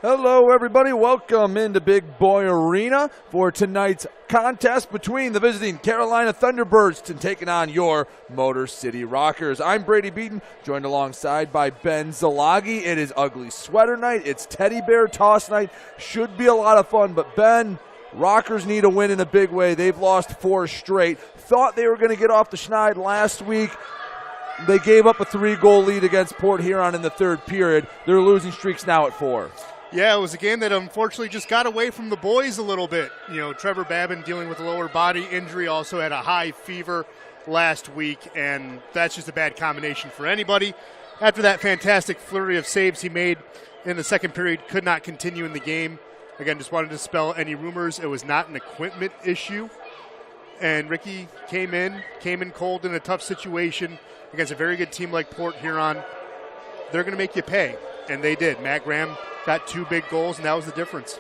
Hello, everybody. Welcome into Big Boy Arena for tonight's contest between the visiting Carolina Thunderbirds and taking on your Motor City Rockers. I'm Brady Beaton, joined alongside by Ben Zalagi. It is ugly sweater night. It's teddy bear toss night. Should be a lot of fun, but Ben, Rockers need a win in a big way. They've lost 4 straight. Thought they were going to get off the schneid last week. They gave up a 3-goal lead against Port Huron in the third period. Their losing streak's now at 4. Yeah, it was a game that unfortunately just got away from the boys a little bit. You know, Trevor Babin dealing with a lower body injury, also had a high fever last week, and that's just a bad combination for anybody. After that fantastic flurry of saves he made in the second period, could not continue in the game. Again, just wanted to dispel any rumors. It was not an equipment issue. And Ricky came in cold in a tough situation against a very good team like Port Huron. They're going to make you pay, and they did. Matt Graham got 2 big goals, and that was the difference.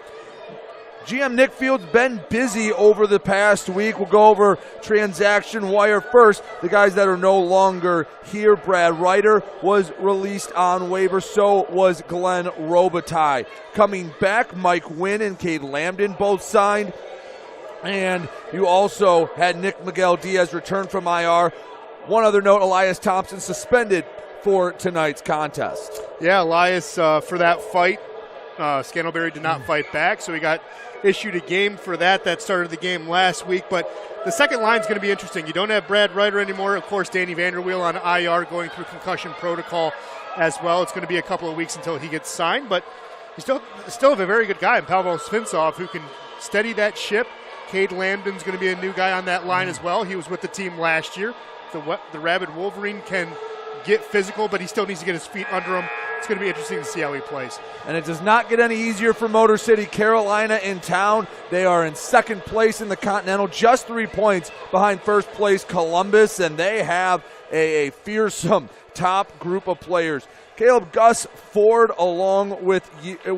GM Nick Field's been busy over the past week. We'll go over transaction wire first. The guys that are no longer here, Brad Ryder was released on waiver. So was Glenn Robitaille. Coming back, Mike Wynn and Cade Lambden both signed. And you also had Nick Miguel Diaz return from IR. One other note, Elias Thompson suspended for tonight's contest. Yeah, Elias for that fight. Scantlebury did not fight back, so he got issued a game for that. That started the game last week, but the second line is going to be interesting. You don't have Brad Ryder anymore. Of course, Danny Vanderweel on IR going through concussion protocol as well. It's going to be a couple of weeks until he gets signed, but you still have a very good guy in Pavel Svinsov who can steady that ship. Cade Lambden's going to be a new guy on that line as well. He was with the team last year. The Rabid Wolverine can get physical, but he still needs to get his feet under him. It's going to be interesting to see how he plays. And it does not get any easier for Motor City. Carolina in town. They are in second place in the Continental, just 3 points behind first place Columbus, and they have a fearsome top group of players. Caleb Gus Ford along with Peter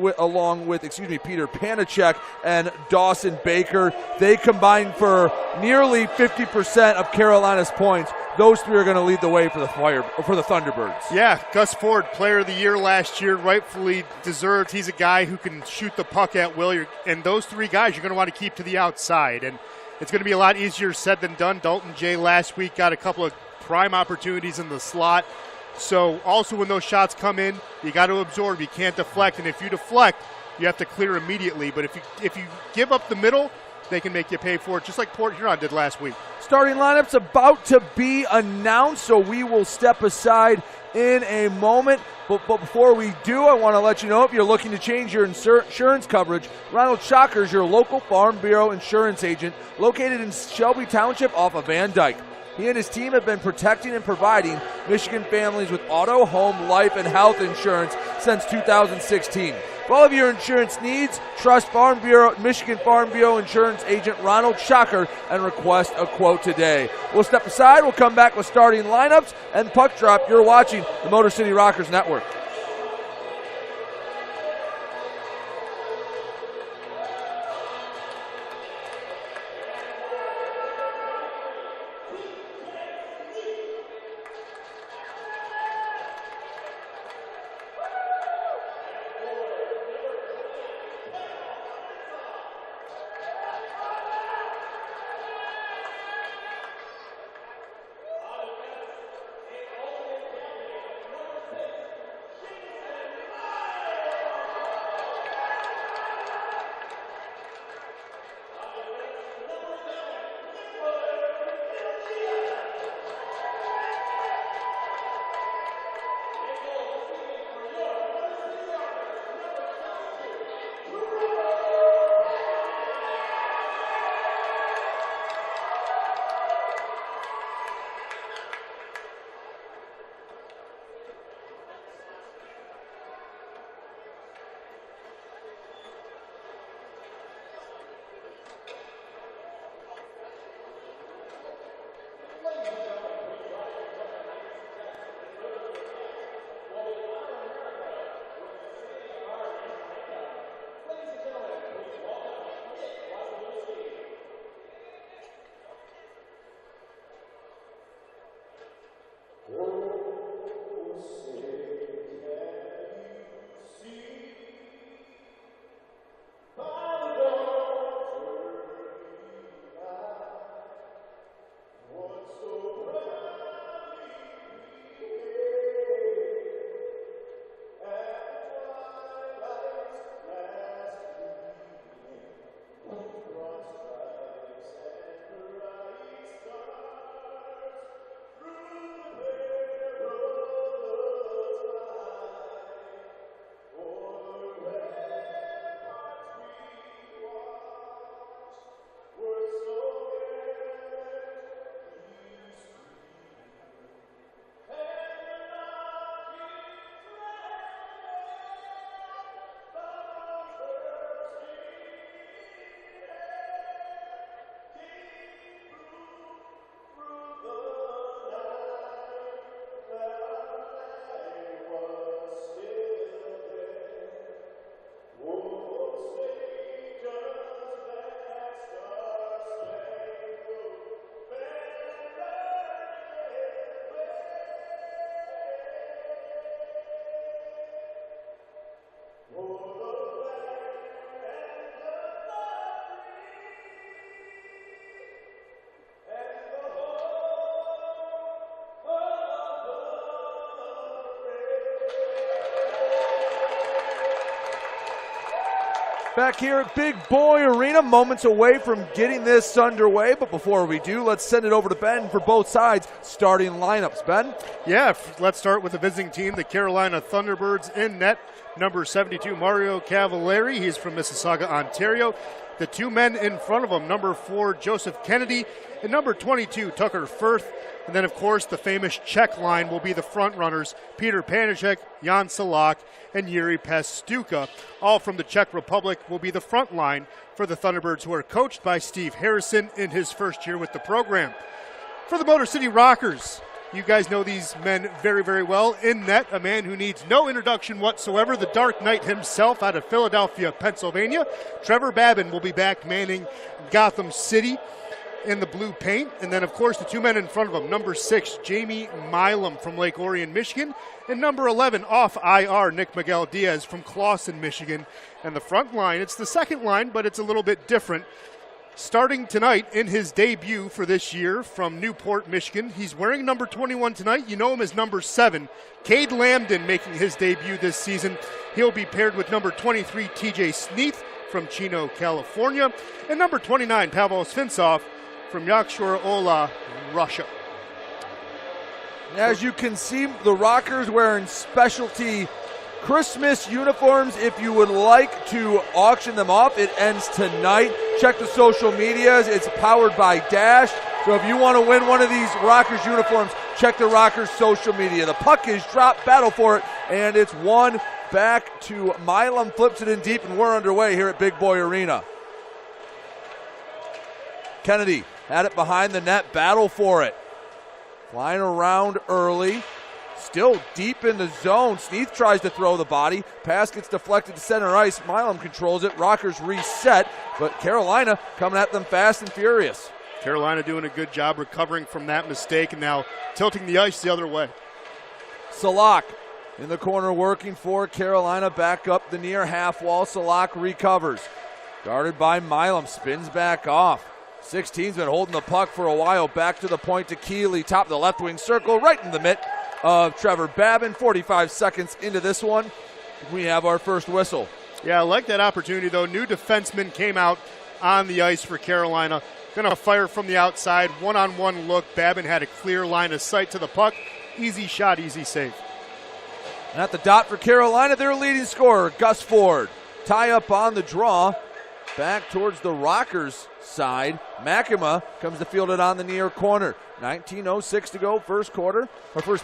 Panachek and Dawson Baker. They combined for nearly 50% of Carolina's points. Those 3 are going to lead the way for the Thunderbirds. Yeah, Gus Ford, player of the year last year, rightfully deserved. He's a guy who can shoot the puck at will. And those 3 guys you're going to want to keep to the outside. And it's going to be a lot easier said than done. Dalton Jay last week got a couple of prime opportunities in the slot. So also when those shots come in, you got to absorb. You can't deflect. And if you deflect, you have to clear immediately. But if you give up the middle, they can make you pay for it, just like Port Huron did last week. Starting lineup's about to be announced, so we will step aside in a moment. But before we do, I want to let you know if you're looking to change your insurance coverage, Ronald Shocker is your local Farm Bureau insurance agent located in Shelby Township off of Van Dyke. He and his team have been protecting and providing Michigan families with auto, home, life, and health insurance since 2016. For all of your insurance needs, trust Michigan Farm Bureau insurance agent Ronald Shocker and request a quote today. We'll step aside. We'll come back with starting lineups and puck drop. You're watching the Motor City Rockers Network. Back here at Big Boy Arena, moments away from getting this underway. But before we do, let's send it over to Ben for both sides starting lineups. Ben? Yeah, let's start with the visiting team, the Carolina Thunderbirds. In net, number 72, Mario Cavalieri. He's from Mississauga, Ontario. The two men in front of him, number 4, Joseph Kennedy, and number 22, Tucker Firth. And then, of course, the famous Czech line will be the front runners, Peter Panicek, Jan Salak, and Yuri Pastuka. All from the Czech Republic will be the front line for the Thunderbirds, who are coached by Steve Harrison in his first year with the program. For the Motor City Rockers, you guys know these men very, very well. In net, a man who needs no introduction whatsoever, the Dark Knight himself out of Philadelphia, Pennsylvania. Trevor Babin will be back manning Gotham City in the blue paint. And then, of course, the two men in front of him, number 6, Jamie Milam from Lake Orion, Michigan, and number 11, off IR, Nick Miguel Diaz from Clawson, Michigan. And the front line, it's the second line, but it's a little bit different. Starting tonight in his debut for this year from Newport, Michigan, he's wearing number 21 tonight. You know him as number 7. Cade Lambden making his debut this season. He'll be paired with number 23, TJ Sneath from Chino, California, and number 29, Pavel Svinsov from Yakshur Ola, Russia. As you can see, the Rockers wearing specialty Christmas uniforms. If you would like to auction them off, it ends tonight. Check the social medias. It's powered by Dash. So if you want to win one of these Rockers uniforms, check the Rockers social media. The puck is dropped, battle for it, and it's won back to Milam, flips it in deep, and we're underway here at Big Boy Arena. Kennedy had it behind the net, battle for it. Flying around early. Still deep in the zone. Sneath tries to throw the body. Pass gets deflected to center ice. Milam controls it. Rockers reset, but Carolina coming at them fast and furious. Carolina doing a good job recovering from that mistake and now tilting the ice the other way. Salak in the corner working for Carolina. Back up the near half wall. Salak recovers. Guarded by Milam. Spins back off. 16's been holding the puck for a while. Back to the point to Keeley. Top of the left wing circle. Right in the mitt of Trevor Babin. 45 seconds into this one. We have our first whistle. Yeah, I like that opportunity, though. New defenseman came out on the ice for Carolina. Going to fire from the outside. One-on-one look. Babin had a clear line of sight to the puck. Easy shot, easy save. And at the dot for Carolina, their leading scorer, Gus Ford. Tie up on the draw. Back towards the Rockers side. Makima comes to field it on the near corner. 19:06 to go, first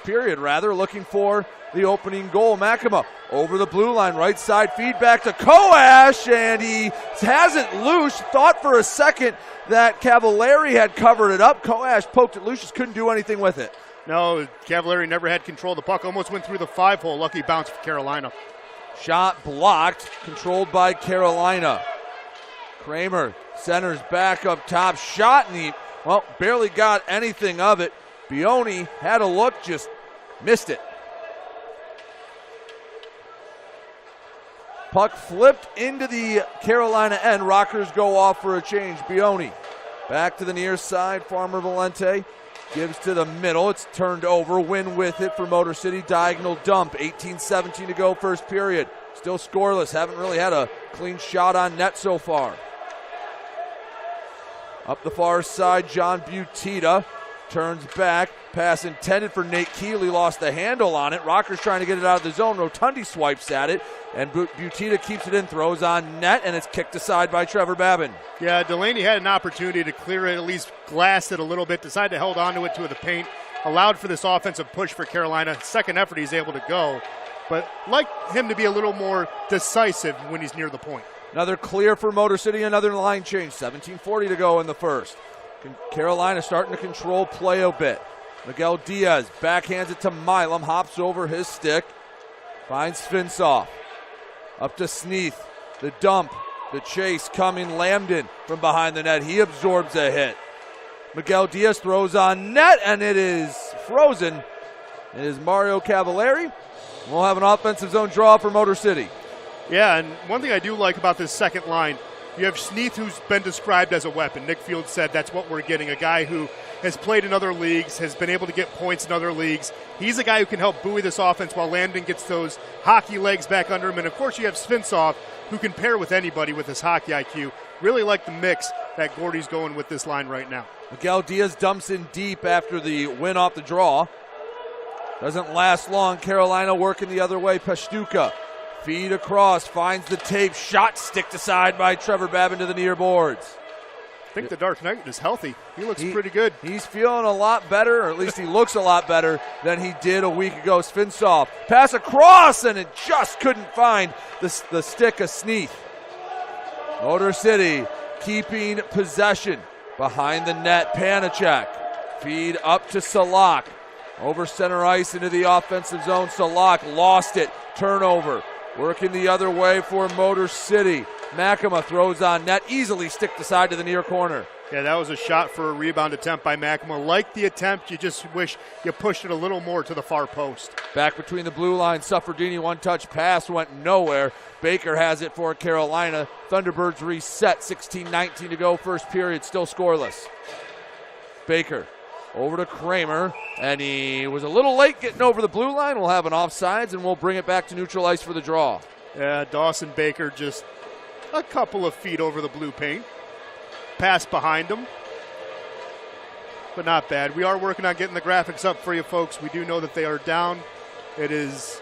period, looking for the opening goal. Makima over the blue line, right side feedback to Koash, and he has it loose. Thought for a second that Cavalieri had covered it up. Koash poked it loose, just couldn't do anything with it. No, Cavalieri never had control of the puck. Almost went through the 5-hole. Lucky bounce for Carolina. Shot blocked, controlled by Carolina. Kramer centers back up top. Shot, and he, barely got anything of it. Bioni had a look, just missed it. Puck flipped into the Carolina end. Rockers go off for a change. Bioni back to the near side. Farmer Valente gives to the middle. It's turned over. Win with it for Motor City. Diagonal dump. 18:17 to go, first period. Still scoreless. Haven't really had a clean shot on net so far. Up the far side, John Butita turns back. Pass intended for Nate Keeley, lost the handle on it. Rockers trying to get it out of the zone. Rotundi swipes at it, and Butita keeps it in, throws on net, and it's kicked aside by Trevor Babin. Yeah, Delaney had an opportunity to clear it, at least glass it a little bit, decided to hold onto it to the paint, allowed for this offensive push for Carolina. Second effort, he's able to go, but like him to be a little more decisive when he's near the point. Another clear for Motor City, another line change. 17:40 to go in the first. Carolina starting to control play a bit. Miguel Diaz backhands it to Milam, hops over his stick, finds Svinsov. Up to Sneath, the dump, the chase coming. Lambden from behind the net. He absorbs a hit. Miguel Diaz throws on net, and it is frozen. It is Mario Cavalieri. We'll have an offensive zone draw for Motor City. Yeah, and one thing I do like about this second line, you have Sneath, who's been described as a weapon. Nick Field said that's what we're getting, a guy who has played in other leagues, has been able to get points in other leagues. He's a guy who can help buoy this offense while Lambden gets those hockey legs back under him. And, of course, you have Svinsov, who can pair with anybody with his hockey IQ. Really like the mix that Gordy's going with this line right now. Miguel Diaz dumps in deep after the win off the draw. Doesn't last long. Carolina working the other way. Pastuca feed across, finds the tape, shot sticked aside by Trevor Babin to the near boards. I think the Dark Knight is healthy. He looks pretty good. He's feeling a lot better, or at least he looks a lot better than he did a week ago. Svinsoff, pass across, and it just couldn't find the stick of Sneath. Motor City keeping possession behind the net. Panachek, feed up to Salak. Over center ice into the offensive zone. Salak lost it. Turnover. Working the other way for Motor City. Makema throws on net, easily sticked aside to the near corner. Yeah, that was a shot for a rebound attempt by Makema. Like the attempt, you just wish you pushed it a little more to the far post. Back between the blue line, Suffredini, one-touch pass went nowhere. Baker has it for Carolina. Thunderbirds reset, 16-19 to go, first period, still scoreless. Baker over to Kramer, and he was a little late getting over the blue line. We'll have an offsides, and we'll bring it back to neutral ice for the draw. Yeah, Dawson Baker just a couple of feet over the blue paint. Pass behind him, but not bad. We are working on getting the graphics up for you folks. We do know that they are down. It is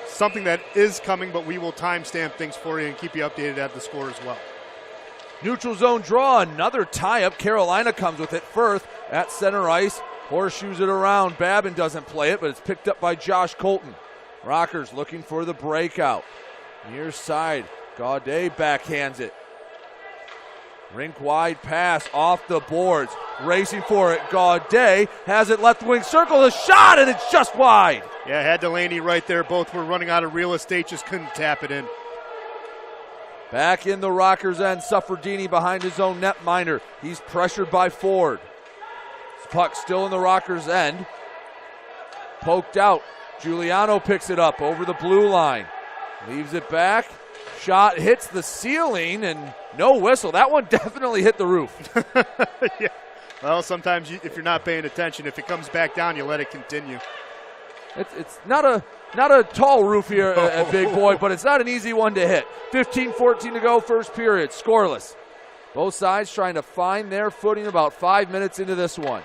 something that is coming, but we will timestamp things for you and keep you updated at the score as well. Neutral zone draw, another tie-up. Carolina comes with it. Firth at center ice, horseshoes it around. Babin doesn't play it, but it's picked up by Josh Colton. Rockers looking for the breakout. Near side, Gaudet backhands it. Rink wide pass off the boards. Racing for it. Gaudet has it left wing circle. A shot, and it's just wide. Yeah, had Delaney right there. Both were running out of real estate. Just couldn't tap it in. Back in the Rockers' end. Suffredini behind his own netminder. He's pressured by Ford. Puck still in the Rockers' end. Poked out. Giuliano picks it up over the blue line. Leaves it back. Shot hits the ceiling and no whistle. That one definitely hit the roof. Yeah. Well, sometimes if you're not paying attention, if it comes back down, you let it continue. It's not a tall roof here at Big Boy, but it's not an easy one to hit. 15-14 to go, first period, scoreless. Both sides trying to find their footing about 5 minutes into this one.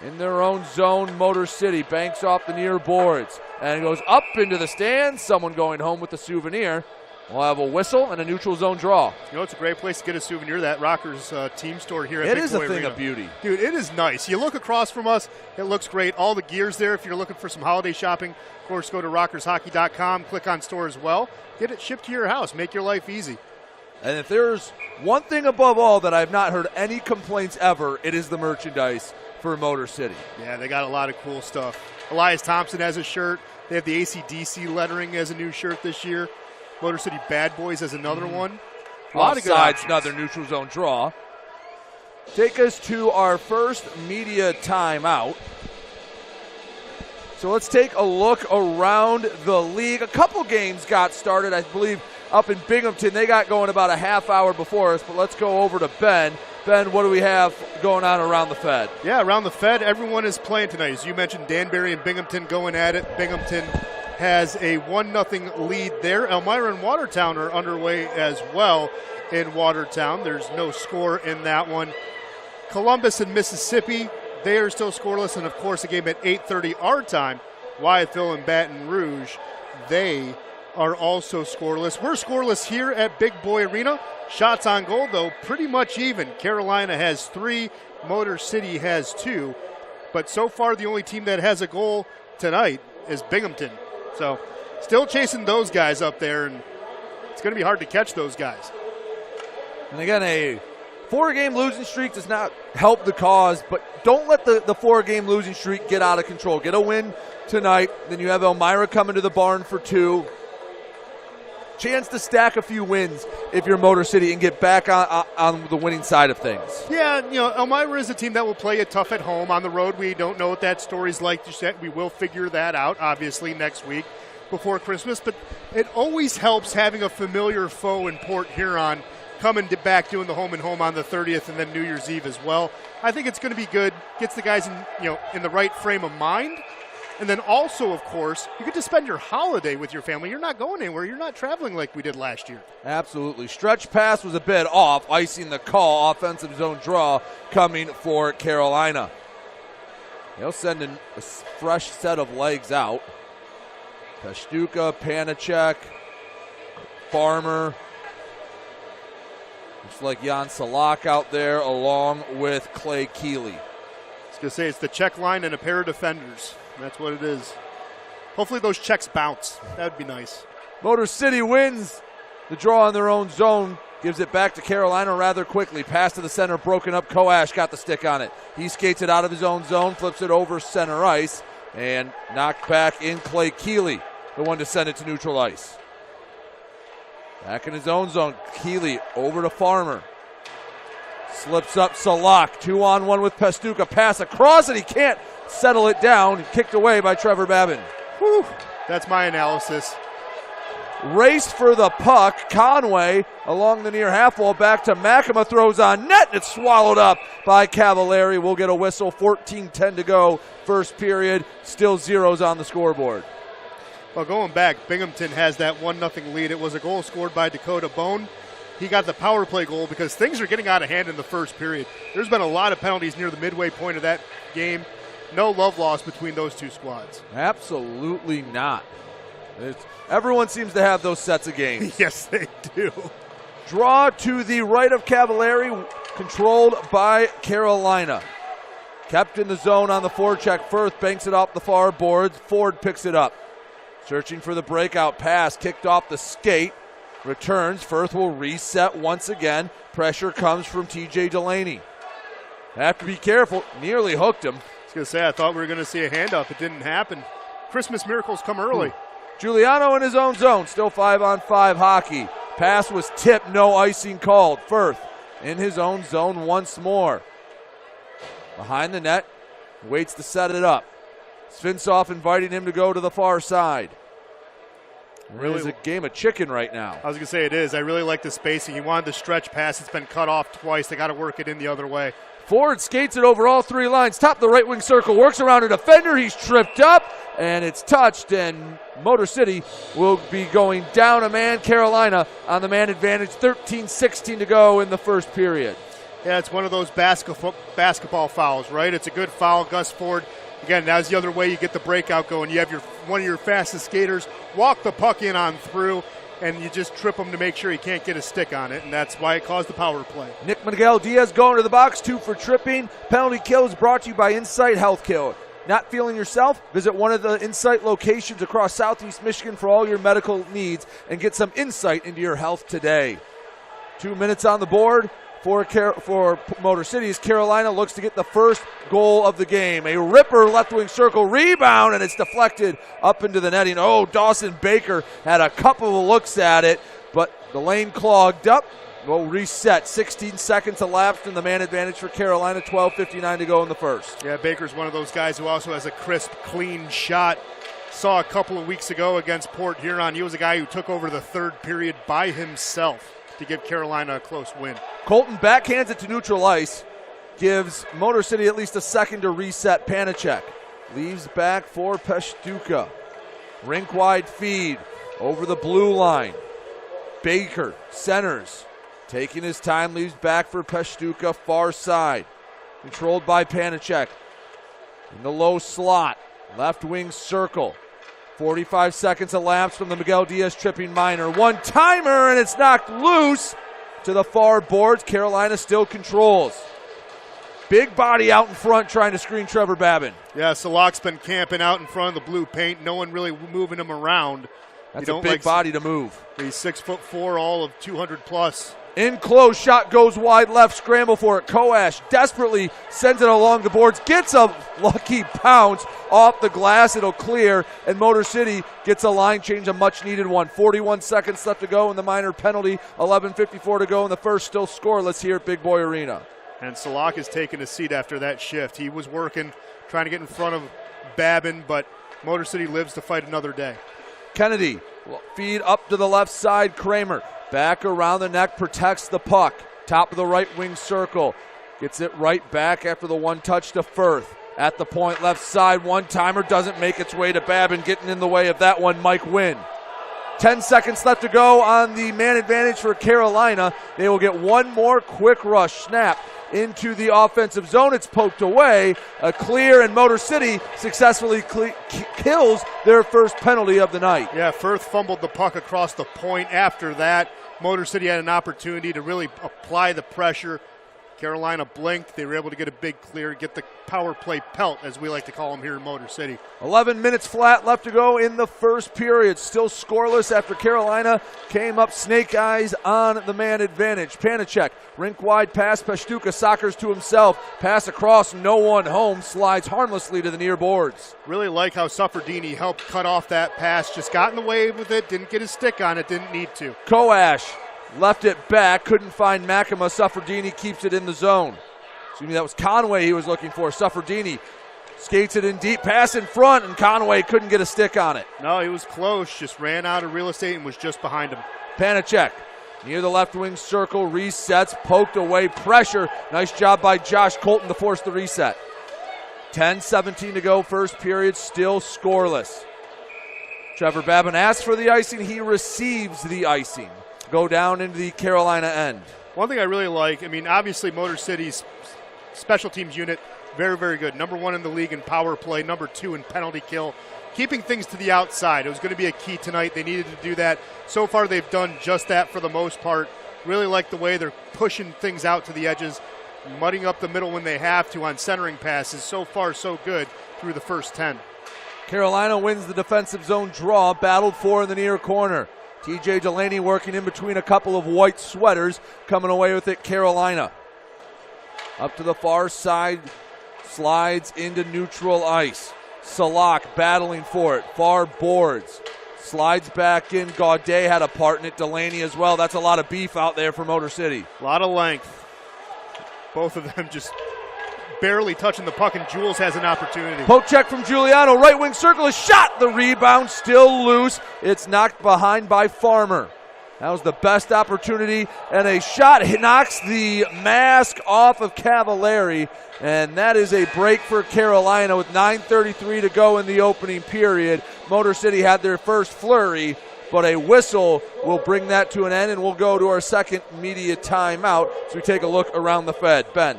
In their own zone, Motor City banks off the near boards and goes up into the stands. Someone going home with a souvenir. We'll have a whistle and a neutral zone draw. You know, it's a great place to get a souvenir, that Rockers team store here at Big Boy Arena. It is a thing of beauty. Dude, it is nice. You look across from us, it looks great. All the gear's there. If you're looking for some holiday shopping, of course, go to rockershockey.com, click on store as well. Get it shipped to your house. Make your life easy. And if there's one thing above all that I've not heard any complaints ever, it is the merchandise for Motor City. Yeah, they got a lot of cool stuff. Elias Thompson has a shirt. They have the AC/DC lettering as a new shirt this year. Motor City Bad Boys has another one. A lot of good sides, options. another neutral zone draw. Take us to our first media timeout. So let's take a look around the league. A couple games got started, I believe, up in Binghamton. They got going about a half hour before us, but let's go over to Ben. Ben, what do we have going on around the Fed? Yeah, around the Fed, everyone is playing tonight. As you mentioned, Danbury and Binghamton going at it. Binghamton has a 1-0 lead there. Elmira and Watertown are underway as well in Watertown. There's no score in that one. Columbus and Mississippi, they are still scoreless. And, of course, a game at 8:30 our time, Wyethville and Baton Rouge, they are also scoreless. We're scoreless here at Big Boy Arena. Shots on goal, though, pretty much even. Carolina has 3, Motor City has 2. But so far, the only team that has a goal tonight is Binghamton. So still chasing those guys up there, and it's going to be hard to catch those guys. And again, a 4-game losing streak does not help the cause, but don't let the 4-game losing streak get out of control. Get a win tonight, then you have Elmira coming to the barn for 2. Chance to stack a few wins if you're Motor City and get back on the winning side of things. Yeah, you know, Elmira is a team that will play it tough at home. On the road, we don't know what that story's like just yet. We will figure that out, obviously, next week before Christmas. But it always helps having a familiar foe in Port Huron coming back doing the home and home on the 30th and then New Year's Eve as well. I think it's going to be good. Gets the guys in the right frame of mind. And then also, of course, you get to spend your holiday with your family. You're not going anywhere. You're not traveling like we did last year. Absolutely. Stretch pass was a bit off, icing the call. Offensive zone draw coming for Carolina. They'll send a fresh set of legs out. Pastuka, Panacek, Farmer. Looks like Jan Salak out there along with Clay Keeley. I was going to say it's the check line and a pair of defenders. That's what it is. Hopefully those checks bounce. That would be nice. Motor City wins the draw in their own zone. Gives it back to Carolina rather quickly. Pass to the center, broken up. Koash got the stick on it. He skates it out of his own zone, flips it over center ice, and knocked back in Clay Keeley, the one to send it to neutral ice. Back in his own zone, Keeley over to Farmer. Slips up Salak, 2-on-1 with Pastuka. Pass across, and he can't settle it down. Kicked away by Trevor Babin. Whew, that's my analysis. Race for the puck. Conway along the near half wall, back to Makema, throws on net, and it's swallowed up by Cavallari. We'll get a whistle. 14-10 to go. First period. Still zeros on the scoreboard. Well, going back, Binghamton has that 1-0 lead. It was a goal scored by Dakota Bone. He got the power play goal because things are getting out of hand in the first period. There's been a lot of penalties near the midway point of that game. No love lost between those two squads. Absolutely not. Everyone seems to have those sets of games. Yes, they do. Draw to the right of Cavallari, controlled by Carolina. Kept in the zone on the forecheck. Firth banks it off the far boards. Ford picks it up. Searching for the breakout pass, kicked off the skate. Returns. Firth will reset once again. Pressure comes from TJ Delaney. Have to be careful. Nearly hooked him. I was going to say, I thought we were going to see a handoff. It didn't happen. Christmas miracles come early. Giuliano in his own zone. Still 5-on-5 hockey. Pass was tipped. No icing called. Firth in his own zone once more. Behind the net. Waits to set it up. Svinsoff inviting him to go to the far side. Really, it's a game of chicken right now. I was going to say it is. I really like the spacing. He wanted the stretch pass. It's been cut off twice. They got to work it in the other way. Ford skates it over all three lines. Top of the right wing circle. Works around a defender. He's tripped up. And it's touched. And Motor City will be going down a man. Carolina on the man advantage. 13-16 to go in the first period. Yeah, it's one of those basketball fouls, right? It's a good foul. Gus Ford. Again, that's the other way you get the breakout going. You have one of your fastest skaters walk the puck in on through, and you just trip him to make sure he can't get a stick on it, and that's why it caused the power play. Nick Miguel Diaz going to the box, 2 for tripping. Penalty kill is brought to you by Insight Health Care. Not feeling yourself? Visit one of the Insight locations across Southeast Michigan for all your medical needs and get some insight into your health today. 2 minutes on the board. For Motor City, as Carolina looks to get the first goal of the game. A ripper left wing circle rebound, and it's deflected up into the netting. Oh, Dawson Baker had a couple of looks at it, but the lane clogged up. We'll reset. 16 seconds elapsed in the man advantage for Carolina. 12:59 to go in the first. Yeah, Baker's one of those guys who also has a crisp, clean shot. Saw a couple of weeks ago against Port Huron. He was a guy who took over the third period by himself to give Carolina a close win. Colton backhands it to neutral ice. Gives Motor City at least a second to reset. Panacek leaves back for Pastuka. Rink-wide feed over the blue line. Baker centers. Taking his time, leaves back for Pastuka, far side. Controlled by Panacek. In the low slot. Left wing circle. 45 seconds elapsed from the Miguel Diaz tripping minor. One-timer, and it's knocked loose to the far boards. Carolina still controls. Big body out in front trying to screen Trevor Babin. Yeah, Salak's been camping out in front of the blue paint. No one really moving him around. That's a big body to move. He's 6'4", all of 200 plus. In close, shot goes wide left, scramble for it. Koash desperately sends it along the boards, gets a lucky pounce off the glass. It'll clear, and Motor City gets a line change, a much-needed one. 41 seconds left to go in the minor penalty. 11:54 to go in the first, still scoreless here at Big Boy Arena. And Salak has taken a seat after that shift. He was working, trying to get in front of Babin, but Motor City lives to fight another day. Kennedy, feed up to the left side. Kramer back around the neck, protects the puck. Top of the right wing circle. Gets it right back after the one touch to Firth. At the point, left side, one-timer doesn't make its way to Babin. Getting in the way of that one, Mike Wynn. 10 seconds left to go on the man advantage for Carolina. They will get one more quick rush snap into the offensive zone. It's poked away, a clear, and Motor City successfully kills their first penalty of the night. Yeah, Firth fumbled the puck across the point. After that, Motor City had an opportunity to really apply the pressure. Carolina blinked. They were able to get a big clear, get the power play pelt, as we like to call them here in Motor City. 11 minutes flat left to go in the first period. Still scoreless after Carolina came up snake eyes on the man advantage. Panacek, rink wide pass. Pashtuka soccers to himself. Pass across, no one home. Slides harmlessly to the near boards. Really like how Suffredini helped cut off that pass. Just got in the way with it. Didn't get his stick on it. Didn't need to. Koash left it back, couldn't find Makima. Suffredini keeps it in the zone. Excuse me, that was Conway he was looking for. Suffredini skates it in deep, pass in front, and Conway couldn't get a stick on it. No, he was close, just ran out of real estate and was just behind him. Panacek near the left wing circle, resets, poked away, pressure. Nice job by Josh Colton to force the reset. 10-17 to go, first period, still scoreless. Trevor Babin asks for the icing, he receives the icing. Go down into the Carolina end. One thing I really like, obviously Motor City's special teams unit, very, very good. Number 1 in the league in power play, number 2 in penalty kill. Keeping things to the outside. It was going to be a key tonight. They needed to do that. So far they've done just that for the most part. Really like the way they're pushing things out to the edges, mudding up the middle when they have to on centering passes. So far so good through the first 10. Carolina wins the defensive zone draw, battled for in the near corner. TJ Delaney working in between a couple of white sweaters, coming away with it, Carolina. Up to the far side, slides into neutral ice. Salak battling for it, far boards. Slides back in, Gaudet had a part in it, Delaney as well. That's a lot of beef out there for Motor City. A lot of length. Both of them just barely touching the puck, and Jules has an opportunity. Poke check from Giuliano, right wing circle, a shot, the rebound still loose. It's knocked behind by Farmer. That was the best opportunity, and a shot knocks the mask off of Cavallari, and that is a break for Carolina with 9:33 to go in the opening period. Motor City had their first flurry, but a whistle will bring that to an end, and we'll go to our second media timeout as we take a look around the Fed. Ben.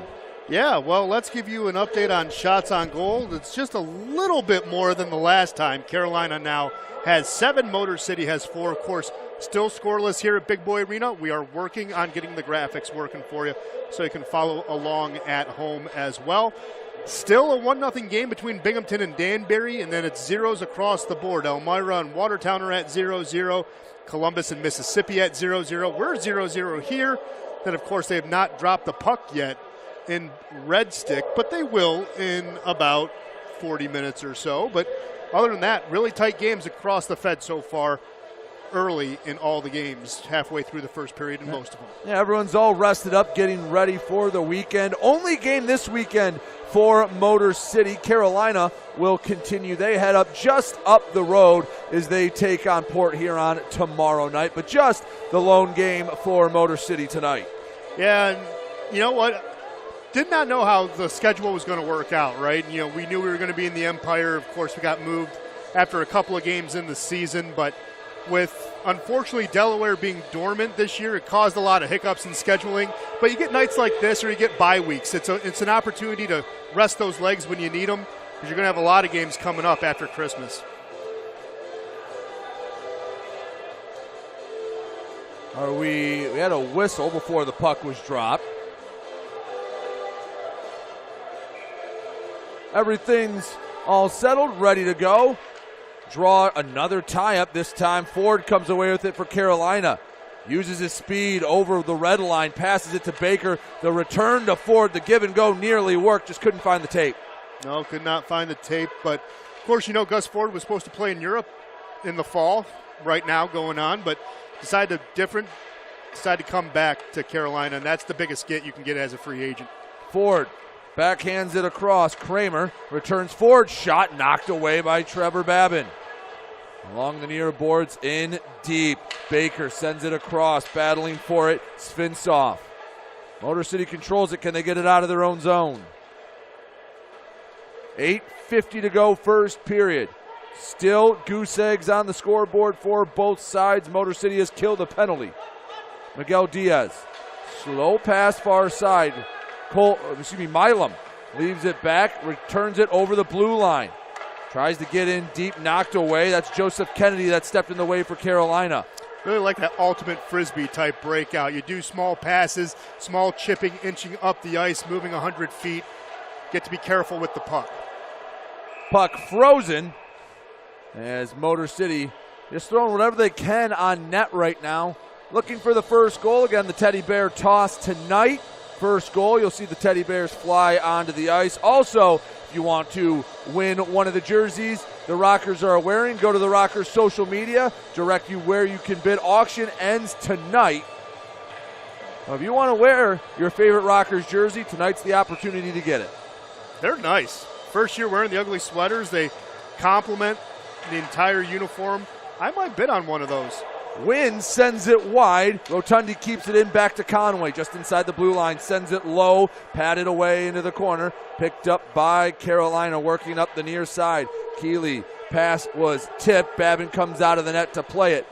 Yeah, well, let's give you an update on shots on goal. It's just a little bit more than the last time. Carolina now has 7, Motor City has 4. Of course, still scoreless here at Big Boy Arena. We are working on getting the graphics working for you so you can follow along at home as well. Still a 1-0 game between Binghamton and Danbury, and then it's zeros across the board. Elmira and Watertown are at 0-0. Columbus and Mississippi at 0-0. We're 0-0 here. Then, of course, they have not dropped the puck yet in Red Stick, but they will in about 40 minutes or so. But other than that, really tight games across the Fed so far early in all the games, halfway through the first period in most of them. Yeah, everyone's all rested up, getting ready for the weekend. Only game this weekend for Motor City. Carolina will continue. They head up just up the road as they take on Port Huron tomorrow night, but just the lone game for Motor City tonight. Yeah, and you know what? Did not know how the schedule was going to work out, right? We knew we were going to be in the Empire. Of course, we got moved after a couple of games in the season, but with, unfortunately, Delaware being dormant this year, it caused a lot of hiccups in scheduling. But you get nights like this or you get bye weeks. It's an opportunity to rest those legs when you need them, because you're going to have a lot of games coming up after Christmas. We had a whistle before the puck was dropped. Everything's all settled, ready to go. Draw another tie-up. This time Ford comes away with it for Carolina. Uses his speed over the red line, passes it to Baker. The return to Ford, the give and go nearly worked, just couldn't find the tape. No, could not find the tape. But, of course, Gus Ford was supposed to play in Europe in the fall, right now going on, but decided to come back to Carolina, and that's the biggest get you can get as a free agent. Ford backhands it across. Kramer returns Ford. Shot knocked away by Trevor Babin. Along the near boards in deep. Baker sends it across. Battling for it. Svinsoff. Motor City controls it. Can they get it out of their own zone? 8:50 to go first period. Still goose eggs on the scoreboard for both sides. Motor City has killed a penalty. Miguel Diaz, slow pass far side. Milam leaves it back, returns it over the blue line. Tries to get in deep, knocked away. That's Joseph Kennedy that stepped in the way for Carolina. Really like that ultimate Frisbee type breakout. You do small passes, small chipping, inching up the ice, moving 100 feet. Get to be careful with the puck. Puck frozen as Motor City is throwing whatever they can on net right now. Looking for the first goal. Again, the Teddy Bear toss tonight. First goal, you'll see the Teddy Bears fly onto the ice. Also, if you want to win one of the jerseys the Rockers are wearing, go to the Rockers social media, direct you where you can bid. Auction ends tonight. Well, if you want to wear your favorite Rockers jersey, tonight's the opportunity to get it. They're nice. First year wearing the ugly sweaters. They complement the entire uniform. I might bid on one of those. Wynn sends it wide. Rotundi keeps it in back to Conway, just inside the blue line. Sends it low, patted away into the corner. Picked up by Carolina, working up the near side. Keeley, pass was tipped. Babin comes out of the net to play it.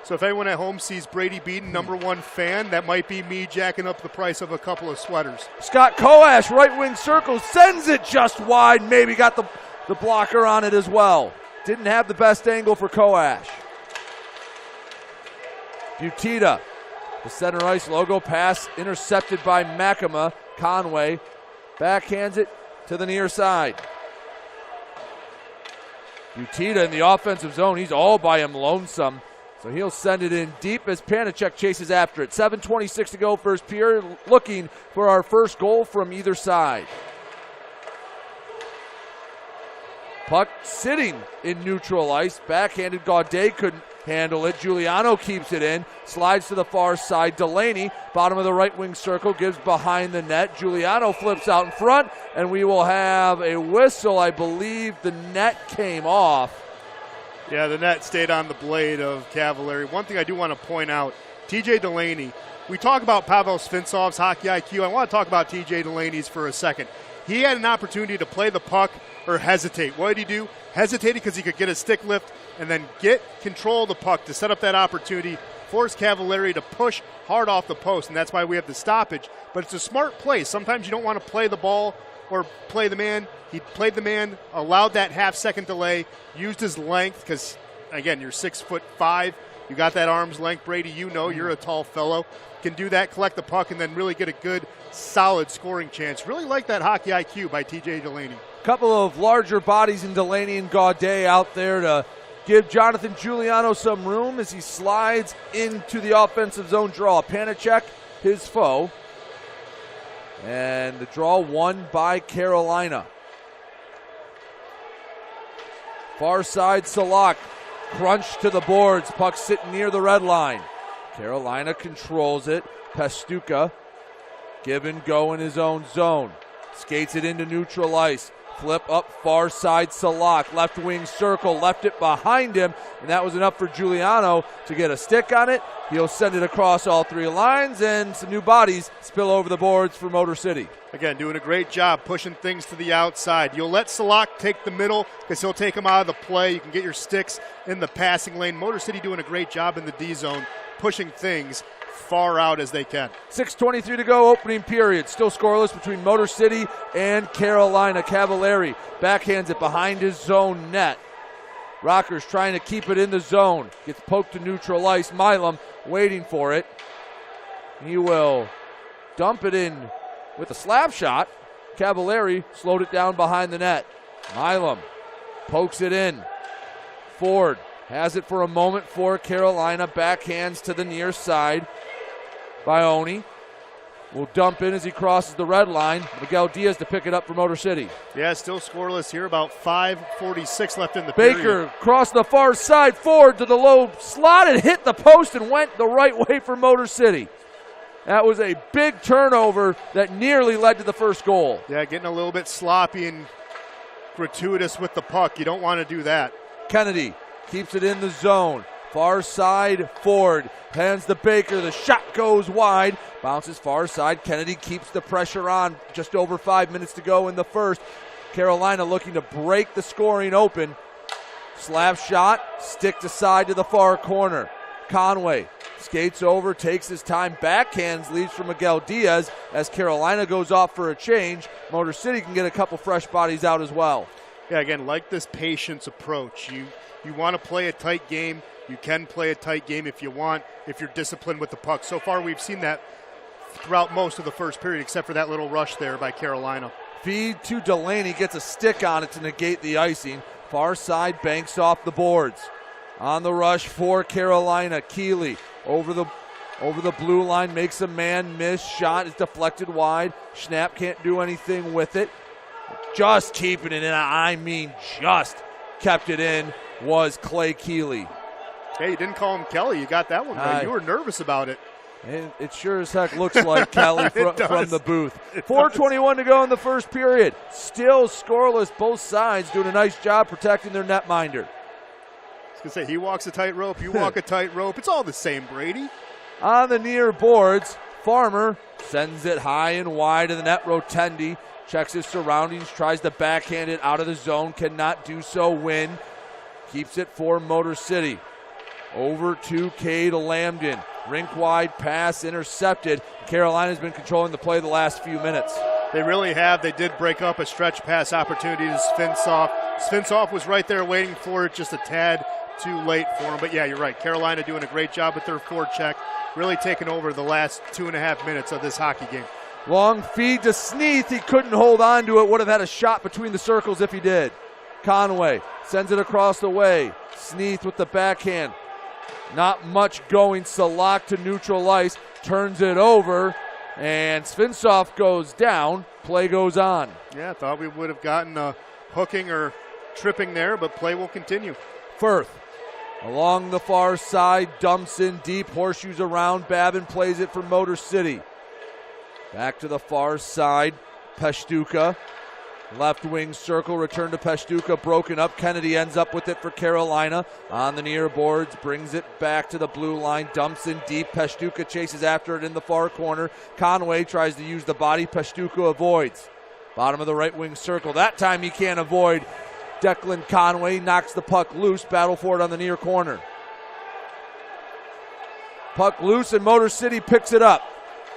So if anyone at home sees Brady Beaton, #1 fan, that might be me jacking up the price of a couple of sweaters. Scott Koash, right wing circle, sends it just wide. Maybe got the blocker on it as well. Didn't have the best angle for Koash. Butita, the center ice logo pass intercepted by Makema. Conway backhands it to the near side. Butita in the offensive zone. He's all by him lonesome. So he'll send it in deep as Panicek chases after it. 7:26 to go first period. Looking for our first goal from either side. Puck sitting in neutral ice. Backhanded. Gaudet couldn't handle it. Giuliano keeps it in. Slides to the far side. Delaney, bottom of the right wing circle, gives behind the net. Giuliano flips out in front, and we will have a whistle. I believe the net came off. Yeah, the net stayed on the blade of Cavalieri. One thing I do want to point out, TJ Delaney, we talk about Pavel Svinsov's hockey IQ. I want to talk about TJ Delaney's for a second. He had an opportunity to play the puck or hesitate. What did he do? Hesitated because he could get a stick lift and then get control of the puck to set up that opportunity, force Cavalieri to push hard off the post, and that's why we have the stoppage. But it's a smart play. Sometimes you don't want to play the ball or play the man. He played the man, allowed that half-second delay, used his length because, again, you're 6'5". You got that arm's length, Brady. You know you're a tall fellow. Can do that, collect the puck, and then really get a good, solid scoring chance. Really like that hockey IQ by TJ Delaney. Couple of larger bodies in Delaney and Gaudet out there to give Jonathan Giuliano some room as he slides into the offensive zone draw. Panicek, his foe. And the draw won by Carolina. Far side, Salak. Crunch to the boards. Puck sitting near the red line. Carolina controls it. Pastuca, give and go in his own zone. Skates it into neutral ice. Flip up far side, Salak. Left wing circle, left it behind him, and that was enough for Giuliano to get a stick on it. He'll send it across all three lines, and some new bodies spill over the boards for Motor City. Again, doing a great job pushing things to the outside. You'll let Salak take the middle because he'll take him out of the play. You can get your sticks in the passing lane. Motor City doing a great job in the D zone, pushing things far out as they can. 6:23 to go, opening period. Still scoreless between Motor City and Carolina. Cavalieri backhands it behind his zone net. Rockers trying to keep it in the zone. Gets poked to neutral ice. Milam waiting for it. He will dump it in with a slap shot. Cavalieri slowed it down behind the net. Milam pokes it in. Ford has it for a moment for Carolina. Backhands to the near side. Baoni will dump in as he crosses the red line. Miguel Diaz to pick it up for Motor City. Yeah, still scoreless here. About 5:46 left in the period. Baker crossed the far side. Ford to the low slot and hit the post and went the right way for Motor City. That was a big turnover that nearly led to the first goal. Yeah, getting a little bit sloppy and gratuitous with the puck. You don't want to do that. Kennedy keeps it in the zone. Far side, Ford hands to Baker. The shot goes wide. Bounces far side. Kennedy keeps the pressure on. Just over 5 minutes to go in the first. Carolina looking to break the scoring open. Slap shot, stick to side to the far corner. Conway skates over, takes his time, backhands, leaves for Miguel Diaz. As Carolina goes off for a change, Motor City can get a couple fresh bodies out as well. Yeah, again, like this patience approach. You want to play a tight game. You can play a tight game if you want, if you're disciplined with the puck. So far, we've seen that throughout most of the first period, except for that little rush there by Carolina. Feed to Delaney, gets a stick on it to negate the icing. Far side banks off the boards. On the rush for Carolina, Keeley over the blue line, makes a man miss. Shot is deflected wide. Schnapp can't do anything with it. Just keeping it in, I mean just kept it in, was Clay Keeley. Hey, you didn't call him Kelly. You got that one right. You were nervous about it. And it sure as heck looks like Kelly from the booth. 4:21 to go in the first period. Still scoreless, both sides doing a nice job protecting their netminder. I was going to say, he walks a tightrope, you walk a tightrope. It's all the same, Brady. On the near boards, Farmer sends it high and wide to the net. Rotendi checks his surroundings, tries to backhand it out of the zone, cannot do so. Win keeps it for Motor City. Over to Cade Lambden. Rink-wide pass intercepted. Carolina's been controlling the play the last few minutes. They really have. They did break up a stretch pass opportunity to Svinsoff. Svinsoff was right there waiting for it, just a tad too late for him. But, yeah, you're right. Carolina doing a great job with their forecheck, really taking over the last 2.5 minutes of this hockey game. Long feed to Sneath. He couldn't hold on to it. Would have had a shot between the circles if he did. Conway sends it across the way. Sneath with the backhand. Not much going. Salak to neutral ice. Turns it over. And Svinsoff goes down. Play goes on. Yeah, I thought we would have gotten a hooking or tripping there, but play will continue. Firth along the far side. Dumps in deep. Horseshoes around. Babin plays it for Motor City. Back to the far side. Peshtuka. Left wing circle, return to Peshtuka, broken up. Kennedy ends up with it for Carolina. On the near boards, brings it back to the blue line, dumps in deep. Peshtuka chases after it in the far corner. Conway tries to use the body. Peshtuka avoids. Bottom of the right wing circle. That time he can't avoid. Declan Conway knocks the puck loose. Battle for it on the near corner. Puck loose and Motor City picks it up.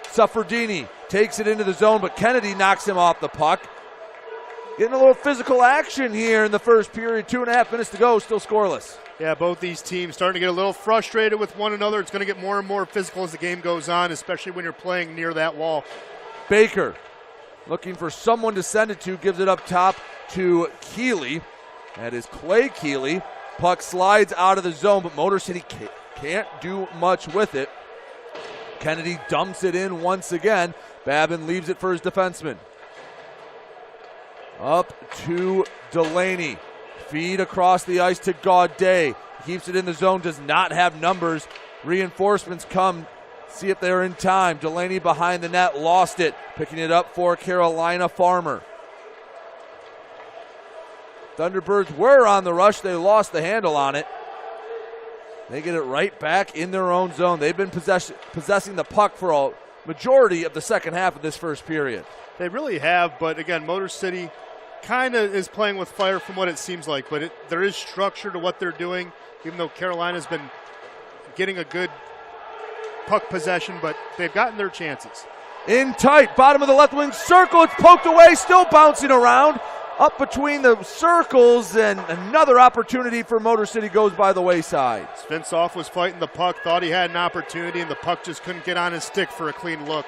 Suffredini takes it into the zone, but Kennedy knocks him off the puck. Getting a little physical action here in the first period. 2.5 minutes to go, still scoreless. Yeah, both these teams starting to get a little frustrated with one another. It's going to get more and more physical as the game goes on, especially when you're playing near that wall. Baker looking for someone to send it to, gives it up top to Keeley. That is Clay Keeley. Puck slides out of the zone, but Motor City can't do much with it. Kennedy dumps it in once again. Babin leaves it for his defenseman. Up to Delaney. Feed across the ice to Gaudet. Keeps it in the zone, does not have numbers. Reinforcements come. See if they're in time. Delaney behind the net, lost it. Picking it up for Carolina, Farmer. Thunderbirds were on the rush. They lost the handle on it. They get it right back in their own zone. They've been possessing the puck for a majority of the second half of this first period. They really have, but again, Motor City kind of is playing with fire from what it seems like, but there is structure to what they're doing, even though Carolina's been getting a good puck possession, but they've gotten their chances. In tight, bottom of the left wing circle, it's poked away, still bouncing around. Up between the circles, and another opportunity for Motor City goes by the wayside. Svinsoff was fighting the puck, thought he had an opportunity, and the puck just couldn't get on his stick for a clean look.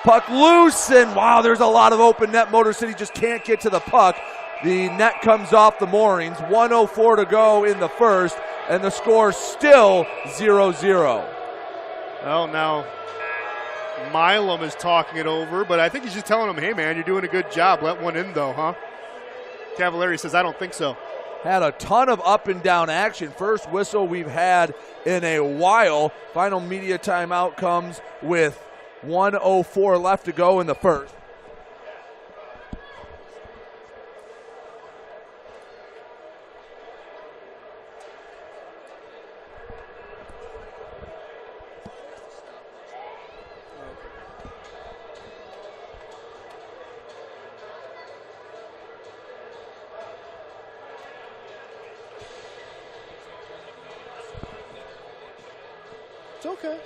Puck loose, and wow, there's a lot of open net. Motor City just can't get to the puck. The net comes off the moorings. 1:04 to go in the first, and the score still 0-0. Well, now Milam is talking it over, but I think he's just telling him, hey, man, you're doing a good job. Let one in, though, huh? Cavalieri says, I don't think so. Had a ton of up and down action. First whistle we've had in a while. Final media timeout comes with 1:04 left to go in the first. It's okay.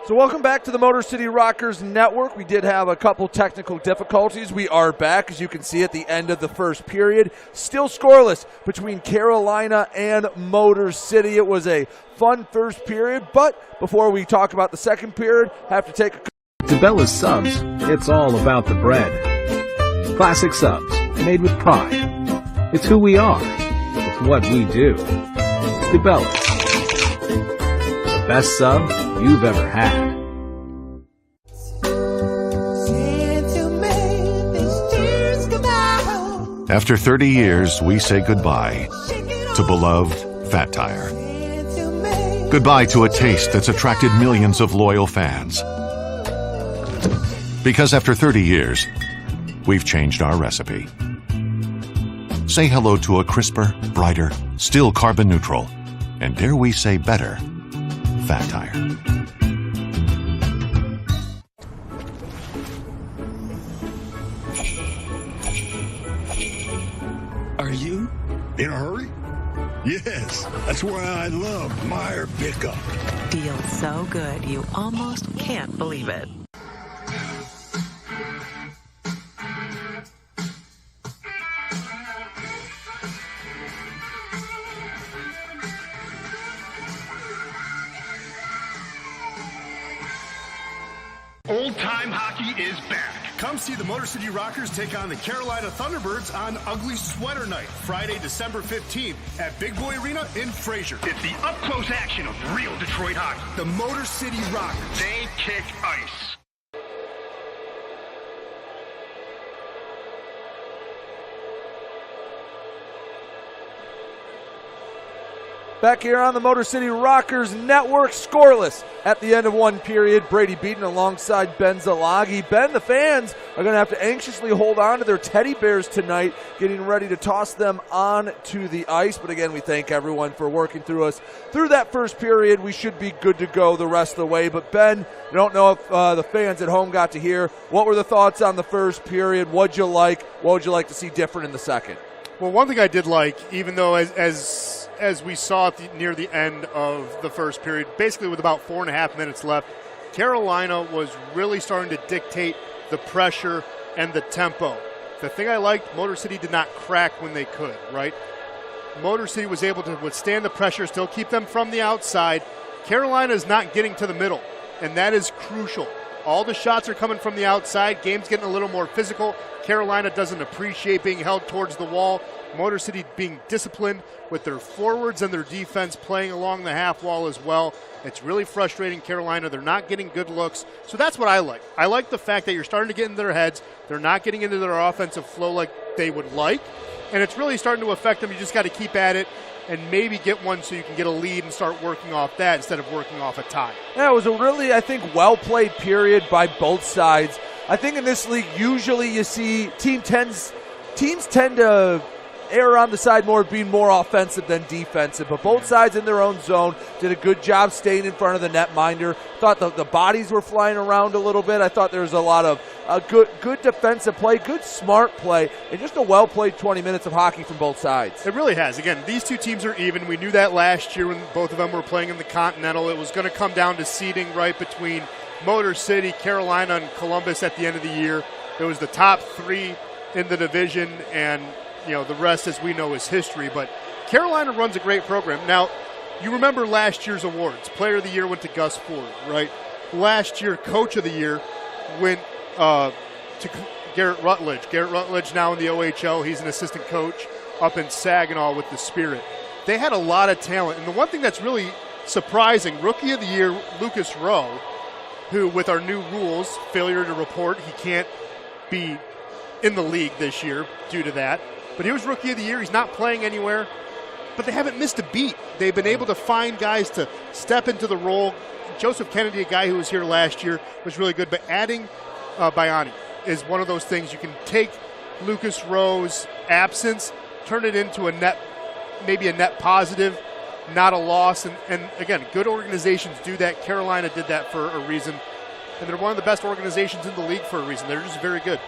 So welcome back to the Motor City Rockers Network. We did have a couple technical difficulties. We are back, as you can see, at the end of the first period. Still scoreless between Carolina and Motor City. It was a fun first period, but before we talk about the second period, have to take a... DeBella's Subs, it's all about the bread. Classic subs, made with pride. It's who we are. It's what we do. DeBella's. The best sub you've ever had. After 30 years, we say goodbye to beloved Fat Tire. Goodbye to a taste that's attracted millions of loyal fans. Because after 30 years, we've changed our recipe. Say hello to a crisper, brighter, still carbon neutral, and dare we say better, Fat Tire. Are you in a hurry? Yes, that's why I love Meyer Pickup. Deal so good you almost can't believe it. Old-time hockey is back. Come see the Motor City Rockers take on the Carolina Thunderbirds on Ugly Sweater Night, Friday, December 15th at Big Boy Arena in Fraser. It's the up-close action of real Detroit hockey. The Motor City Rockers. They kick ice. Back here on the Motor City Rockers Network, scoreless at the end of one period. Brady Beaton alongside Ben Zalagi. Ben, the fans are going to have to anxiously hold on to their teddy bears tonight, getting ready to toss them on to the ice. But again, we thank everyone for working through us through that first period. We should be good to go the rest of the way. But Ben, I don't know if the fans at home got to hear. What were the thoughts on the first period? What'd you like? What would you like to see different in the second? Well, one thing I did like, even though as we saw near the end of the first period, basically with about 4.5 minutes left, Carolina was really starting to dictate the pressure and the tempo. The thing I liked, Motor City did not crack when they could, right? Motor City was able to withstand the pressure, still keep them from the outside. Carolina is not getting to the middle, and that is crucial. All the shots are coming from the outside. Game's getting a little more physical. Carolina doesn't appreciate being held towards the wall. Motor City being disciplined with their forwards and their defense playing along the half wall as well. It's really frustrating Carolina. They're not getting good looks. So that's what I like. I like the fact that you're starting to get into their heads. They're not getting into their offensive flow like they would like. And it's really starting to affect them. You just got to keep at it and maybe get one so you can get a lead and start working off that instead of working off a tie. Yeah, it was a really, I think, well-played period by both sides. I think in this league, usually you see teams tend to err on the side more of being more offensive than defensive, but both sides in their own zone did a good job staying in front of the netminder. Thought the bodies were flying around a little bit. I thought there was a lot of good defensive play, good smart play, and just a well-played 20 minutes of hockey from both sides. It really has. Again, these two teams are even. We knew that last year when both of them were playing in the Continental. It was going to come down to seeding right between Motor City, Carolina, and Columbus at the end of the year. It was the top three in the division, and the rest, as we know, is history. But Carolina runs a great program. Now, you remember last year's awards. Player of the Year went to Gus Ford, right? Last year, Coach of the Year went to Garrett Rutledge. Garrett Rutledge now in the OHL. He's an assistant coach up in Saginaw with the Spirit. They had a lot of talent. And the one thing that's really surprising, Rookie of the Year, Lucas Rowe, who with our new rules, failure to report, he can't be in the league this year due to that. But he was Rookie of the Year. He's not playing anywhere. But they haven't missed a beat. They've been able to find guys to step into the role. Joseph Kennedy, a guy who was here last year, was really good. But adding Baiani is one of those things. You can take Lucas Rowe's absence, turn it into maybe a net positive, not a loss. And again, good organizations do that. Carolina did that for a reason. And they're one of the best organizations in the league for a reason. They're just very good.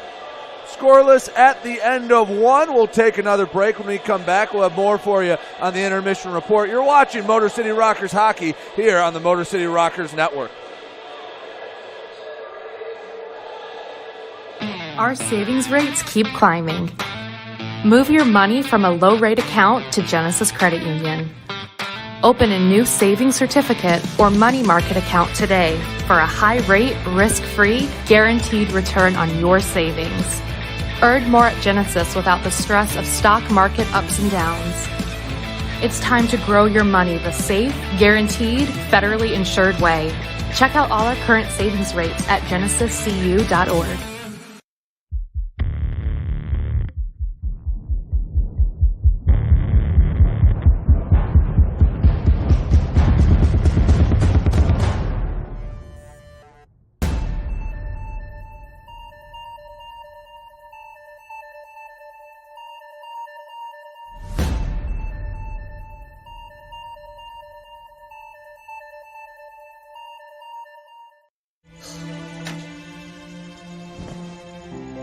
Scoreless at the end of one. We'll take another break. When we come back, we'll have more for you on the Intermission Report. You're watching Motor City Rockers hockey here on the Motor City Rockers Network. Our savings rates keep climbing. Move your money from a low-rate account to Genesis Credit Union. Open a new savings certificate or money market account today for a high-rate, risk-free, guaranteed return on your savings. Earn more at Genesis without the stress of stock market ups and downs. It's time to grow your money the safe, guaranteed, federally insured way. Check out all our current savings rates at genesiscu.org.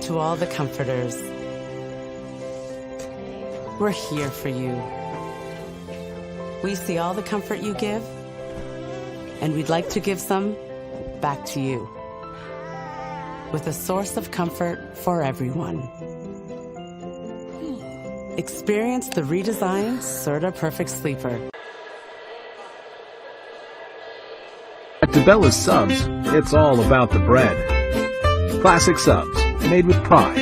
To all the comforters, we're here for you. We see all the comfort you give, and we'd like to give some back to you, with a source of comfort for everyone. Experience the redesigned Serta Perfect Sleeper. At DeBella's Subs, it's all about the bread. Classic subs, made with pride.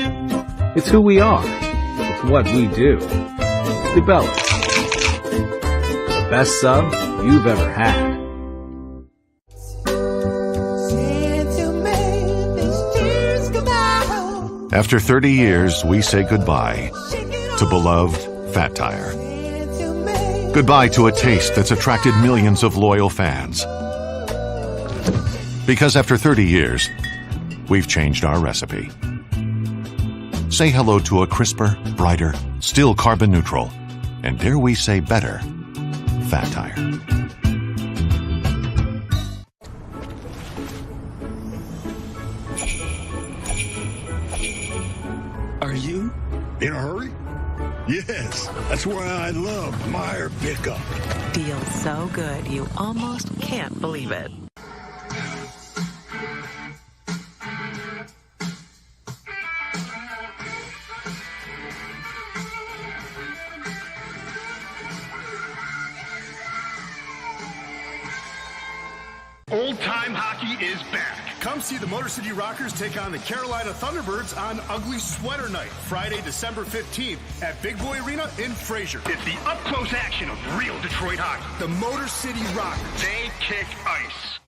It's who we are. It's what we do. DeBella's. The best sub you've ever had. After 30 years, we say goodbye to beloved Fat Tire. Goodbye to a taste that's attracted millions of loyal fans. Because after 30 years, we've changed our recipe. Say hello to a crisper, brighter, still carbon neutral, and dare we say better, Fat Tire. Are you in a hurry? Yes, that's why I love Meyer Pickup. Feels so good you almost can't believe it. Old-time hockey is back. Come see the Motor City Rockers take on the Carolina Thunderbirds on Ugly Sweater Night, Friday, December 15th at Big Boy Arena in Fraser. It's the up-close action of real Detroit hockey. The Motor City Rockers. They kick ice.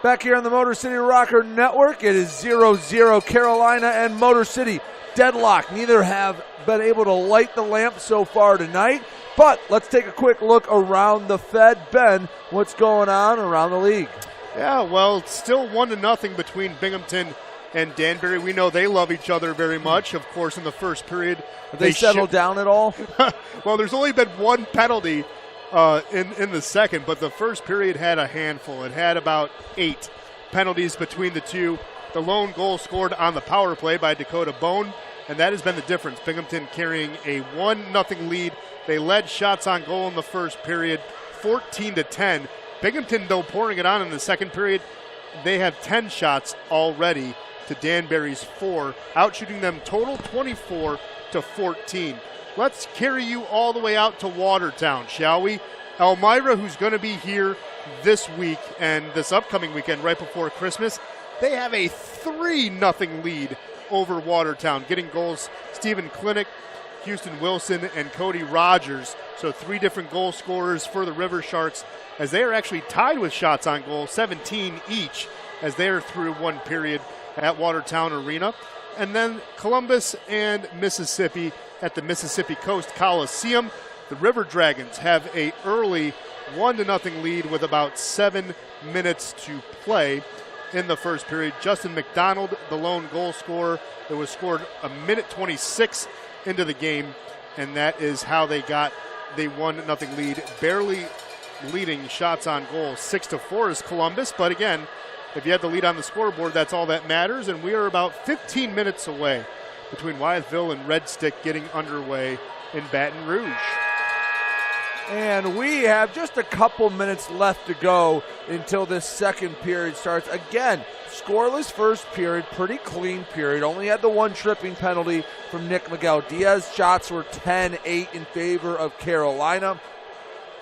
Back here on the Motor City Rocker Network, it is 0-0 Carolina and Motor City deadlock. Neither have been able to light the lamp so far tonight, but let's take a quick look around the Fed. Ben, what's going on around the league? Yeah, well, it's still 1-0 between Binghamton and Danbury. We know they love each other very much. Of course, in the first period. Have they settled down at all? Well, there's only been one penalty in the second, but the first period had a handful. It had about 8 penalties between the two. The lone goal scored on the power play by Dakota Bone, and that has been the difference. Binghamton carrying a 1-0 lead. They led shots on goal in the first period, 14-10. Binghamton, though, pouring it on in the second period. They have 10 shots already to Danbury's 4, outshooting them total 24-14. Let's carry you all the way out to Watertown, shall we? Elmira, who's going to be here this week and this upcoming weekend right before Christmas, they have a 3-0 lead over Watertown. Getting goals, Stephen Klinick, Houston Wilson, and Cody Rogers. So 3 different goal scorers for the River Sharks, as they are actually tied with shots on goal, 17 each, as they are through one period at Watertown Arena. And then Columbus and Mississippi at the Mississippi Coast Coliseum. The River Dragons have a early 1-0 lead with about 7 minutes to play in the first period. Justin McDonald, the lone goal scorer, that was scored a minute 26 into the game, and that is how they got the 1-0 lead. Barely leading shots on goal. 6-4 is Columbus, but again, if you have the lead on the scoreboard, that's all that matters, and we are about 15 minutes away between Wyethville and Red Stick getting underway in Baton Rouge. And we have just a couple minutes left to go until this second period starts. Again, scoreless first period, pretty clean period. Only had the one tripping penalty from Nick Miguel Diaz. Shots were 10-8 in favor of Carolina.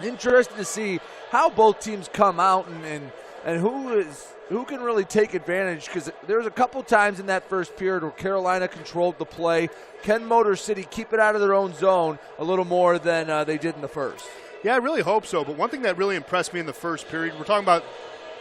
Interested to see how both teams come out and who can really take advantage, because there was a couple times in that first period where Carolina controlled the play. Can Motor City keep it out of their own zone a little more than they did in the first? Yeah, I really hope so. But one thing that really impressed me in the first period, we're talking about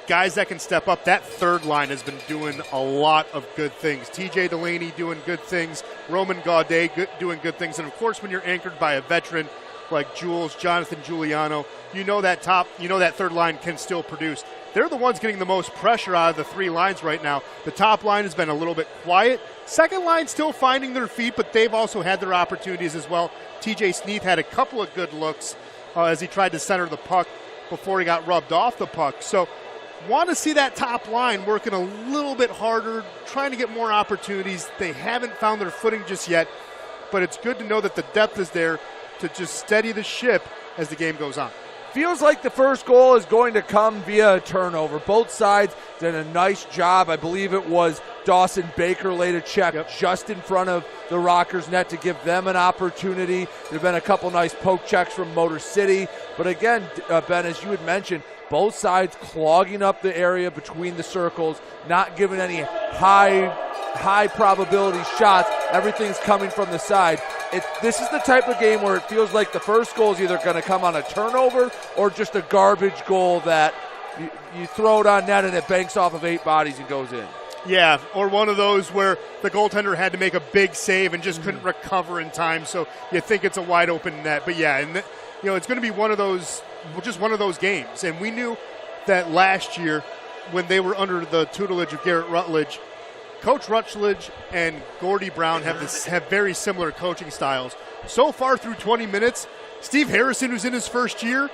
guys that can step up. That third line has been doing a lot of good things. TJ Delaney doing good things. Roman Gaudet doing good things. And, of course, when you're anchored by a veteran like Jules, Jonathan Giuliano, you know that third line can still produce. They're the ones getting the most pressure out of the 3 lines right now. The top line has been a little bit quiet. Second line still finding their feet, but they've also had their opportunities as well. TJ Sneath had a couple of good looks as he tried to center the puck before he got rubbed off the puck. So want to see that top line working a little bit harder, trying to get more opportunities. They haven't found their footing just yet, but it's good to know that the depth is there to just steady the ship as the game goes on. Feels like the first goal is going to come via a turnover. Both sides did a nice job. I believe it was Dawson Baker laid a check just in front of the Rockers net to give them an opportunity. There have been a couple nice poke checks from Motor City. But again, Ben, as you had mentioned, both sides clogging up the area between the circles, not giving any high probability shots. Everything's coming from the side. This is the type of game where it feels like the first goal is either going to come on a turnover or just a garbage goal that you throw it on net and it banks off of 8 bodies and goes in. Yeah, or one of those where the goaltender had to make a big save and just couldn't recover in time, so you think it's a wide open net. But yeah, and it's going to be one of those games. And we knew that last year when they were under the tutelage of Garrett Rutledge, Coach Rutledge and Gordy Brown have very similar coaching styles. So far through 20 minutes, Steve Harrison, who's in his first year,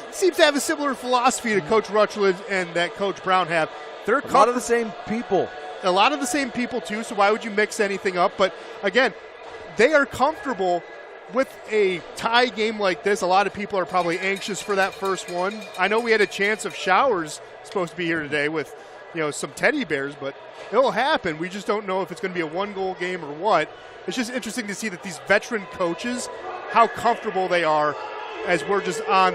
seems to have a similar philosophy to Coach Rutledge and that Coach Brown have. They're a lot of the same people. A lot of the same people, too, so why would you mix anything up? But, again, they are comfortable with a tie game like this. A lot of people are probably anxious for that first one. I know we had a chance of showers supposed to be here today with some teddy bears, but it'll happen. We just don't know if it's going to be a 1-goal game or what. It's just interesting to see that these veteran coaches, how comfortable they are as we're just on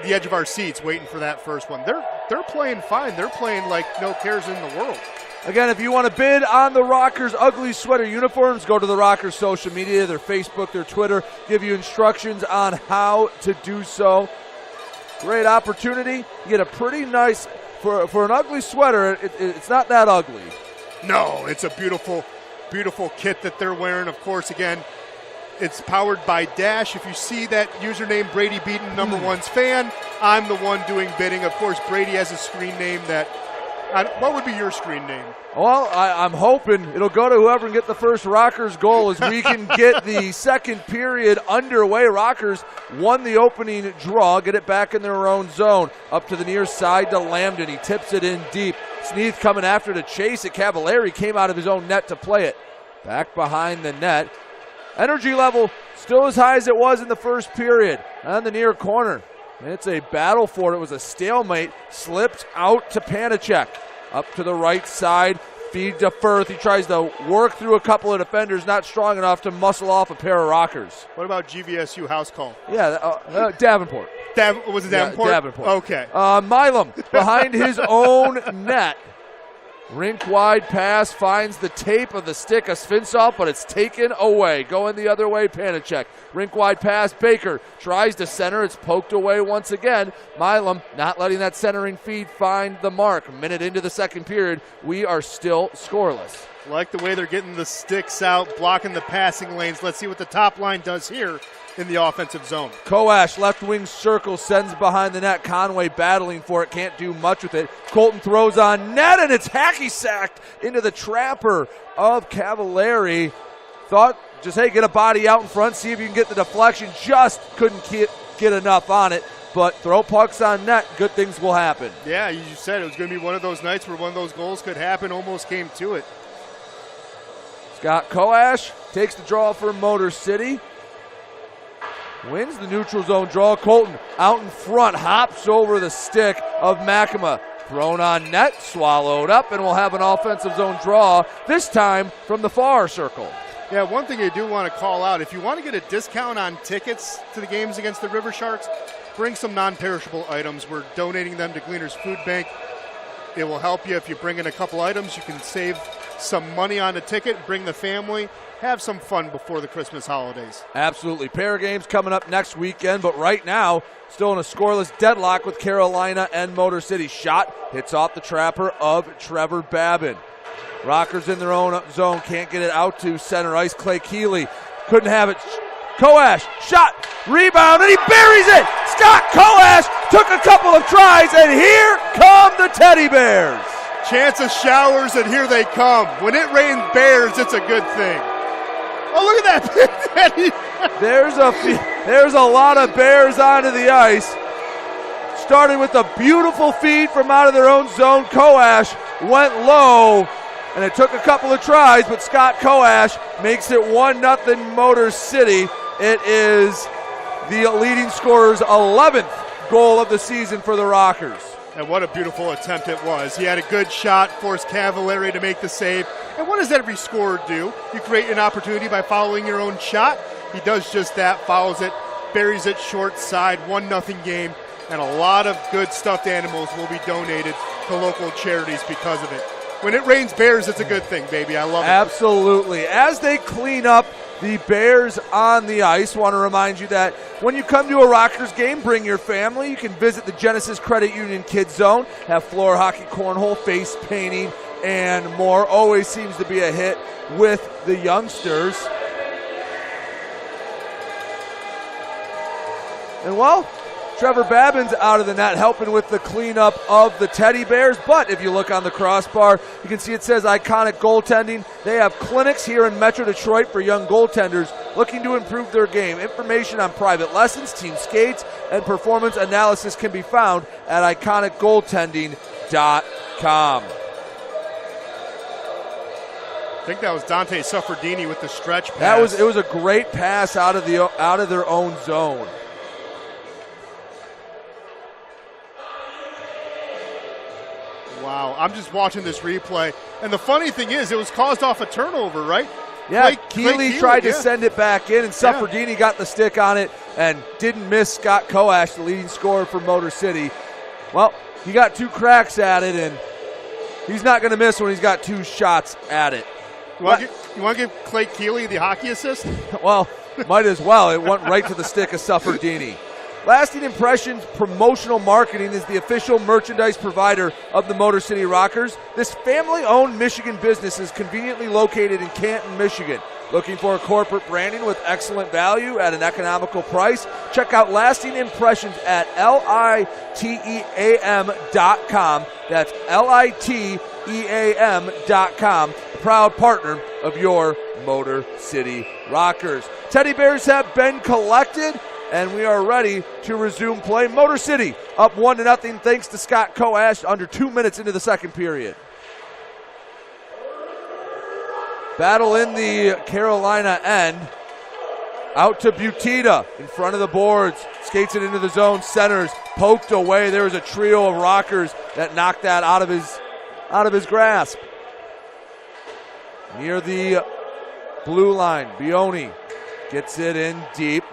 the edge of our seats waiting for that first one. They're playing fine. They're playing like no cares in the world. Again, if you want to bid on the Rockers ugly sweater uniforms, go to the Rockers social media, their Facebook, their Twitter, give you instructions on how to do so. Great opportunity. You get a pretty nice, for an ugly sweater, it's not that ugly. No, it's a beautiful, beautiful kit that they're wearing. Of course, again, it's powered by Dash. If you see that username, Brady Beaton, #1's fan, I'm the one doing bidding. Of course, Brady has a screen name that what would be your screen name? Well, I'm hoping it'll go to whoever can get the first Rockers goal as we can get the second period underway. Rockers won the opening draw, get it back in their own zone. Up to the near side to Lambden. He tips it in deep. Sneath coming after to chase it. Cavallari came out of his own net to play it. Back behind the net. Energy level still as high as it was in the first period. On the near corner. It's a battle for it. It was a stalemate. Slipped out to Panacek. Up to the right side. Feed to Firth. He tries to work through a couple of defenders. Not strong enough to muscle off a pair of Rockers. What about GVSU house call? Yeah, Davenport. Was it Davenport? Yeah, Davenport. Okay. Milam behind his own net. Rink-wide pass finds the tape of the stick of Svinsoff, but it's taken away. Going the other way, Panicek. Rink-wide pass, Baker tries to center. It's poked away once again. Milam not letting that centering feed find the mark. A minute into the second period, we are still scoreless. Like the way they're getting the sticks out, blocking the passing lanes. Let's see what the top line does here in the offensive zone. Koash, left wing circle, sends behind the net. Conway battling for it, can't do much with it. Colton throws on net, and it's hacky sacked into the trapper of Cavallari. Thought just, hey, get a body out in front, see if you can get the deflection. Just couldn't get enough on it. But throw pucks on net, good things will happen. Yeah, you said it was going to be one of those nights where one of those goals could happen, almost came to it. Scott Koash takes the draw for Motor City. Wins the neutral zone draw. Colton out in front, hops over the stick of Makema. Thrown on net, swallowed up, and we'll have an offensive zone draw, this time from the far circle. Yeah, one thing I do want to call out, if you want to get a discount on tickets to the games against the River Sharks, bring some non-perishable items. We're donating them to Gleaners Food Bank. It will help you if you bring in a couple items. You can save some money on the ticket, bring the family, have some fun before the Christmas holidays. Absolutely. Pair of games coming up next weekend, but right now, still in a scoreless deadlock with Carolina and Motor City. Shot hits off the trapper of Trevor Babin. Rockers in their own zone, can't get it out to center ice. Clay Keeley couldn't have it. Koash, shot, rebound, and he buries it! Scott Koash took a couple of tries, and here come the Teddy Bears. Chance of showers, and here they come. When it rains bears, it's a good thing. Oh, look at that. There's a lot of Bears onto the ice. Starting with a beautiful feed from out of their own zone. Koash went low, and it took a couple of tries, but Scott Koash makes it 1-0 Motor City. It is the leading scorer's 11th goal of the season for the Rockers. And what a beautiful attempt it was. He had a good shot, forced Cavallari to make the save. And what does every scorer do? You create an opportunity by following your own shot. He does just that, follows it, buries it short side, 1-0 game. And a lot of good stuffed animals will be donated to local charities because of it. When it rains bears, it's a good thing, baby. I love it. Absolutely. As they clean up the Bears on the ice, want to remind you that when you come to a Rockers game, bring your family. You can visit the Genesis Credit Union Kids Zone, have floor hockey, cornhole, face painting, and more. Always seems to be a hit with the youngsters. And well, Trevor Babin's out of the net helping with the cleanup of the Teddy Bears. But if you look on the crossbar, you can see it says Iconic Goaltending. They have clinics here in Metro Detroit for young goaltenders looking to improve their game. Information on private lessons, team skates, and performance analysis can be found at iconicgoaltending.com. I think that was Dante Suffredini with the stretch pass. It was a great pass out of their own zone. Wow, I'm just watching this replay. And the funny thing is, it was caused off a turnover, right? Yeah, Keeley tried to send it back in, and Suffredini got the stick on it and didn't miss Scott Koash, the leading scorer for Motor City. Well, he got two cracks at it, and he's not going to miss when he's got two shots at it. You want to give Clay Keeley the hockey assist? Well, might as well. It went right to the stick of Suffredini. Lasting Impressions Promotional Marketing is the official merchandise provider of the Motor City Rockers. This family-owned Michigan business is conveniently located in Canton, Michigan. Looking for a corporate branding with excellent value at an economical price? Check out Lasting Impressions at LITEAM.com. That's LITEAM.com, proud partner of your Motor City Rockers. Teddy Bears have been collected, and we are ready to resume play. Motor City up 1-0 thanks to Scott Koash under 2 minutes into the second period. Battle in the Carolina end. Out to Butita in front of the boards. Skates it into the zone, centers, poked away. There was a trio of Rockers that knocked that out of his grasp. Near the blue line, Bioni gets it in deep.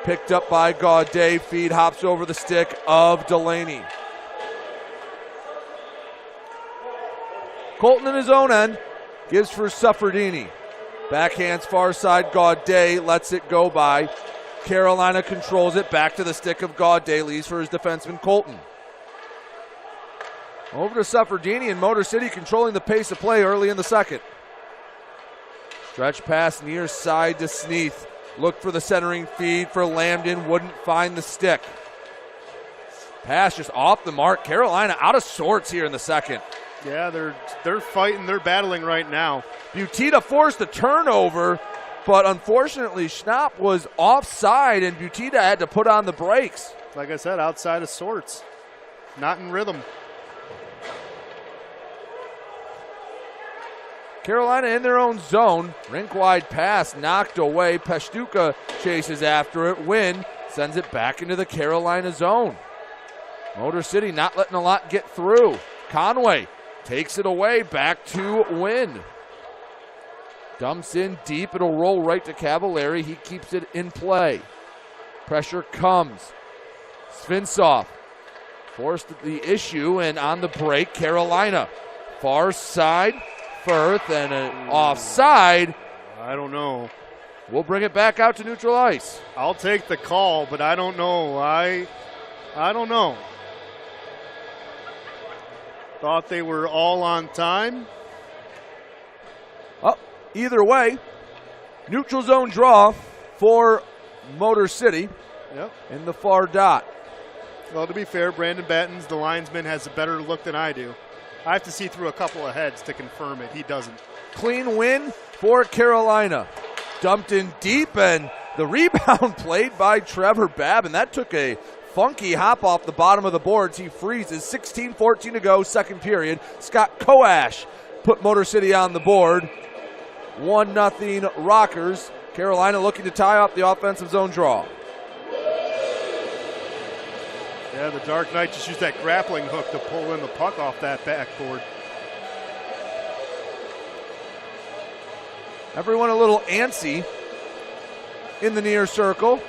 Picked up by Gaudet. Feed hops over the stick of Delaney. Colton in his own end. Gives for Suffredini. Backhands far side. Gaudet lets it go by. Carolina controls it. Back to the stick of Gaudet. Leaves for his defenseman Colton. Over to Suffredini, and Motor City controlling the pace of play early in the second. Stretch pass near side to Sneath. Looked for the centering feed for Lambden. Wouldn't find the stick. Pass just off the mark. Carolina out of sorts here in the second. Yeah, they're fighting. They're battling right now. Butita forced the turnover, but unfortunately Schnapp was offside, and Butita had to put on the brakes. Like I said, outside of sorts. Not in rhythm. Carolina in their own zone. Rink-wide pass knocked away. Peshtuka chases after it. Wynn sends it back into the Carolina zone. Motor City not letting a lot get through. Conway takes it away, back to Wynn. Dumps in deep, it'll roll right to Cavallari. He keeps it in play. Pressure comes. Svinsoff forced the issue, and on the break, Carolina. Far side, Firth, and an offside. I don't know. We'll bring it back out to neutral ice. I'll take the call, but I don't know. I don't know. Thought they were all on time. Oh, either way, neutral zone draw for Motor City. Yep. In the far dot. Well, to be fair, Brandon Battens, the linesman, has a better look than I do. I have to see through a couple of heads to confirm it. He doesn't. Clean win for Carolina. Dumped in deep, and the rebound played by Trevor Babb, and that took a funky hop off the bottom of the boards. He freezes. 16-14 to go, second period. Scott Koash put Motor City on the board. 1-0 Rockers. Carolina looking to tie up the offensive zone draw. Yeah, the Dark Knight just used that grappling hook to pull in the puck off that backboard. Everyone a little antsy in the near circle.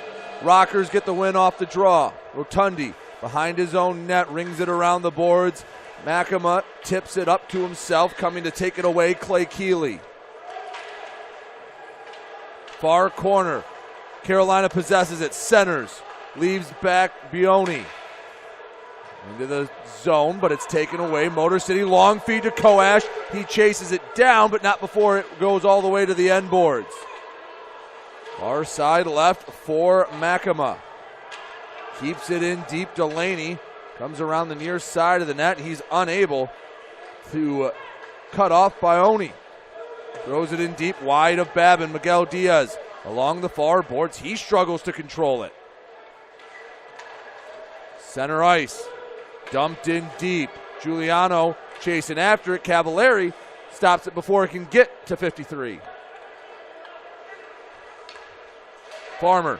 Rockers get the win off the draw. Rotundi behind his own net, rings it around the boards. Makema tips it up to himself, coming to take it away, Clay Keeley. Far corner. Carolina possesses it, centers, leaves back Bioni. Into the zone, but it's taken away. Motor City, long feed to Koash. He chases it down, but not before it goes all the way to the end boards. Far side left for Makema. Keeps it in deep. Delaney comes around the near side of the net. He's unable to cut off by Oni. Throws it in deep, wide of Babin. Miguel Diaz along the far boards. He struggles to control it. Center ice. Dumped in deep. Giuliano chasing after it. Cavallari stops it before it can get to 53. Farmer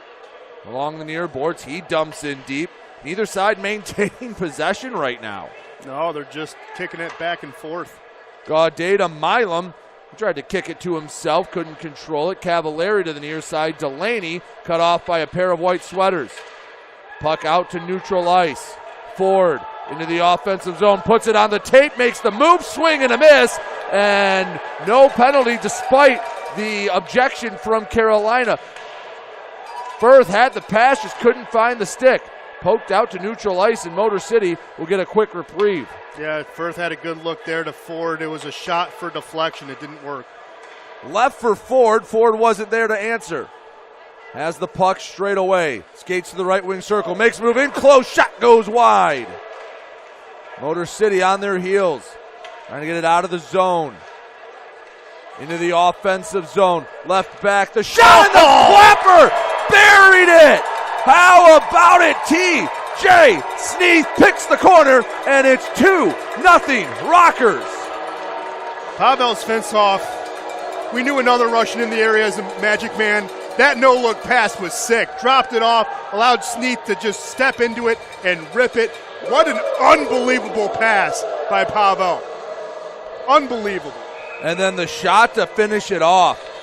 along the near boards. He dumps in deep. Neither side maintaining possession right now. No, they're just kicking it back and forth. Gaudet to Milam. He tried to kick it to himself. Couldn't control it. Cavallari to the near side. Delaney cut off by a pair of white sweaters. Puck out to neutral ice. Ford into the offensive zone. Puts it on the tape. Makes the move. Swing and a miss. And no penalty despite the objection from Carolina. Firth had the pass, just couldn't find the stick. Poked out to neutral ice, and Motor City will get a quick reprieve. Yeah, Firth had a good look there to Ford. It was a shot for deflection. It didn't work. Left for Ford. Ford wasn't there to answer. Has the puck straight away. Skates to the right wing circle. Makes a move in close. Shot goes wide. Motor City on their heels. Trying to get it out of the zone. Into the offensive zone. Left back. The shot and the clapper! Buried it! How about it? T.J. Sneath picks the corner, and it's 2-0 Rockers. Pavel Svinsoff, we knew another Russian in the area as a magic man. That no-look pass was sick. Dropped it off, allowed Sneath to just step into it and rip it. What an unbelievable pass by Pavel. Unbelievable. And then the shot to finish it off.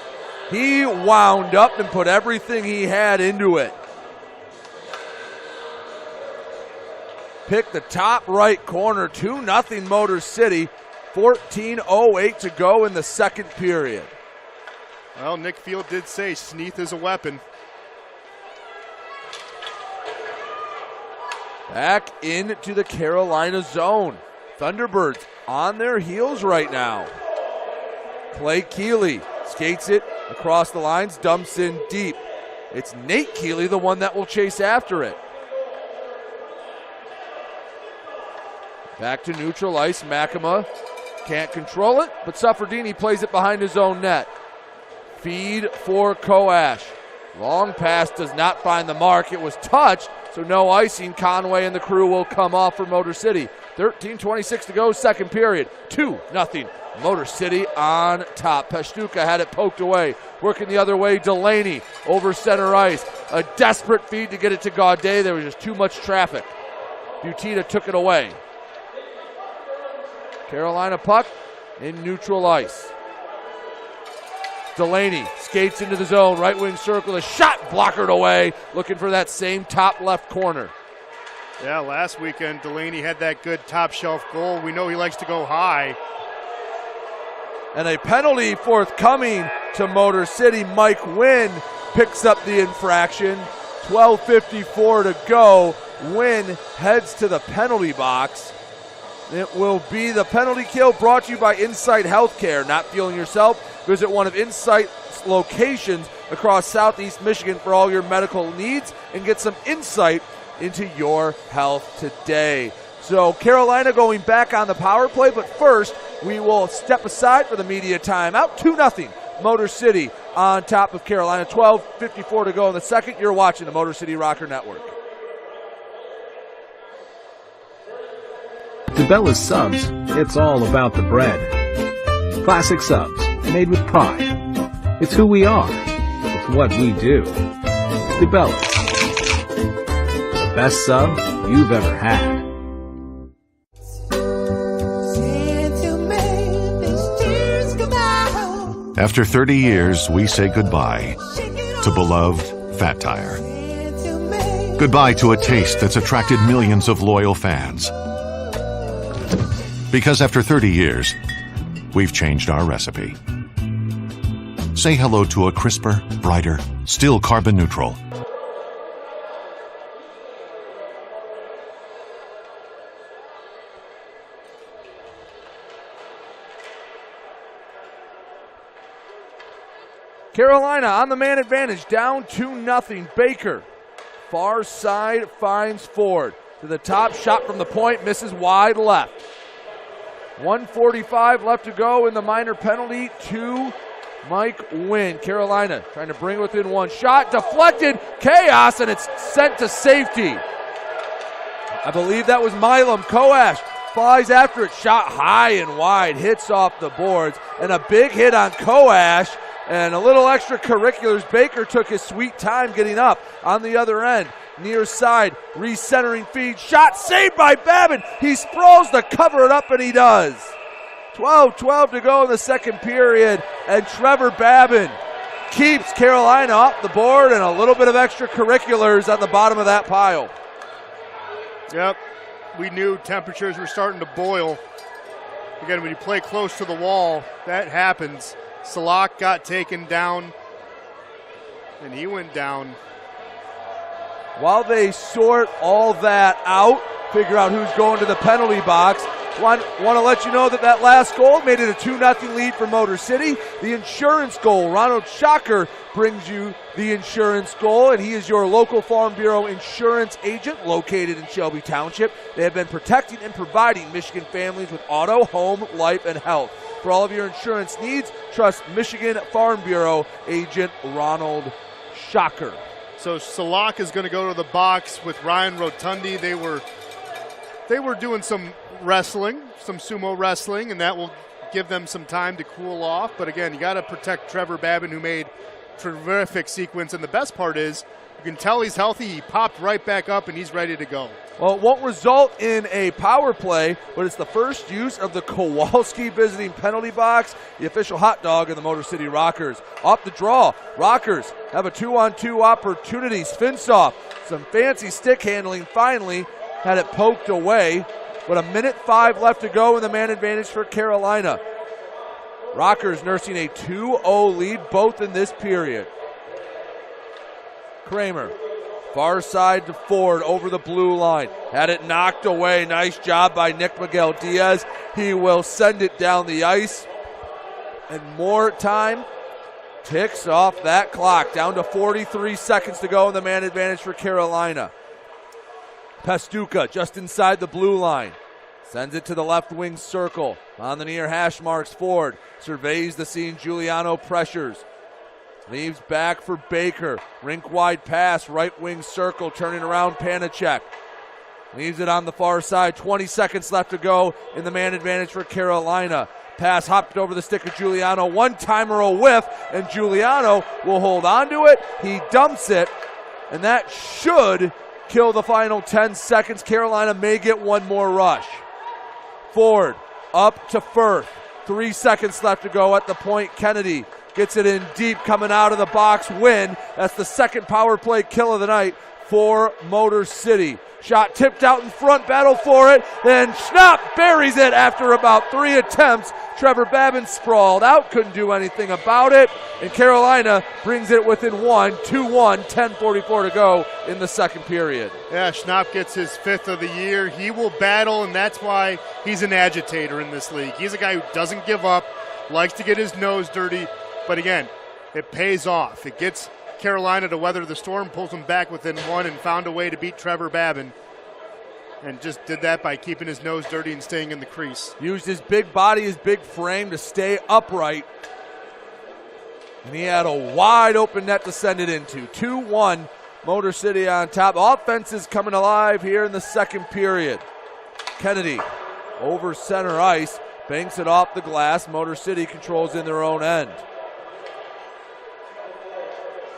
He wound up and put everything he had into it. Pick the top right corner, 2-0 Motor City. 14:08 to go in the second period. Well, Nick Field did say Sneath is a weapon. Back into the Carolina zone. Thunderbirds on their heels right now. Clay Keeley skates it across the lines, dumps in deep. It's Nate Keeley, the one that will chase after it. Back to neutral ice. Makema can't control it, but Suffredini plays it behind his own net. Feed for Koash. Long pass does not find the mark. It was touched, so no icing. Conway and the crew will come off for Motor City. 13:26 to go, second period. 2-0. Motor City on top. Peshtuka had it poked away. Working the other way, Delaney over center ice. A desperate feed to get it to Gaudet. There was just too much traffic. Butita took it away. Carolina puck in neutral ice. Delaney skates into the zone, right wing circle, a shot blockered away, looking for that same top left corner. Yeah, last weekend Delaney had that good top shelf goal. We know he likes to go high. And a penalty forthcoming to Motor City. Mike Wynn picks up the infraction. 12:54 to go. Wynn heads to the penalty box. It will be the penalty kill brought to you by Insight Healthcare. Not feeling yourself? Visit one of Insight's locations across Southeast Michigan for all your medical needs and get some insight into your health today. So Carolina going back on the power play, but first we will step aside for the media timeout. 2-0 Motor City on top of Carolina. 12:54 to go in the second. You're watching the Motor City Rocker Network. DeBella's Subs, it's all about the bread. Classic subs, made with pride. It's who we are. It's what we do. DeBella's, the best sub you've ever had. After 30 years, we say goodbye to beloved Fat Tire. Goodbye to a taste that's attracted millions of loyal fans. Because after 30 years, we've changed our recipe. Say hello to a crisper, brighter, still carbon neutral. Carolina on the man advantage, down 2-0. Baker, far side, finds Ford. To the top, shot from the point, misses wide left. 1:45 left to go in the minor penalty to Mike Wynn. Carolina trying to bring it within one shot, deflected, chaos, and it's sent to safety. I believe that was Milam. Koash flies after it, shot high and wide, hits off the boards, and a big hit on Koash. And a little extracurriculars. Baker took his sweet time getting up on the other end. Near side, recentering feed. Shot saved by Babin. He sprawls to cover it up, and he does. 12:12 to go in the second period. And Trevor Babin keeps Carolina off the board, and a little bit of extracurriculars on the bottom of that pile. Yep, we knew temperatures were starting to boil. Again, when you play close to the wall, that happens. Salak got taken down, and he went down. While they sort all that out, figure out who's going to the penalty box, want to let you know that last goal made it a 2-0 lead for Motor City. The insurance goal, Ronald Schocker brings you the insurance goal, and he is your local Farm Bureau insurance agent located in Shelby Township. They have been protecting and providing Michigan families with auto, home, life, and health. For all of your insurance needs, trust Michigan Farm Bureau agent Ronald Schocker. So Salak is going to go to the box with Ryan Rotundi. They were doing some wrestling, some sumo wrestling, and that will give them some time to cool off. But again, you got to protect Trevor Babin, who made terrific sequence. And the best part is, you can tell he's healthy. He popped right back up, and he's ready to go. Well, it won't result in a power play, but it's the first use of the Kowalski visiting penalty box, the official hot dog of the Motor City Rockers. Off the draw, Rockers have a 2-on-2 opportunity. Finsoff, some fancy stick handling, finally had it poked away. with 1:05 left to go in the man advantage for Carolina. Rockers nursing a 2-0 lead, both in this period. Kramer, far side to Ford over the blue line. Had it knocked away. Nice job by Nick Miguel Diaz. He will send it down the ice. And more time ticks off that clock. Down to 43 seconds to go in the man advantage for Carolina. Pastuca just inside the blue line. Sends it to the left wing circle. On the near hash marks, Ford surveys the scene. Giuliano pressures. Leaves back for Baker. Rink wide pass, right wing circle, turning around Panacek. Leaves it on the far side. 20 seconds left to go in the man advantage for Carolina. Pass hopped over the stick of Giuliano. One-timer, a whiff, and Giuliano will hold on to it. He dumps it, and that should kill the final 10 seconds. Carolina may get one more rush. Ford up to Firth. 3 seconds left to go at the point. Kennedy gets it in deep, coming out of the box. Win. That's the second power play kill of the night for Motor City. Shot tipped out in front, battle for it, and Schnapp buries it after about 3 attempts. Trevor Babin sprawled out, couldn't do anything about it, and Carolina brings it within 2-1, 10:44 to go in the second period. Yeah, Schnapp gets his 5th of the year. He will battle, and that's why he's an agitator in this league. He's a guy who doesn't give up, likes to get his nose dirty, but again, it pays off. It gets Carolina to weather the storm, pulls them back within 1, and found a way to beat Trevor Babin. And just did that by keeping his nose dirty and staying in the crease. Used his big body, his big frame to stay upright. And he had a wide open net to send it into. 2-1, Motor City on top. Offense is coming alive here in the second period. Kennedy over center ice, banks it off the glass. Motor City controls in their own end.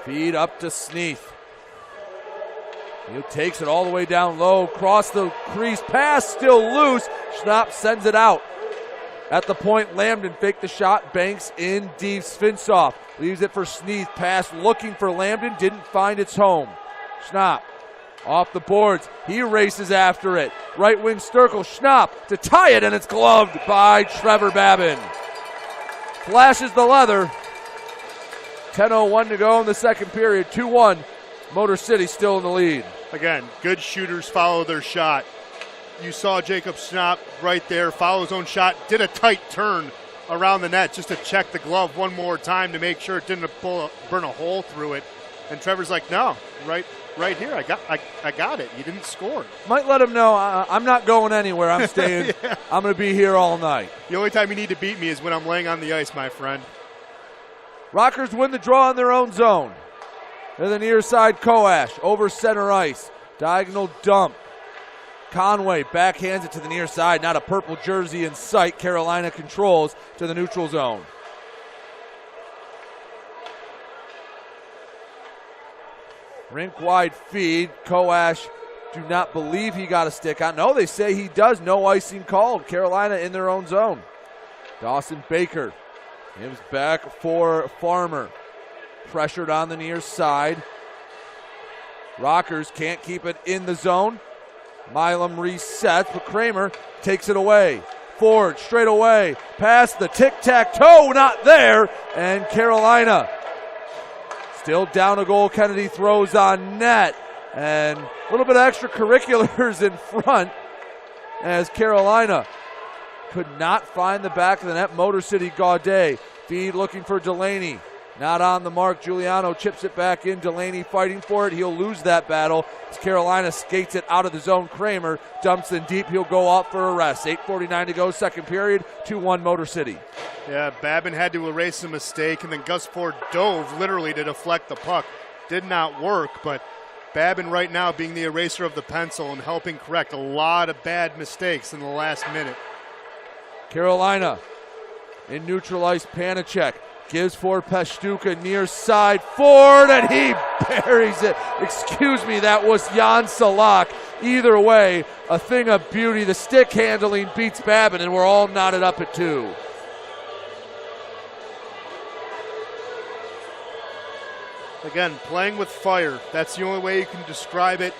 Feed up to Sneath. He takes it all the way down low, cross the crease, pass still loose. Schnapp sends it out. At the point, Lambden faked the shot, banks in deep. Svinsoff leaves it for Sneath. Pass looking for Lambden, didn't find its home. Schnapp off the boards. He races after it. Right wing circle, Schnapp to tie it, and it's gloved by Trevor Babin. Flashes the leather. 10:01 to go in the second period. 2-1. Motor City still in the lead. Again, good shooters follow their shot. You saw Jacob Schnapp right there, follow his own shot, did a tight turn around the net just to check the glove one more time to make sure it didn't burn a hole through it. And Trevor's like, no, right here, I got it. You didn't score. Might let him know I'm not going anywhere. I'm staying. Yeah. I'm going to be here all night. The only time you need to beat me is when I'm laying on the ice, my friend. Rockers win the draw in their own zone. To the near side, Koash over center ice. Diagonal dump. Conway backhands it to the near side. Not a purple jersey in sight. Carolina controls to the neutral zone. Rink wide feed. Koash, do not believe he got a stick on. No, they say he does. No icing called. Carolina in their own zone. Dawson Baker gives back for Farmer. Pressured on the near side. Rockers can't keep it in the zone. Milam resets, but Kramer takes it away. Ford straight away. Past the tic-tac-toe, not there. And Carolina still down a goal. Kennedy throws on net. And a little bit of extracurriculars in front as Carolina could not find the back of the net. Motor City Gaudet. Feed looking for Delaney. Not on the mark. Giuliano chips it back in. Delaney fighting for it. He'll lose that battle as Carolina skates it out of the zone. Kramer dumps in deep. He'll go out for a rest. 8:49 to go, second period. 2-1 Motor City. Yeah, Babin had to erase a mistake, and then Gus Ford dove literally to deflect the puck. Did not work, but Babin right now being the eraser of the pencil and helping correct a lot of bad mistakes in the last minute. Carolina in neutral ice. Panacek gives for Pastuca near side. Ford, and he buries it. Excuse me, that was Jan Salak. Either way, a thing of beauty. The stick handling beats Babin, and we're all knotted up at 2. Again, playing with fire. That's the only way you can describe it.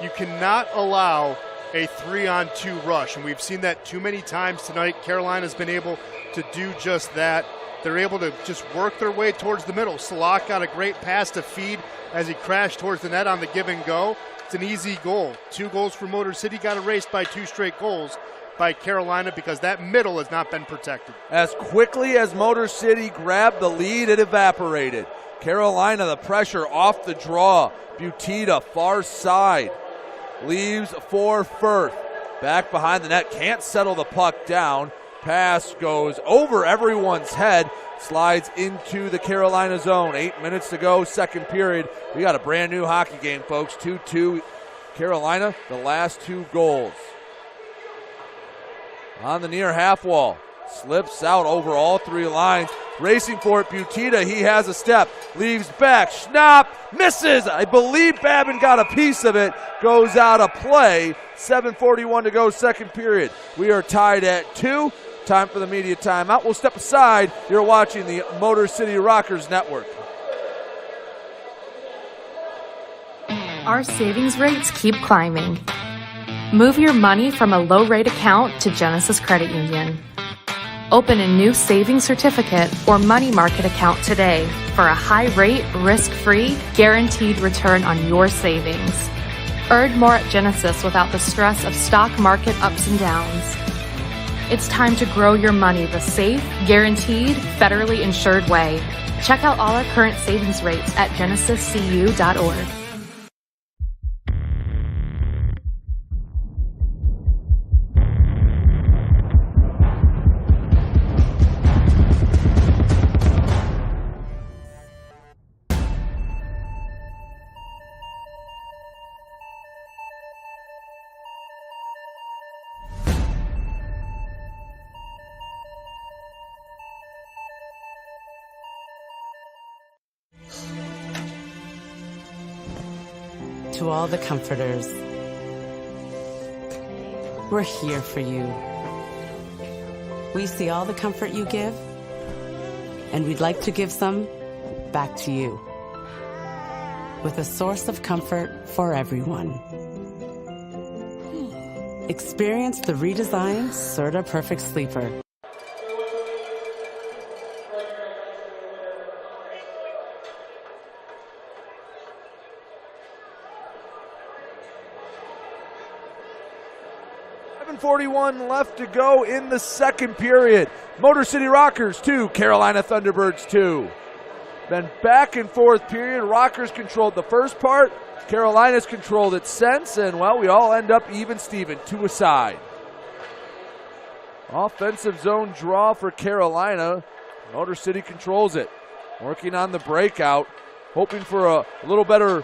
You cannot allow a 3-on-2 rush, and we've seen that too many times tonight. Carolina's been able to do just that. They're able to just work their way towards the middle. Salak got a great pass to Feed as he crashed towards the net on the give and go. It's an easy goal. 2 goals for Motor City, got erased by 2 straight goals by Carolina because that middle has not been protected. As quickly as Motor City grabbed the lead, it evaporated. Carolina, the pressure off the draw. Butita, far side. Leaves for Firth. Back behind the net, can't settle the puck down. Pass goes over everyone's head, slides into the Carolina zone. 8 minutes to go, second period. We got a brand new hockey game, folks. 2-2 Carolina, the last 2 goals. On the near half wall, slips out over all 3 lines. Racing for it, Butita, he has a step, leaves back, Schnapp, misses. I believe Babin got a piece of it, goes out of play. 7:41 to go, second period. We are tied at 2. Time for the media timeout. We'll step aside. You're watching the Motor City Rockers Network. Our savings rates keep climbing. Move your money from a low-rate account to Genesis Credit Union. Open a new savings certificate or money market account today for a high-rate, risk-free, guaranteed return on your savings. Earn more at Genesis without the stress of stock market ups and downs. It's time to grow your money the safe, guaranteed, federally insured way. Check out all our current savings rates at genesiscu.org. To all the comforters, we're here for you. We see all the comfort you give, and we'd like to give some back to you. With a source of comfort for everyone. Experience the redesigned Serta Perfect Sleeper. .41 left to go in the second period. Motor City Rockers 2, Carolina Thunderbirds 2. Been back and forth period. Rockers controlled the first part. Carolina's controlled it since, and well, we all end up even Steven, 2 aside. Offensive zone draw for Carolina. Motor City controls it. Working on the breakout, hoping for a little better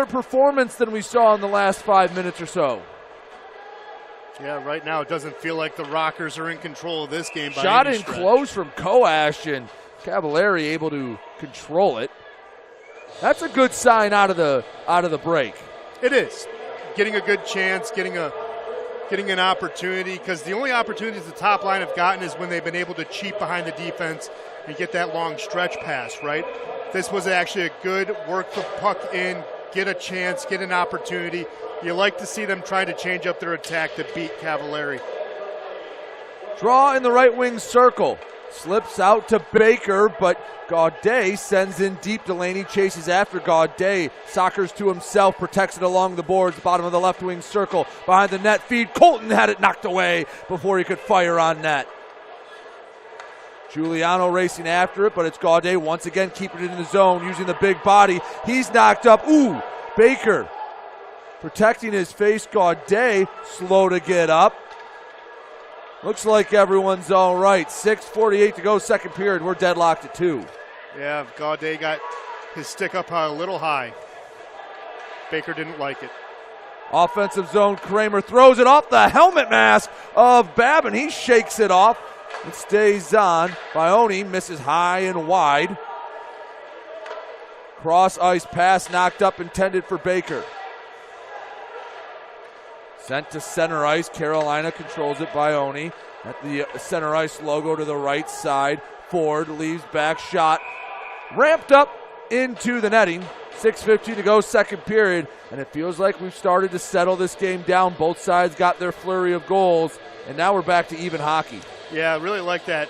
performance than we saw in the last 5 minutes or so. Yeah, right now it doesn't feel like the Rockers are in control of this game. Shot in close from Koash, and Cavallari able to control it. That's a good sign out of the break. It is. Getting a good chance, getting an opportunity, because the only opportunities the top line have gotten is when they've been able to cheat behind the defense and get that long stretch pass, right? This was actually a good work the puck in, get a chance, get an opportunity. You like to see them try to change up their attack to beat Cavallari. Draw in the right wing circle. Slips out to Baker, but Gaudet sends in deep. Delaney chases after Gaudet. Sockers to himself, protects it along the boards. Bottom of the left wing circle. Behind the net feed. Colton had it knocked away before he could fire on net. Giuliano racing after it, but it's Gaudet once again keeping it in the zone, using the big body. He's knocked up. Ooh, Baker protecting his face. Gaudet slow to get up. Looks like everyone's all right. 6:48 to go, second period. We're deadlocked at 2. Yeah, Gaudet got his stick up a little high. Baker didn't like it. Offensive zone, Kramer throws it off the helmet mask of Babin. He shakes it off. It stays on. Bioni misses high and wide. Cross ice pass knocked up, intended for Baker. Sent to center ice. Carolina controls it. Bioni at the center ice logo to the right side. Ford leaves back, shot ramped up into the netting. 6:50 to go, second period, and it feels like we've started to settle this game down. Both sides got their flurry of goals, and now we're back to even hockey. Yeah, I really like that,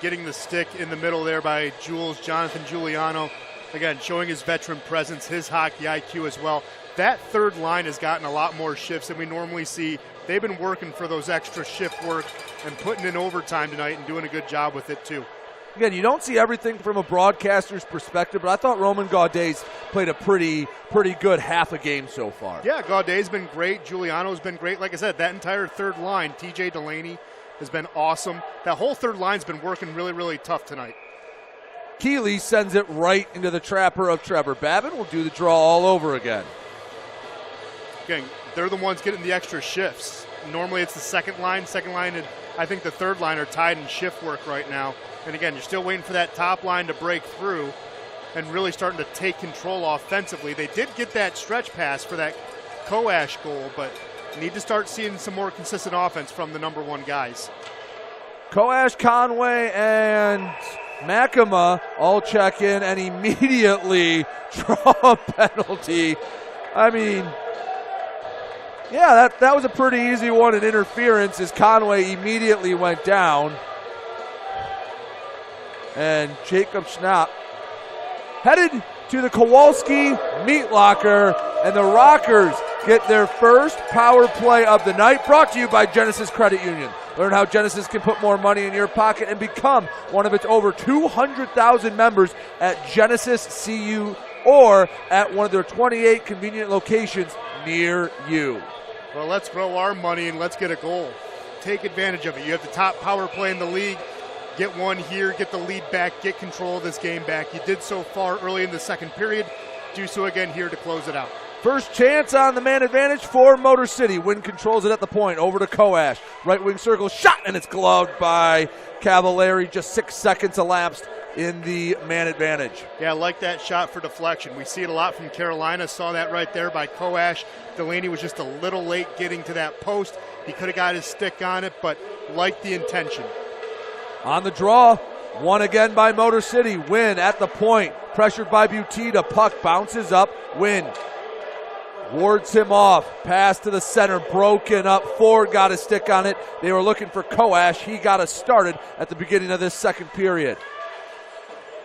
getting the stick in the middle there by Jonathan Giuliano. Again, showing his veteran presence, his hockey IQ as well. That third line has gotten a lot more shifts than we normally see. They've been working for those extra shift work and putting in overtime tonight and doing a good job with it too. Again, you don't see everything from a broadcaster's perspective, but I thought Roman Gaudet's played a pretty good half a game so far. Yeah, Gaudet's been great. Giuliano's been great. Like I said, that entire third line, TJ Delaney has been awesome. That whole third line's been working really, really tough tonight. Keeley sends it right into the trapper of Trevor Babin. Will do the draw all over again. Again, they're the ones getting the extra shifts. Normally it's the second line, and I think the third line are tied in shift work right now. And again, you're still waiting for that top line to break through and really starting to take control offensively. They did get that stretch pass for that Koash goal, but need to start seeing some more consistent offense from the number one guys. Koash, Conway, and Makema all check in and immediately draw a penalty. I mean, yeah, that was a pretty easy one, an interference as Conway immediately went down. And Jacob Schnapp headed to the Kowalski meat locker, and the Rockers get their first power play of the night, brought to you by Genesis Credit Union. Learn how Genesis can put more money in your pocket and become one of its over 200,000 members at Genesis CU or at one of their 28 convenient locations near you. Well, let's grow our money and let's get a goal. Take advantage of it. You have the top power play in the league. Get one here, get the lead back, get control of this game back. You did so far early in the second period. Do so again here to close it out. First chance on the man advantage for Motor City. Wynn controls it at the point. Over to Koash. Right wing circle shot, and it's gloved by Cavallari. Just 6 seconds elapsed in the man advantage. Yeah, I like that shot for deflection. We see it a lot from Carolina. Saw that right there by Koash. Delaney was just a little late getting to that post. He could have got his stick on it, but liked the intention. On the draw, won again by Motor City. Wynn at the point, pressured by Butita. Puck bounces up. Wynn wards him off. Pass to the center, broken up. Ford got a stick on it. They were looking for Koash. He got us started at the beginning of this second period.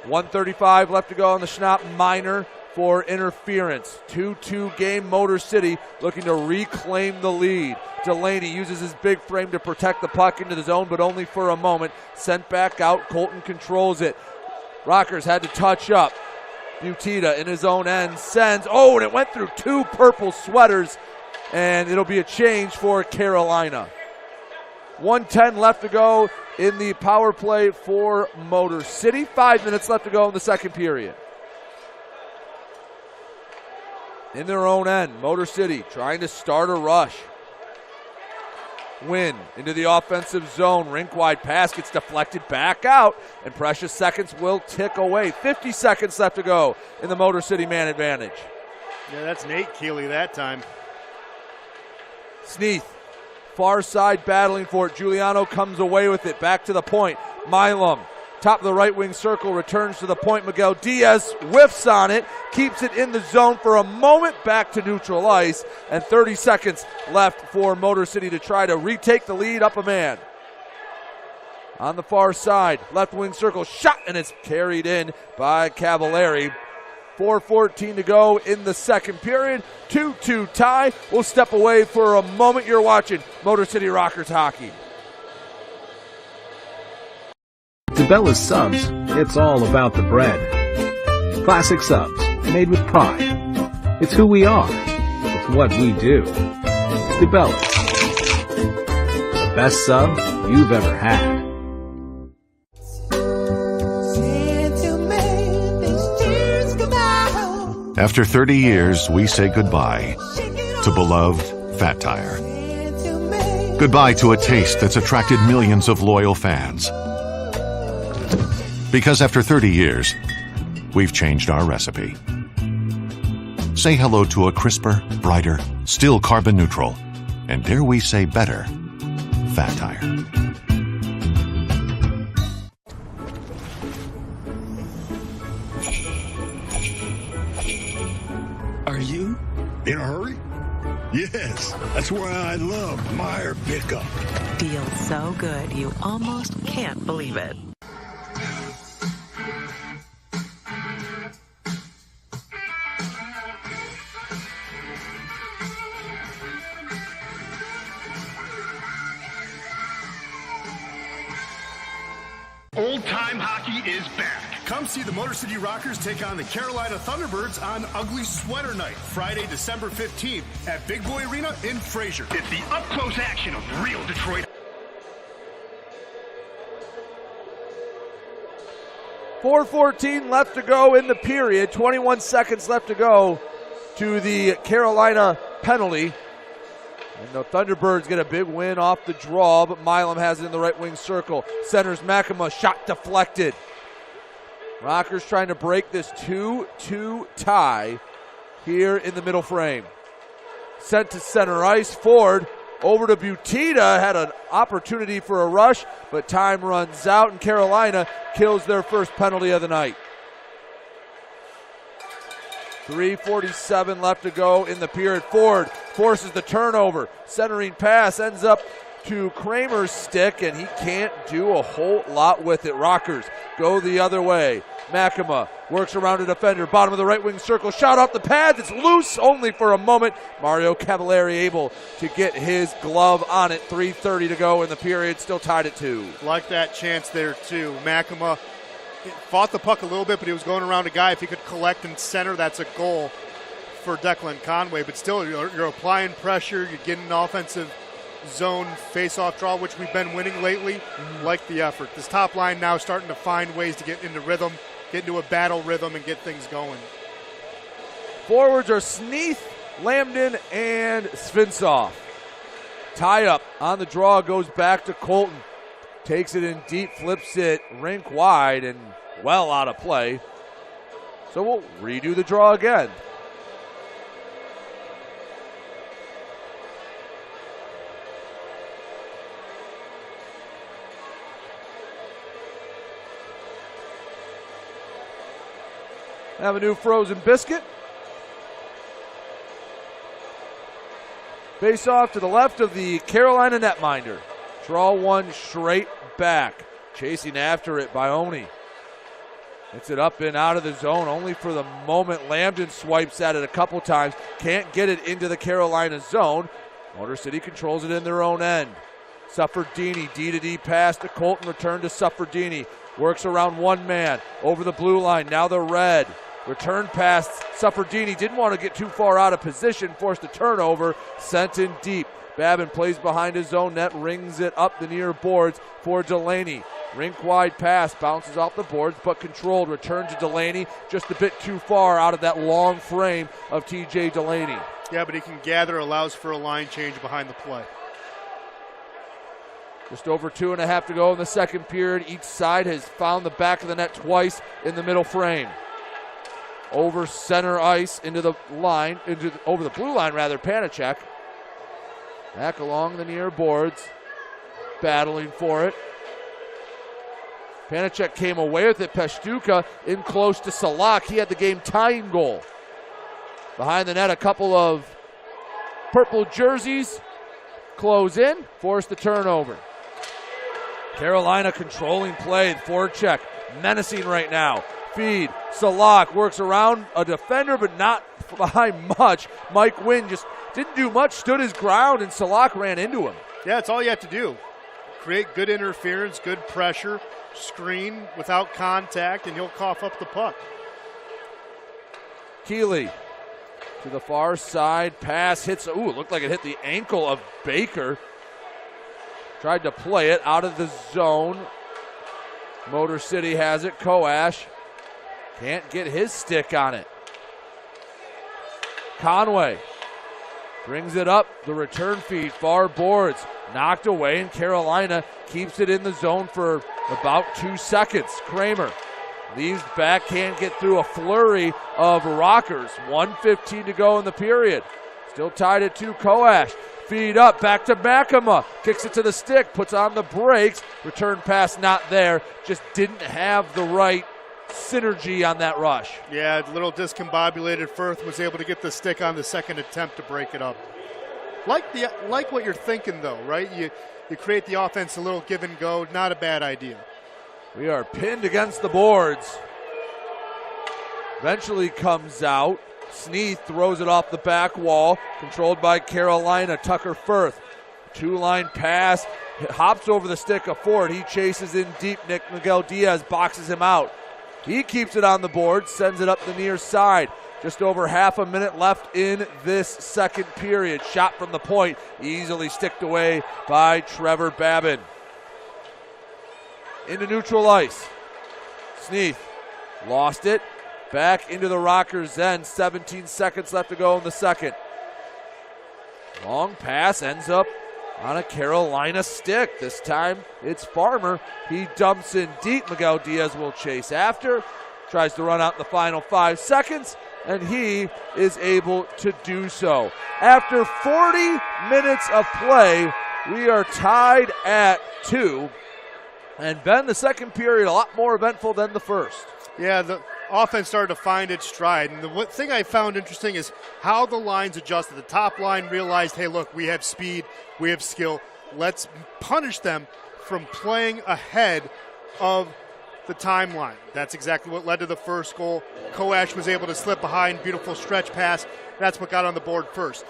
1:35 left to go on the Schnapp minor for interference. 2-2 game. Motor City looking to reclaim the lead. Delaney uses his big frame to protect the puck into the zone, but only for a moment. Sent back out. Colton controls it. Rockers had to touch up. Butita in his own end sends. Oh, and it went through two purple sweaters, and it'll be a change for Carolina. 1:10 left to go in the power play for Motor City. 5 minutes left to go in the second period. In their own end, Motor City trying to start a rush. Wynn into the offensive zone. Rink-wide pass gets deflected back out, and precious seconds will tick away. 50 seconds left to go in the Motor City man advantage. Yeah, that's Nate Keeley that time. Sneath, far side battling for it. Giuliano comes away with it. Back to the point. Milam, top of the right wing circle, returns to the point. Miguel Diaz whiffs on it, keeps it in the zone for a moment, back to neutral ice, and 30 seconds left for Motor City to try to retake the lead up a man. On the far side, left wing circle, shot, and it's carried in by Cavallari. 4:14 to go in the second period. 2-2 tie. We'll step away for a moment. You're watching Motor City Rockers hockey. DeBella's Subs, it's all about the bread. Classic subs, made with pride. It's who we are. It's what we do. DeBella's, the best sub you've ever had. After 30 years, we say goodbye to beloved Fat Tire. Goodbye to a taste that's attracted millions of loyal fans. Because after 30 years, we've changed our recipe. Say hello to a crisper, brighter, still carbon neutral, and dare we say better, Fat Tire. Are you in a hurry? Yes, that's why I love Meyer Pickup. Feels so good you almost can't believe it. Old Time Hockey is back. Come see the Motor City Rockers take on the Carolina Thunderbirds on Ugly Sweater Night, Friday, December 15th at Big Boy Arena in Fraser. It's the up-close action of real Detroit. .4:14 left to go in the period. 21 seconds left to go to the Carolina penalty. And the Thunderbirds get a big win off the draw, but Milam has it in the right wing circle. Centers Makema, shot deflected. Rockers trying to break this 2-2 tie here in the middle frame. Sent to center ice. Ford over to Butita, had an opportunity for a rush, but time runs out, and Carolina kills their first penalty of the night. 3:47 left to go in the period. Ford forces the turnover. Centering pass ends up to Kramer's stick, and he can't do a whole lot with it. Rockers go the other way. Makema works around a defender. Bottom of the right wing circle. Shot off the pads. It's loose only for a moment. Mario Cavallari able to get his glove on it. 3:30 to go in the period. Still tied at 2. Like that chance there, too. Makema fought the puck a little bit, but he was going around a guy. If he could collect and center, that's a goal for Declan Conway. But still, you're applying pressure. You're getting an offensive zone face-off draw, which we've been winning lately. Like the effort. This top line now starting to find ways to get into rhythm, get into a battle rhythm, and get things going. Forwards are Sneath, Lambden, and Svinsoff. Tie up on the draw goes back to Colton. Takes it in deep, flips it rink wide, and well out of play. So we'll redo the draw again. Have a new frozen biscuit. Face off to the left of the Carolina netminder. Draw one straight back. Chasing after it by Oni. Hits it up and out of the zone only for the moment. Lambden swipes at it a couple times. Can't get it into the Carolina zone. Motor City controls it in their own end. Sufferdini, D-to-D pass to Colton. Return to Sufferdini. Works around one man. Over the blue line. Now the red. Return pass. Sufferdini didn't want to get too far out of position. Forced a turnover. Sent in deep. Babin plays behind his own net, rings it up the near boards for Delaney. Rink-wide pass, bounces off the boards, but controlled. Return to Delaney, just a bit too far out of that long frame of TJ Delaney. Yeah, but he can gather, allows for a line change behind the play. Just over 2.5 to go in the second period. Each side has found the back of the net twice in the middle frame. Over center ice into the line, over the blue line rather, Panicek. Back along the near boards, battling for it. Panicek came away with it. Peshtuka in close to Salak. He had the game-tying goal. Behind the net, a couple of purple jerseys close in, force the turnover. Carolina controlling play. Forecheck, menacing right now. Feed, Salak works around a defender, but not behind much. Mike Wynn just didn't do much, stood his ground, and Salak ran into him. Yeah, that's all you have to do. Create good interference, good pressure, screen without contact, and you'll cough up the puck. Keeley to the far side, pass hits, it looked like it hit the ankle of Baker. Tried to play it out of the zone. Motor City has it, Koash can't get his stick on it. Conway brings it up, the return feed, far boards, knocked away, and Carolina keeps it in the zone for about 2 seconds. Kramer leaves back, can't get through a flurry of Rockers. 1:15 to go in the period. Still tied at 2, Koash. Feed up, back to Makema. Kicks it to the stick, puts on the brakes. Return pass not there, just didn't have the right synergy on that rush. Yeah, a little discombobulated. Firth was able to get the stick on the second attempt to break it up. Like what you're thinking, though, right? You create the offense a little give and go. Not a bad idea. We are pinned against the boards. Eventually comes out. Sneath throws it off the back wall. Controlled by Carolina. Tucker Firth. Two-line pass. Hops over the stick of Ford. He chases in deep. Nick Miguel Diaz boxes him out. He keeps it on the board. Sends it up the near side. Just over half a minute left in this second period. Shot from the point. Easily sticked away by Trevor Babin. Into neutral ice. Sneath lost it. Back into the Rockers' end. 17 seconds left to go in the second. Long pass ends up on a Carolina stick. This time it's Farmer. He dumps in deep. Miguel Diaz will chase after. Tries to run out in the final 5 seconds, and he is able to do so. After 40 minutes of play, we are tied at 2. And Ben, the second period, a lot more eventful than the first. Yeah, the offense started to find its stride. And the thing I found interesting is how the lines adjusted. The top line realized, hey, look, we have speed, we have skill. Let's punish them from playing ahead of the timeline. That's exactly what led to the first goal. Koash was able to slip behind, beautiful stretch pass. That's what got on the board first.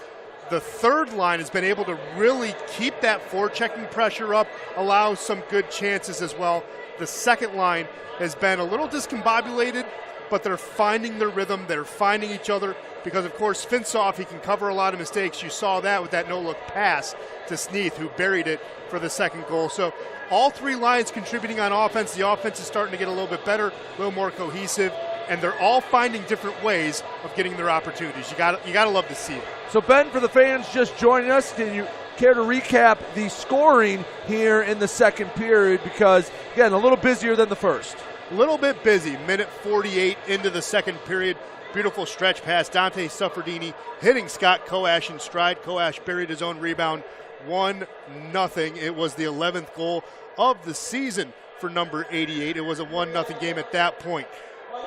The third line has been able to really keep that forechecking pressure up, allow some good chances as well. The second line has been a little discombobulated, but they're finding their rhythm. They're finding each other because, of course, Finsoff, he can cover a lot of mistakes. You saw that with that no-look pass to Sneath, who buried it for the second goal. So all three lines contributing on offense. The offense is starting to get a little bit better, a little more cohesive, and they're all finding different ways of getting their opportunities. You got to love to see it. So, Ben, for the fans just joining us, can you care to recap the scoring here in the second period? Because, again, a little busier than the first. A little bit busy. Minute 48 into the second period. Beautiful stretch pass. Dante Suffredini hitting Scott Koash in stride. Koash buried his own rebound. 1-0. It was the 11th goal of the season for number 88. It was a 1-0 game at that point.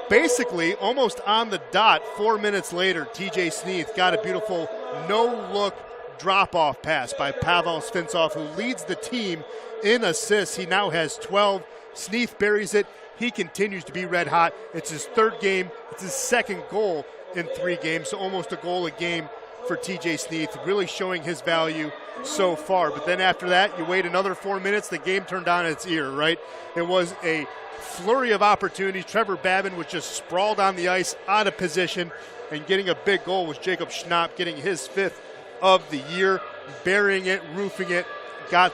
Basically, almost on the dot, 4 minutes later, TJ Sneath got a beautiful no-look drop-off pass by Pavel Svintsov, who leads the team in assists. He now has 12. Sneath buries it. He continues to be red hot. It's his third game. It's his second goal in 3 games, so almost a goal a game for TJ Sneath, really showing his value so far. But then after that, you wait another 4 minutes, the game turned on its ear, right? It was a flurry of opportunities. Trevor Babin was just sprawled on the ice, out of position, and getting a big goal was Jacob Schnapp, getting his 5th of the year, burying it, roofing it, got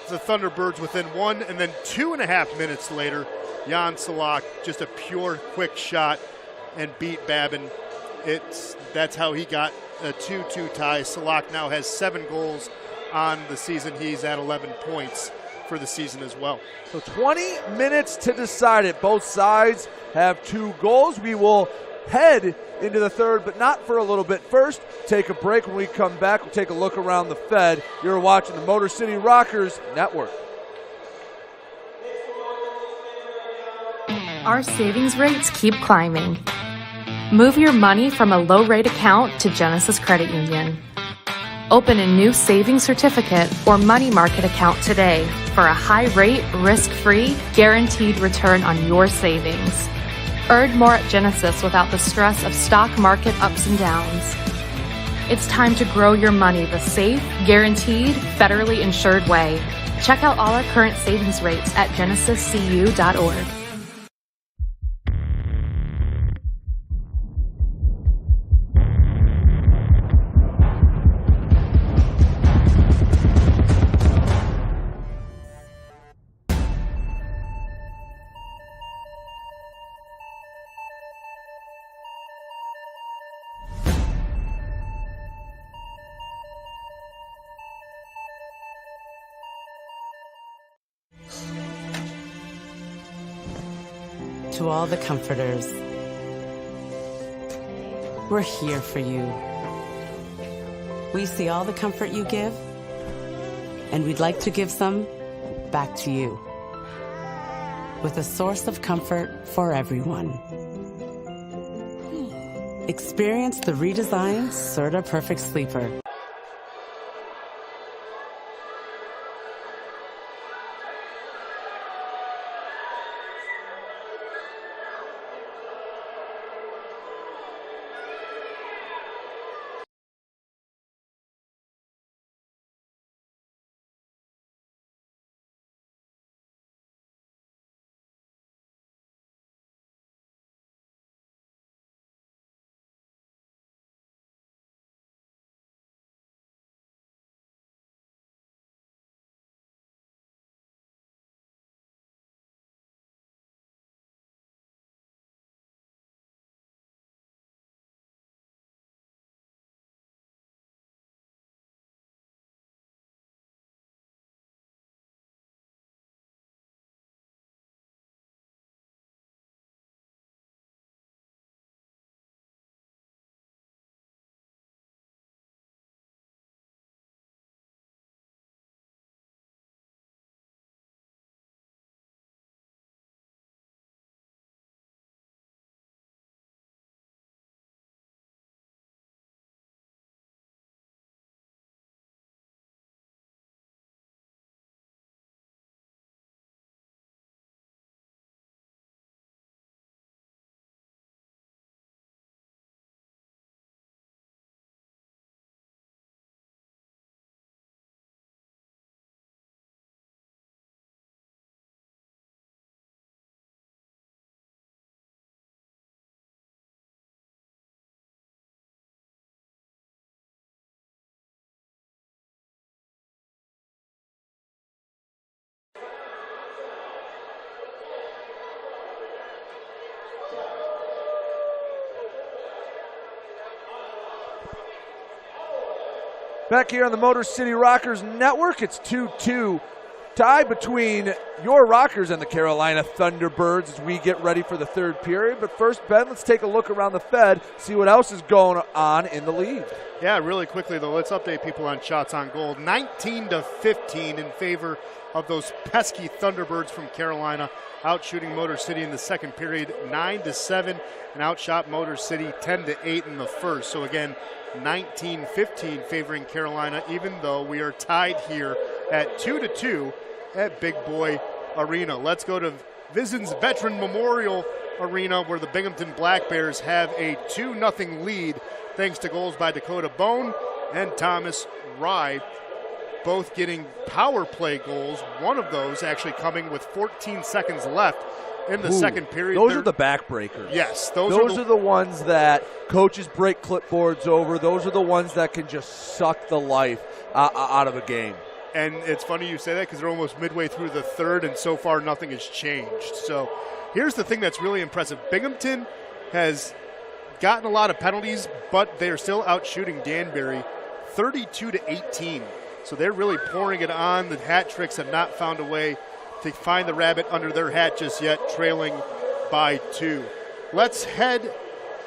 the Thunderbirds within 1, and then 2.5 minutes later, Jan Salak, just a pure quick shot and beat Babin. That's how he got a 2-2 tie. Salak now has 7 goals on the season. He's at 11 points for the season as well. So 20 minutes to decide it. Both sides have 2 goals. We will head into the third, but not for a little bit. First, take a break. When we come back, we'll take a look around the Fed. You're watching the Motor City Rockers Network. Our savings rates keep climbing. Move your money from a low-rate account to Genesis Credit Union. Open a new savings certificate or money market account today for a high-rate, risk-free, guaranteed return on your savings. Earn more at Genesis without the stress of stock market ups and downs. It's time to grow your money the safe, guaranteed, federally insured way. Check out all our current savings rates at genesiscu.org. To all the comforters, we're here for you. We see all the comfort you give, and we'd like to give some back to you. with a source of comfort for everyone. Experience the redesigned Serta Perfect Sleeper. Back here on the Motor City Rockers Network, it's 2-2 tie between your Rockers and the Carolina Thunderbirds as we get ready for the third period. But first, Ben, let's take a look around the Fed, see what else is going on in the league. Yeah, really quickly, though, let's update people on shots on goal. 19-15 in favor of those pesky Thunderbirds from Carolina, outshooting Motor City in the second period 9-7, and outshot Motor City 10-8 in the first. So again, 19-15 favoring Carolina, even though we are tied here at 2-2 at Big Boy Arena. Let's go to Vizin's Veteran Memorial Arena, where the Binghamton Black Bears have a 2-0 lead, thanks to goals by Dakota Bone and Thomas Rye, both getting power play goals. One of those actually coming with 14 seconds left in the second period. Those are the backbreakers. Yes. Those are the ones that coaches break clipboards over. Those are the ones that can just suck the life out of a game. And it's funny you say that because they're almost midway through the third, and so far nothing has changed. So here's the thing that's really impressive. Binghamton has gotten a lot of penalties, but they are still out shooting Danbury 32-18. So they're really pouring it on. The hat tricks have not found a way to find the rabbit under their hat just yet, trailing by 2. Let's head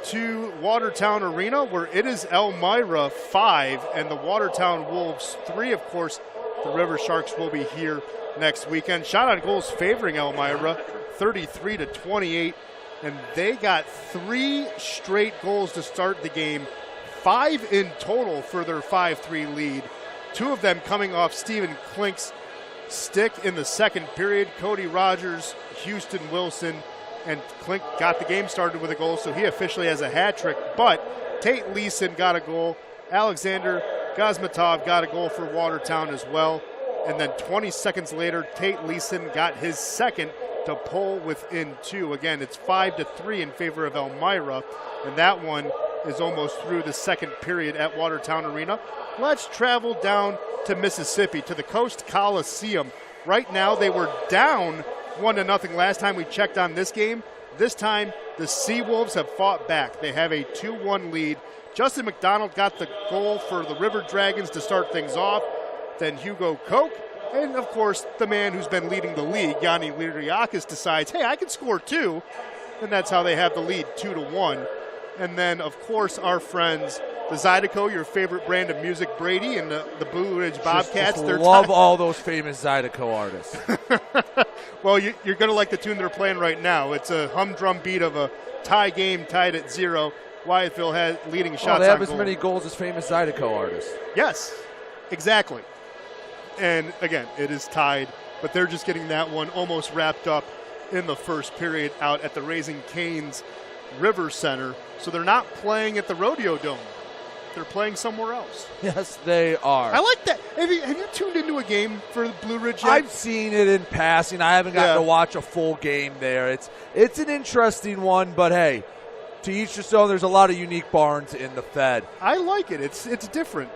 to Watertown Arena, where it is Elmira 5 and the Watertown Wolves 3. Of course, the River Sharks will be here next weekend. Shot on goals favoring Elmira, 33-28, and they got 3 straight goals to start the game, 5 in total for their 5-3 lead. 2 of them coming off Stephen Klink's stick in the second period. Cody Rogers, Houston Wilson, and Klink got the game started with a goal, so he officially has a hat trick. But Tate Leeson got a goal. Alexander Gazmatov got a goal for Watertown as well. And then 20 seconds later, Tate Leeson got his second to pull within 2. Again, it's 5-3 in favor of Elmira, and that one is almost through the second period at Watertown Arena. Let's travel down to Mississippi, to the Coast Coliseum. Right now, they were down 1-0 last time we checked on this game. This time, the Seawolves have fought back. They have a 2-1 lead. Justin McDonald got the goal for the River Dragons to start things off. Then Hugo Koch, and of course, the man who's been leading the league, Yanni Liriakis, decides, hey, I can score 2. And that's how they have the lead, 2-1. And then, of course, our friends, the Zydeco, your favorite brand of music, Brady, and the Blue Ridge Bobcats. Just love all those famous Zydeco artists. Well, you're going to like the tune they're playing right now. It's a humdrum beat of a tie game tied at 0. Wyethville has leading shots on goal. They have as many goals as famous Zydeco artists. Yes, exactly. And, again, it is tied, but they're just getting that one almost wrapped up in the first period out at the Raising Cane's River Center. So they're not playing at the Rodeo Dome. They're playing somewhere else. Yes, they are. I like that. Have you tuned into a game for Blue Ridge yet? I've seen it in passing. I haven't gotten to watch a full game there. It's an interesting one, but hey, to each their own. There's a lot of unique barns in the Fed. I like it. It's different.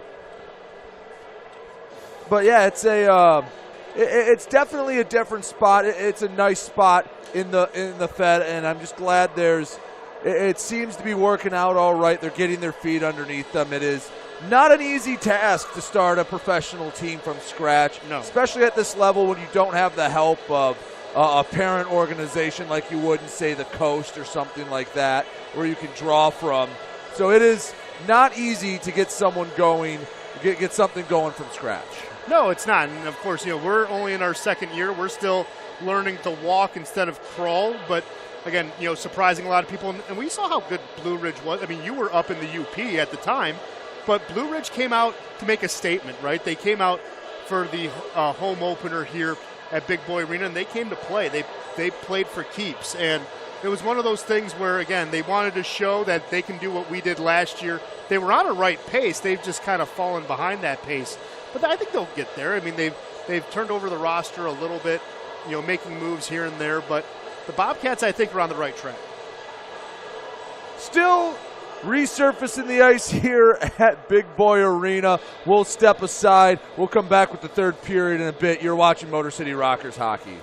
But yeah, it's definitely a different spot. It's a nice spot in the Fed, and I'm just glad it seems to be working out all right. They're getting their feet underneath them. It is not an easy task to start a professional team from scratch, especially at this level when you don't have the help of a parent organization like you would in, say, the Coast or something like that, where you can draw from. So it is not easy to get someone going, get something going from scratch. No, it's not. And, of course, we're only in our second year. We're still learning to walk instead of crawl, but again, surprising a lot of people. And we saw how good Blue Ridge was. I mean, you were up in the UP at the time, but Blue Ridge came out to make a statement, right? They came out for the home opener here at Big Boy Arena, and they came to play. They played for keeps. And it was one of those things where, again, they wanted to show that they can do what we did last year. They were on a right pace. They've just kind of fallen behind that pace. But I think they'll get there. I mean, they've turned over the roster a little bit, making moves here and there, but the Bobcats, I think, are on the right track. Still resurfacing the ice here at Big Boy Arena. We'll step aside. We'll come back with the third period in a bit. You're watching Motor City Rockers hockey.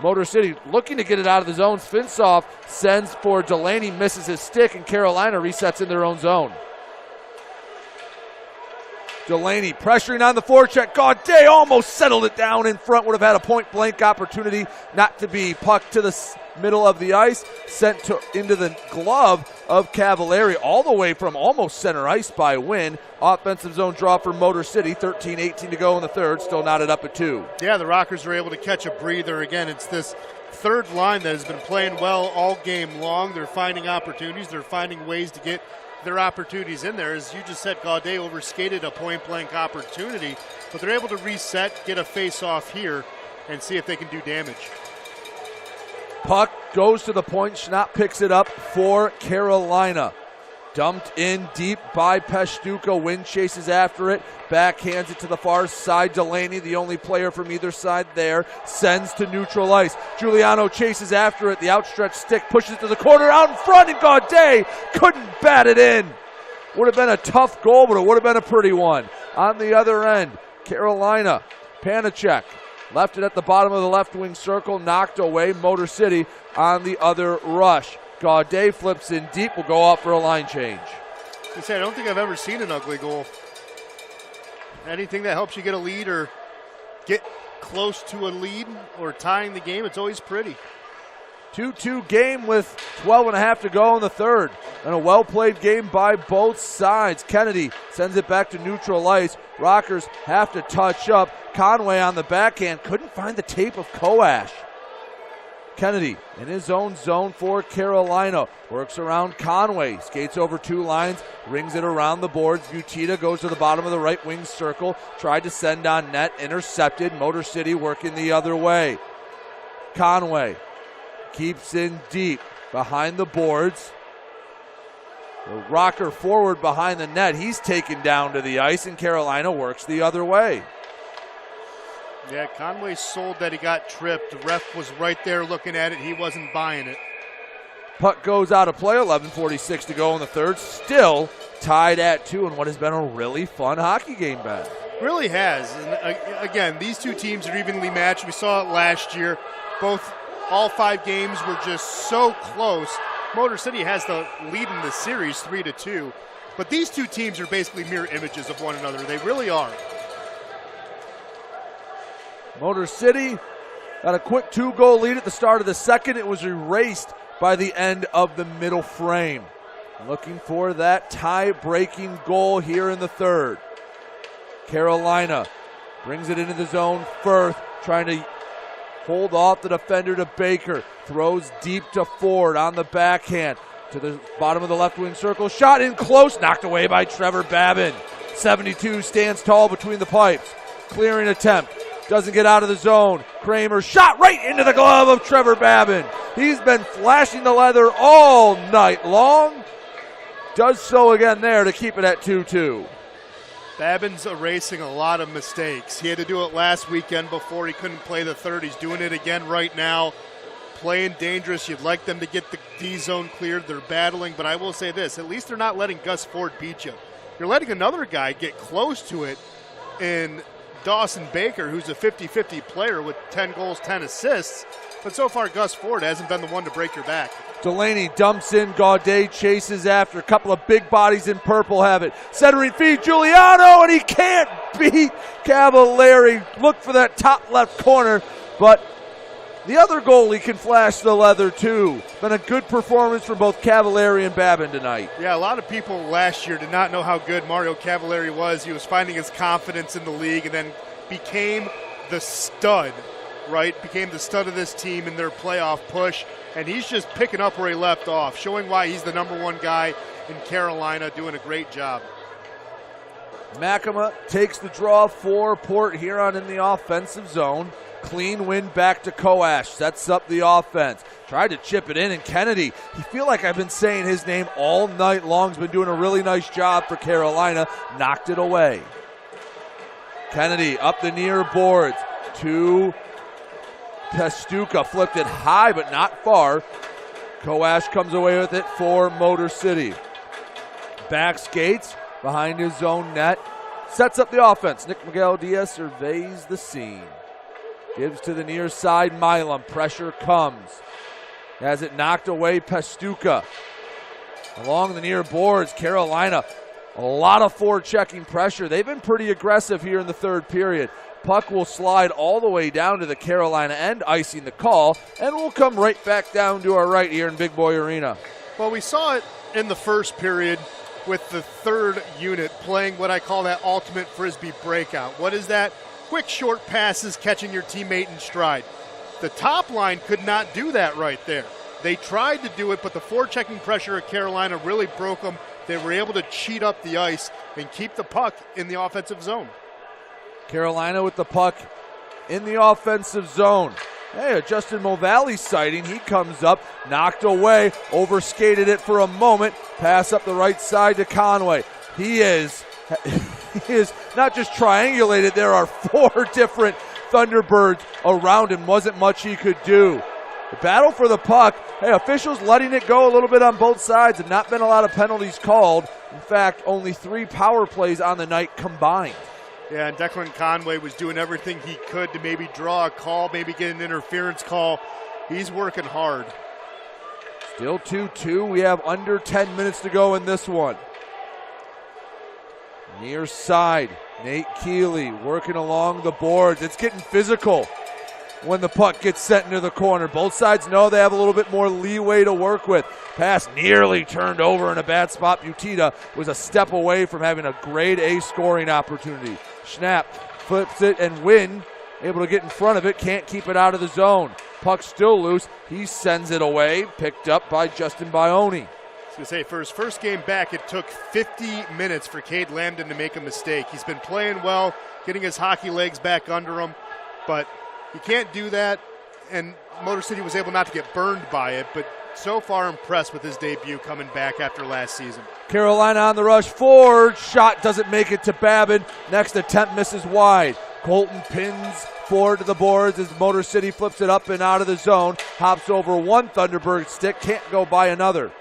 Motor City looking to get it out of the zone. Finsoff sends for Delaney, misses his stick, and Carolina resets in their own zone. Delaney pressuring on the forecheck. Gaudet almost settled it down in front. Would have had a point-blank opportunity not to be pucked to the middle of the ice. Sent into the glove of Cavallari all the way from almost center ice by Wynn. Offensive zone draw for Motor City. 13-18 to go in the third. Still knotted up at 2. Yeah, the Rockers were able to catch a breather. Again, it's this third line that has been playing well all game long. They're finding opportunities. They're finding ways to get their opportunities in there. As you just said, Gaudet overskated a point-blank opportunity, but they're able to reset, get a face-off here, and see if they can do damage. Puck goes to the point. Schnapp picks it up for Carolina. Dumped in deep by Peshtuka. Wynn chases after it. Backhands it to the far side. Delaney, the only player from either side there, sends to neutral ice. Giuliano chases after it. The outstretched stick pushes it to the corner out in front, and Gaudet couldn't bat it in. Would have been a tough goal, but it would have been a pretty one. On the other end, Carolina, Panacek left it at the bottom of the left wing circle, knocked away. Motor City on the other rush. Gaudet flips in deep, will go off for a line change. I don't think I've ever seen an ugly goal. Anything that helps you get a lead or get close to a lead or tying the game, it's always pretty. 2-2 game with 12.5 to go in the third. And a well-played game by both sides. Kennedy sends it back to neutral ice. Rockers have to touch up. Conway on the backhand. Couldn't find the tape of Koash. Kennedy in his own zone for Carolina. Works around Conway. Skates over 2 lines. Rings it around the boards. Butita goes to the bottom of the right wing circle. Tried to send on net. Intercepted. Motor City working the other way. Conway keeps in deep behind the boards. The Rocker forward behind the net. He's taken down to the ice, and Carolina works the other way. Yeah, Conway sold that he got tripped. The ref was right there looking at it. He wasn't buying it. Puck goes out of play. 11:46 to go in the third. Still tied at 2 in what has been a really fun hockey game, Ben. Really has. And again, these two teams are evenly matched. We saw it last year. All 5 games were just so close. Motor City has the lead in the series 3-2. But these two teams are basically mirror images of one another. They really are. Motor City got a quick 2-goal lead at the start of the second. It was erased by the end of the middle frame. Looking for that tie-breaking goal here in the third. Carolina brings it into the zone. Firth trying to hold off the defender to Baker. Throws deep to Ford on the backhand. To the bottom of the left wing circle. Shot in close. Knocked away by Trevor Babin. 72 stands tall between the pipes. Clearing attempt. Doesn't get out of the zone. Kramer shot right into the glove of Trevor Babin. He's been flashing the leather all night long. Does so again there to keep it at 2-2. Babin's erasing a lot of mistakes. He had to do it last weekend before he couldn't play the third. He's doing it again right now. Playing dangerous. You'd like them to get the D zone cleared. They're battling, but I will say this. At least they're not letting Gus Ford beat you. You're letting another guy get close to it in Dawson Baker, who's a 50-50 player with 10 goals, 10 assists. But so far, Gus Ford hasn't been the one to break your back. Delaney dumps in. Gaudet chases after. A couple of big bodies in purple have it. Centering feed, Giuliano, and he can't beat Cavallari. Look for that top left corner, but the other goalie can flash the leather too. Been a good performance from both Cavallari and Babin tonight. Yeah, a lot of people last year did not know how good Mario Cavallari was. He was finding his confidence in the league and then became the stud, right? Became the stud of this team in their playoff push. And he's just picking up where he left off, showing why he's the number 1 guy in Carolina, doing a great job. Makema takes the draw for Port Huron in the offensive zone. Clean win back to Koash. Sets up the offense. Tried to chip it in, and Kennedy, I feel like I've been saying his name all night long. He's been doing a really nice job for Carolina. Knocked it away. Kennedy up the near boards to Peshtuka. Flipped it high, but not far. Koash comes away with it for Motor City. Back skates behind his own net. Sets up the offense. Nick Miguel Diaz surveys the scene. Gives to the near side, Milam. Pressure comes. Has it knocked away, Pastuca. Along the near boards, Carolina, a lot of forechecking pressure. They've been pretty aggressive here in the third period. Puck will slide all the way down to the Carolina end, icing the call, and we'll come right back down to our right here in Big Boy Arena. Well, we saw it in the first period with the third unit playing what I call that ultimate Frisbee breakout. What is that? Quick short passes, catching your teammate in stride. The top line could not do that right there. They tried to do it, but the forechecking pressure of Carolina really broke them. They were able to cheat up the ice and keep the puck in the offensive zone. Carolina with the puck in the offensive zone. Hey, a Justin Movalli sighting. He comes up, knocked away, overskated it for a moment. Pass up the right side to Conway. He is not just triangulated. There are 4 different Thunderbirds around him. Wasn't much he could do. The battle for the puck. Hey, officials letting it go a little bit on both sides. Have not been a lot of penalties called. In fact, only 3 power plays on the night combined. Yeah, and Declan Conway was doing everything he could to maybe draw a call, maybe get an interference call. He's working hard. Still 2-2. We have under 10 minutes to go in this one. Near side, Nate Keeley working along the boards. It's getting physical when the puck gets sent into the corner. Both sides know they have a little bit more leeway to work with. Pass nearly turned over in a bad spot. Butita was a step away from having a grade A scoring opportunity. Schnapp flips it, and Wynn able to get in front of it. Can't keep it out of the zone. Puck still loose. He sends it away. Picked up by Justin Baioni. I was going to say, for his first game back, it took 50 minutes for Cade Lambden to make a mistake. He's been playing well, getting his hockey legs back under him, but you can't do that, and Motor City was able not to get burned by it, but so far impressed with his debut coming back after last season. Carolina on the rush forward. Shot doesn't make it to Babin. Next attempt misses wide. Colton pins forward to the boards as Motor City flips it up and out of the zone. Hops over one Thunderbird stick. Can't go by another.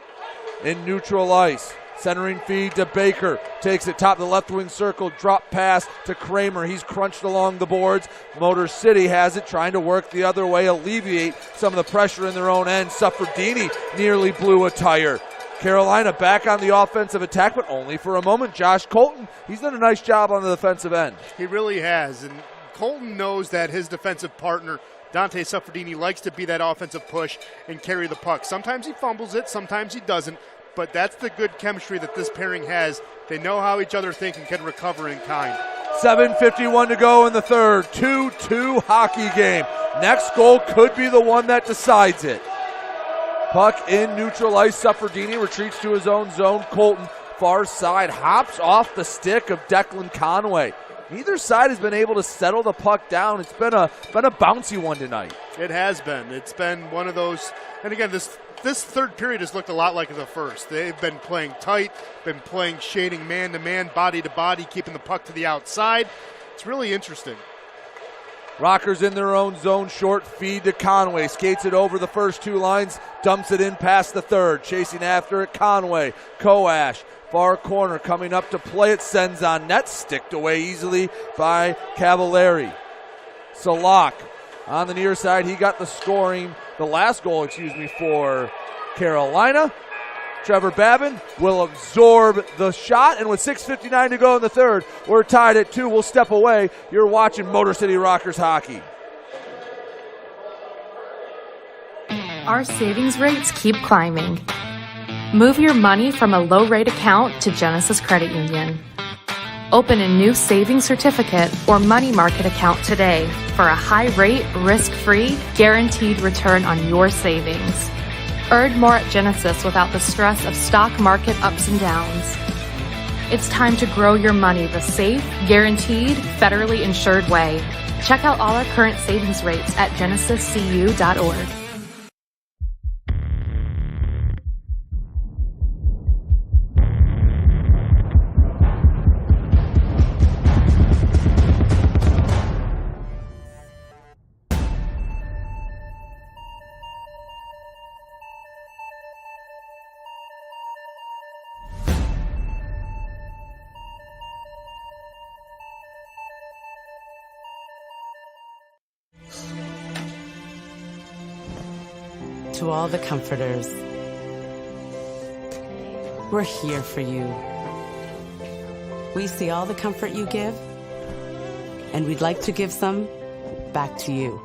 In neutral ice. Centering feed to Baker. Takes it top of the left wing circle. Drop pass to Kramer. He's crunched along the boards. Motor City has it, trying to work the other way, alleviate some of the pressure in their own end. Suffredini nearly blew a tire. Carolina back on the offensive attack, but only for a moment. Josh Colton, he's done a nice job on the defensive end. He really has, and Colton knows that his defensive partner, Dante Suffredini, likes to be that offensive push and carry the puck. Sometimes he fumbles it, sometimes he doesn't, but that's the good chemistry that this pairing has. They know how each other think and can recover in kind. 7:51 to go in the third. 2-2 hockey game. Next goal could be the one that decides it. Puck in neutral ice. Suffredini retreats to his own zone. Colton, far side, hops off the stick of Declan Conway. Neither side has been able to settle the puck down. It's been a bouncy one tonight. It has been. It's been one of those. And again, this third period has looked a lot like the first. They've been playing tight, been playing shading man-to-man, body-to-body, keeping the puck to the outside. It's really interesting. Rockers in their own zone, short feed to Conway. Skates it over the first 2 lines, dumps it in past the third. Chasing after it, Conway. Koash, far corner, coming up to play it, sends on net. Sticked away easily by Cavallari. Salak on the near side, he got the last goal, for Carolina. Trevor Babin will absorb the shot, and with 6:59 to go in the third, we're tied at 2. We'll step away. You're watching Motor City Rockers hockey. Our savings rates keep climbing. Move your money from a low-rate account to Genesis Credit Union. Open a new savings certificate or money market account today for a high-rate, risk-free, guaranteed return on your savings. Earn more at Genesis without the stress of stock market ups and downs. It's time to grow your money the safe, guaranteed, federally insured way. Check out all our current savings rates at genesiscu.org. to all the comforters, we're here for you. We see all the comfort you give, and we'd like to give some back to you,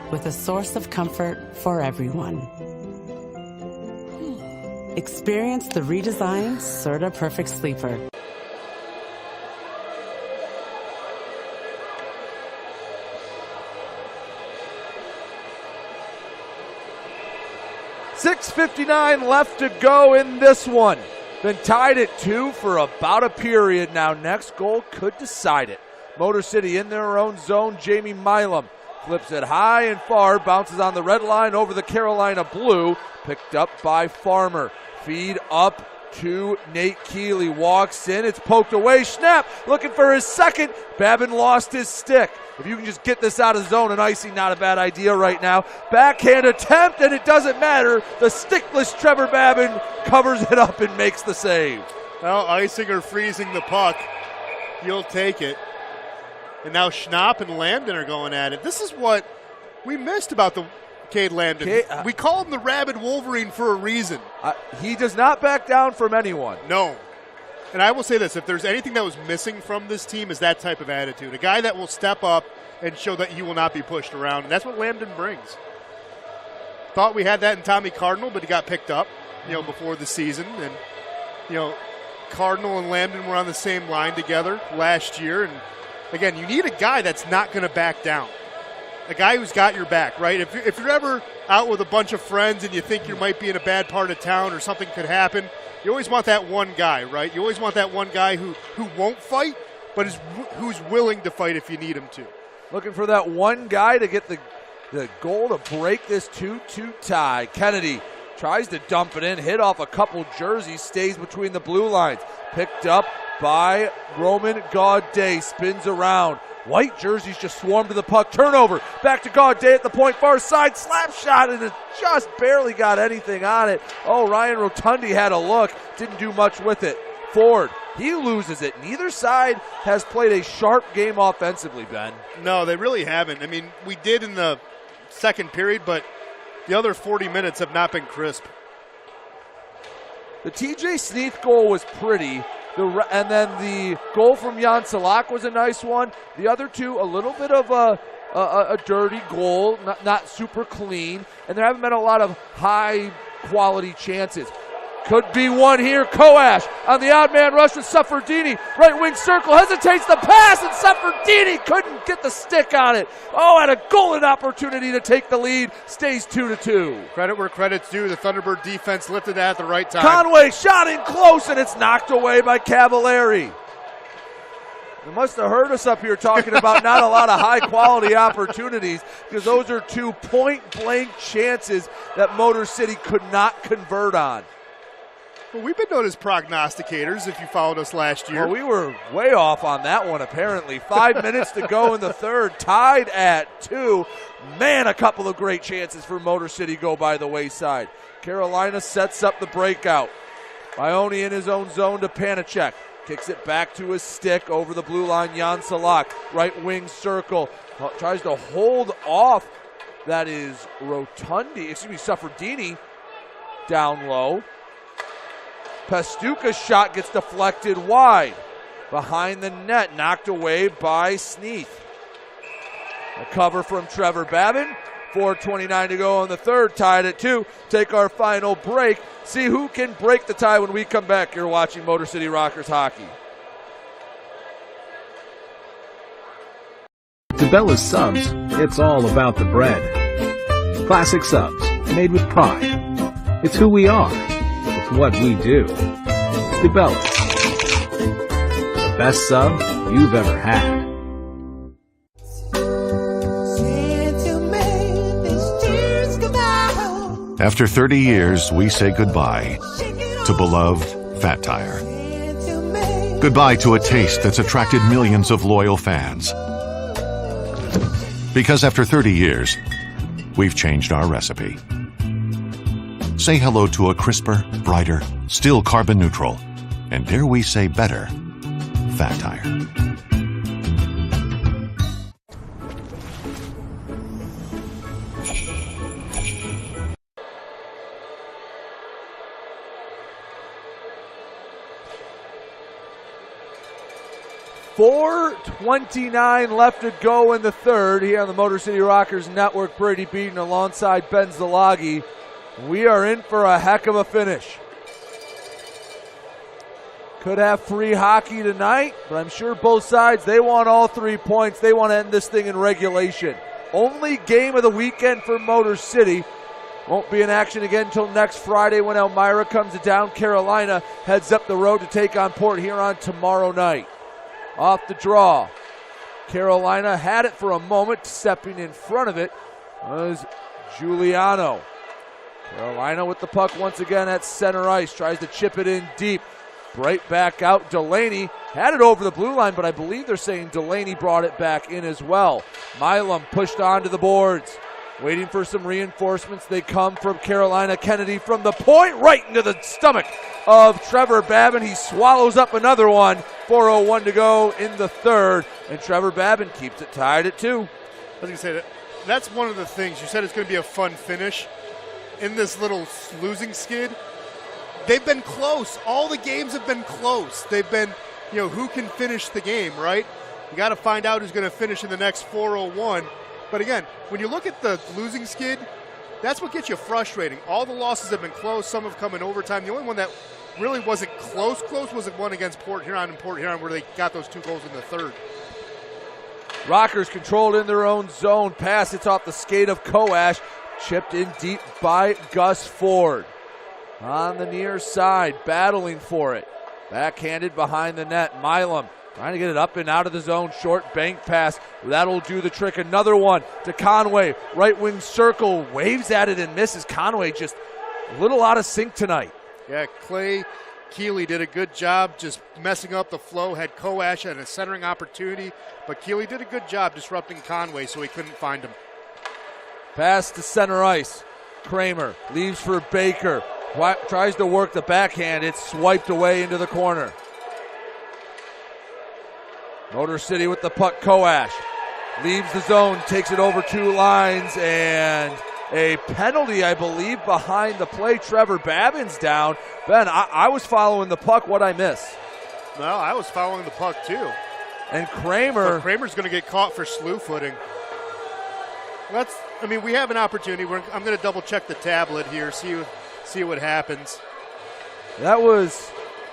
with a source of comfort for everyone. Experience the redesigned Serta Perfect Sleeper. .6:59 left to go in this one. Been tied at 2 for about a period now. Next goal could decide it. Motor City in their own zone. Jamie Milam flips it high and far, bounces on the red line over the Carolina blue. Picked up by Farmer. Feed up to Nate Keeley. Walks in. It's poked away. Snap. Looking for his second. Babin lost his stick. If you can just get this out of zone and icing, not a bad idea right now. Backhand attempt, and it doesn't matter. The stickless Trevor Babin covers it up and makes the save. Well, icing or freezing the puck, you'll take it. And now Schnapp and Lambden are going at it. This is what we missed about the Cade Lambden. We call him the Rabid Wolverine for a reason. He does not back down from anyone. No. And I will say this, if there's anything that was missing from this team is that type of attitude. A guy that will step up and show that he will not be pushed around. And that's what Lambden brings. Thought we had that in Tommy Cardinal, but he got picked up, before the season. And, Cardinal and Lambden were on the same line together last year. And, again, you need a guy that's not going to back down. A guy who's got your back, right? If you're ever out with a bunch of friends and you think you might be in a bad part of town or something could happen, you always want that one guy, right? You always want that one guy who won't fight, but who's willing to fight if you need him to. Looking for that one guy to get the goal to break this 2-2 tie. Kennedy tries to dump it in, hit off a couple jerseys, stays between the blue lines. Picked up by Roman Gaudet, spins around. White jerseys just swarm to the puck. Turnover. Back to Gaudet at the point, far side. Slap shot, and it just barely got anything on it. Oh, Ryan Rotundi had a look. Didn't do much with it. Ford, he loses it. Neither side has played a sharp game offensively, Ben. No, they really haven't. I mean, we did in the second period, but the other 40 minutes have not been crisp. The TJ Sneath goal was pretty. And then the goal from Jan Salak was a nice one. The other two, a little bit of a dirty goal, not super clean. And there haven't been a lot of high-quality chances. Could be one here. Koash on the odd man rush with Sufferdini. Right wing circle, hesitates the pass, and Sufferdini couldn't get the stick on it. Oh, had a golden opportunity to take the lead. Stays 2-2. Credit where credit's due. The Thunderbird defense lifted that at the right time. Conway shot in close, and it's knocked away by Cavallari. They must have heard us up here talking about not a lot of high-quality opportunities, because those are 2 point-blank chances that Motor City could not convert on. Well, we've been known as prognosticators if you followed us last year. Well, we were way off on that one, apparently. 5 minutes to go in the third, tied at 2. Man, a couple of great chances for Motor City go by the wayside. Carolina sets up the breakout. Ione in his own zone to Panicek. Kicks it back to his stick over the blue line. Jan Salak, right wing circle. Tries to hold off. That is Sufferdini down low. Pastuka's shot gets deflected wide. Behind the net, knocked away by Sneath. A cover from Trevor Babin. 4:29 to go in the third, tied at 2. Take our final break. See who can break the tie when we come back. You're watching Motor City Rockers hockey. DeBella's Subs, it's all about the bread. Classic subs, made with pride. It's who we are. It's what we do. DeBella's, the best sub you've ever had. After 30 years, we say goodbye to beloved Fat Tire. Goodbye to a taste that's attracted millions of loyal fans. Because after 30 years, we've changed our recipe. Say hello to a crisper, brighter, still carbon neutral, and dare we say better, Fat Tire. 4:29 left to go in the third here on the Motor City Rockers Network. Brady Beaton alongside Ben Zalagi. We are in for a heck of a finish. Could have free hockey tonight, but I'm sure both sides, they want all 3 points. They want to end this thing in regulation. Only game of the weekend for Motor City. Won't be in action again until next Friday when Elmira comes to down. Carolina heads up the road to take on Port Huron tomorrow night. Off the draw. Carolina had it for a moment. Stepping in front of it was Giuliano. Carolina with the puck once again at center ice. Tries to chip it in deep. Right back out. Delaney had it over the blue line, but I believe they're saying Delaney brought it back in as well. Milam pushed onto the boards. Waiting for some reinforcements. They come from Carolina. Kennedy from the point right into the stomach of Trevor Babin. He swallows up another one. 4:01 to go in the third. And Trevor Babin keeps it tied at 2. I was going to say that's one of the things. You said it's going to be a fun finish. In this little losing skid, they've been close. All the games have been close. They've been, who can finish the game, right? You got to find out who's going to finish in the next 4:01. But again, when you look at the losing skid, that's what gets you frustrating. All the losses have been close. Some have come in overtime. The only one that really wasn't close was the one against Port Huron where they got those 2 goals in the third. Rockers controlled in their own zone. Pass, it's off the skate of Koash. Chipped in deep by Gus Ford. On the near side, battling for it. Backhanded behind the net. Milam trying to get it up and out of the zone. Short bank pass. That'll do the trick. Another one to Conway. Right wing circle. Waves at it and misses. Conway just a little out of sync tonight. Yeah, Clay Keeley did a good job just messing up the flow. Had Koash at a centering opportunity. But Keeley did a good job disrupting Conway so he couldn't find him. Pass to center ice. Kramer leaves for Baker. Tries to work the backhand. It's swiped away into the corner. Motor City with the puck. Koash leaves the zone, takes it over 2 lines, and a penalty, I believe, behind the play. Trevor Babin's down. Ben, I was following the puck. What'd I miss? No, I was following the puck too. And Kramer's going to get caught for slew footing. We have an opportunity. I'm going to double check the tablet here, see what happens.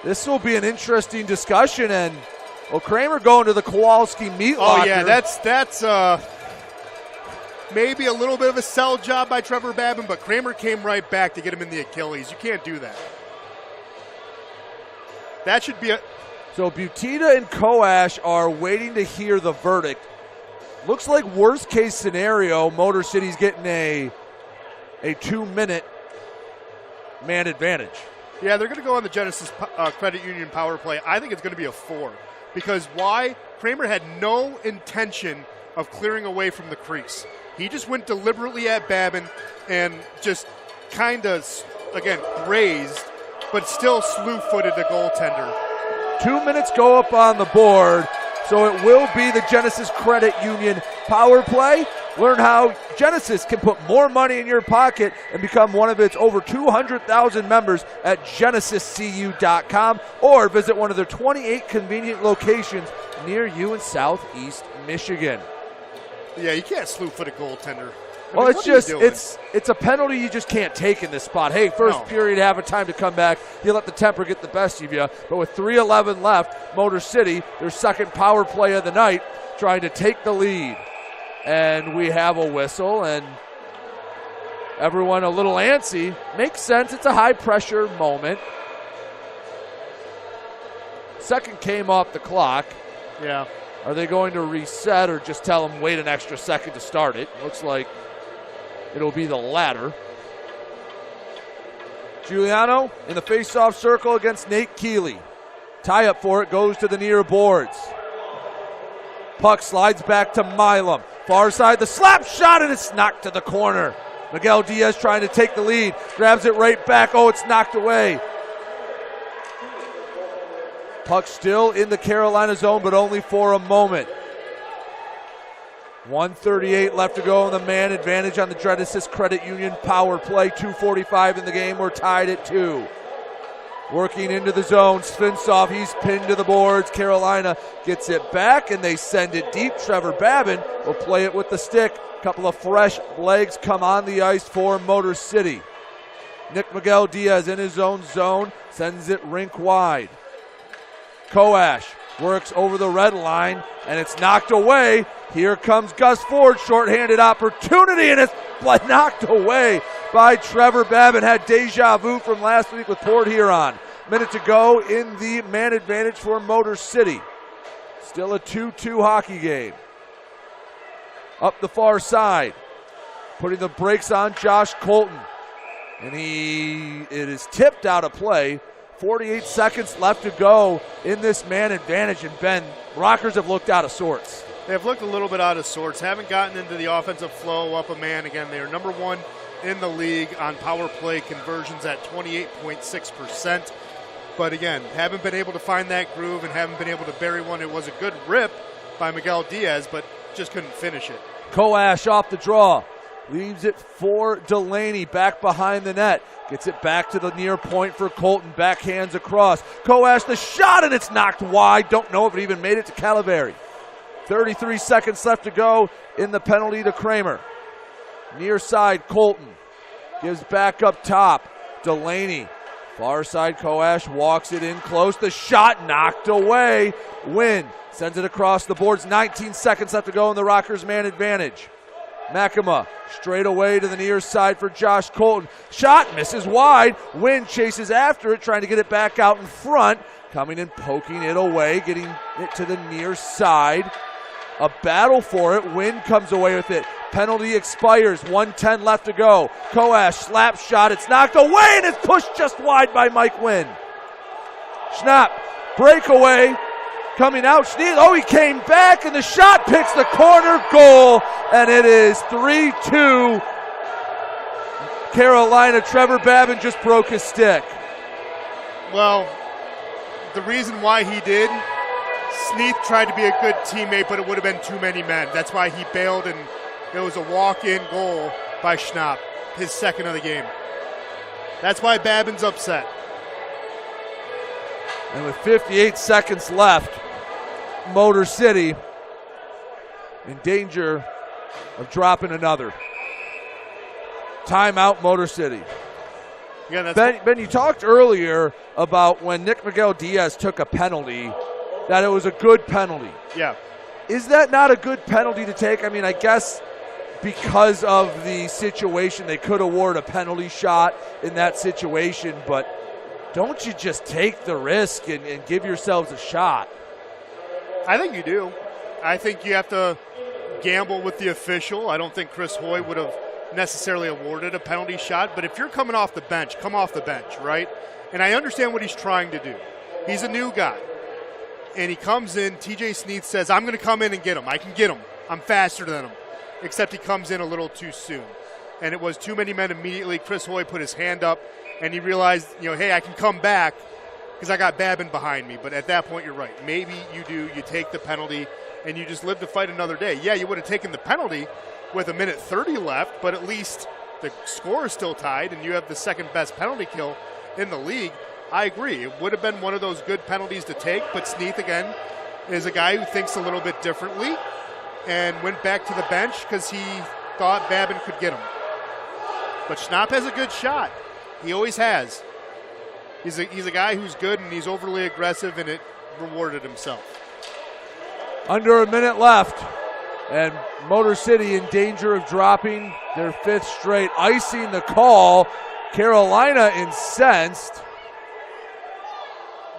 This will be an interesting discussion, and Kramer going to the Kowalski meat locker. Oh yeah, that's maybe a little bit of a sell job by Trevor Babin, but Kramer came right back to get him in the Achilles. You can't do that. That should be So Butita and Koash are waiting to hear the verdict. Looks like worst case scenario, Motor City's getting a 2-minute man advantage. Yeah, they're going to go on the Genesis Credit Union power play. I think it's going to be a 4. Because why? Kramer had no intention of clearing away from the crease. He just went deliberately at Babin and just kind of, again, grazed, but still slew-footed the goaltender. 2 minutes go up on the board. So it will be the Genesis Credit Union power play. Learn how Genesis can put more money in your pocket and become one of its over 200,000 members at genesiscu.com or visit one of their 28 convenient locations near you in Southeast Michigan. Yeah, you can't slew-foot a goaltender. Well, it's a penalty you just can't take in this spot. Hey, first period, have a time to come back. You let the temper get the best of you. But with 3:11 left, Motor City, their second power play of the night, trying to take the lead. And we have a whistle, and everyone a little antsy. Makes sense. It's a high-pressure moment. Second came off the clock. Yeah. Are they going to reset or just tell them wait an extra second to start it? Looks like it'll be the latter. Giuliano in the face-off circle against Nate Keeley. Tie-up for it goes to the near boards. Puck slides back to Milam. Far side, the slap shot, and it's knocked to the corner. Miguel Diaz trying to take the lead. Grabs it right back. Oh, it's knocked away. Puck still in the Carolina zone, but only for a moment. 1:38 left to go, and the man advantage on the Genesis Credit Union power play. 2:45 in the game. We're tied at 2. Working into the zone. Svinsoff, he's pinned to the boards. Carolina gets it back, and they send it deep. Trevor Babin will play it with the stick. A couple of fresh legs come on the ice for Motor City. Nick Miguel Diaz in his own zone, sends it rink wide. Koash works over the red line, and it's knocked away. Here comes Gus Ford, shorthanded opportunity, and it's knocked away by Trevor Babin. Had deja vu from last week with Port Huron. Minute to go in the man advantage for Motor City. Still a 2-2 hockey game. Up the far side, putting the brakes on Josh Colton. And it is tipped out of play. 48 seconds left to go in this man advantage. And Ben, Rockers have looked out of sorts. They've looked a little bit out of sorts. Haven't gotten into the offensive flow up a man. Again, they are number one in the league on power play conversions at 28.6%. But again, haven't been able to find that groove and haven't been able to bury one. It was a good rip by Miguel Diaz, but just couldn't finish it. Koash off the draw. Leaves it for Delaney back behind the net. Gets it back to the near point for Colton. Backhands across. Koash the shot, and it's knocked wide. Don't know if it even made it to Calaveri. 33 seconds left to go in the penalty to Kramer. Near side, Colton. Gives back up top. Delaney. Far side, Koash walks it in close. The shot knocked away. Wynn sends it across the boards. 19 seconds left to go in the Rockers' man advantage. Makema straight away to the near side for Josh Colton. Shot misses wide. Wynn chases after it, trying to get it back out in front. Coming and poking it away, getting it to the near side. A battle for it. Wynn comes away with it. Penalty expires. 1:10 left to go. Koash slap shot. It's knocked away and it's pushed just wide by Mike Wynn. Schnapp breakaway. Coming out, he came back, and the shot picks the corner goal, and it is 3-2. Carolina. Trevor Babin just broke his stick. Well, the reason why he did, Sneath tried to be a good teammate, but it would have been too many men. That's why he bailed, and it was a walk-in goal by Schnapp, his second of the game. That's why Babin's upset. And with 58 seconds left, Motor City in danger of dropping another. Timeout, Motor City. Yeah, Ben, you talked earlier about when Nick Miguel Diaz took a penalty, that it was a good penalty. Yeah. Is that not a good penalty to take? I mean, I guess because of the situation, they could award a penalty shot in that situation, but don't you just take the risk and give yourselves a shot? I think you do. I think you have to gamble with the official. I don't think Chris Hoy would have necessarily awarded a penalty shot, but if you're coming off the bench, come off the bench, right? And I understand what he's trying to do. He's a new guy. And he comes in, TJ Sneath says, I'm going to come in and get him. I can get him. I'm faster than him. Except he comes in a little too soon. And it was too many men immediately. Chris Hoy put his hand up, and he realized, hey, I can come back because I got Babin behind me. But at that point, you're right. Maybe you do. You take the penalty, and you just live to fight another day. Yeah, you would have taken the penalty with 1:30 left, but at least the score is still tied, and you have the second best penalty kill in the league. I agree. It would have been one of those good penalties to take, but Sneath, again, is a guy who thinks a little bit differently and went back to the bench because he thought Babin could get him. But Schnapp has a good shot. He always has. He's a guy who's good, and he's overly aggressive, and it rewarded himself. Under a minute left, and Motor City in danger of dropping their fifth straight. Icing the call. Carolina incensed.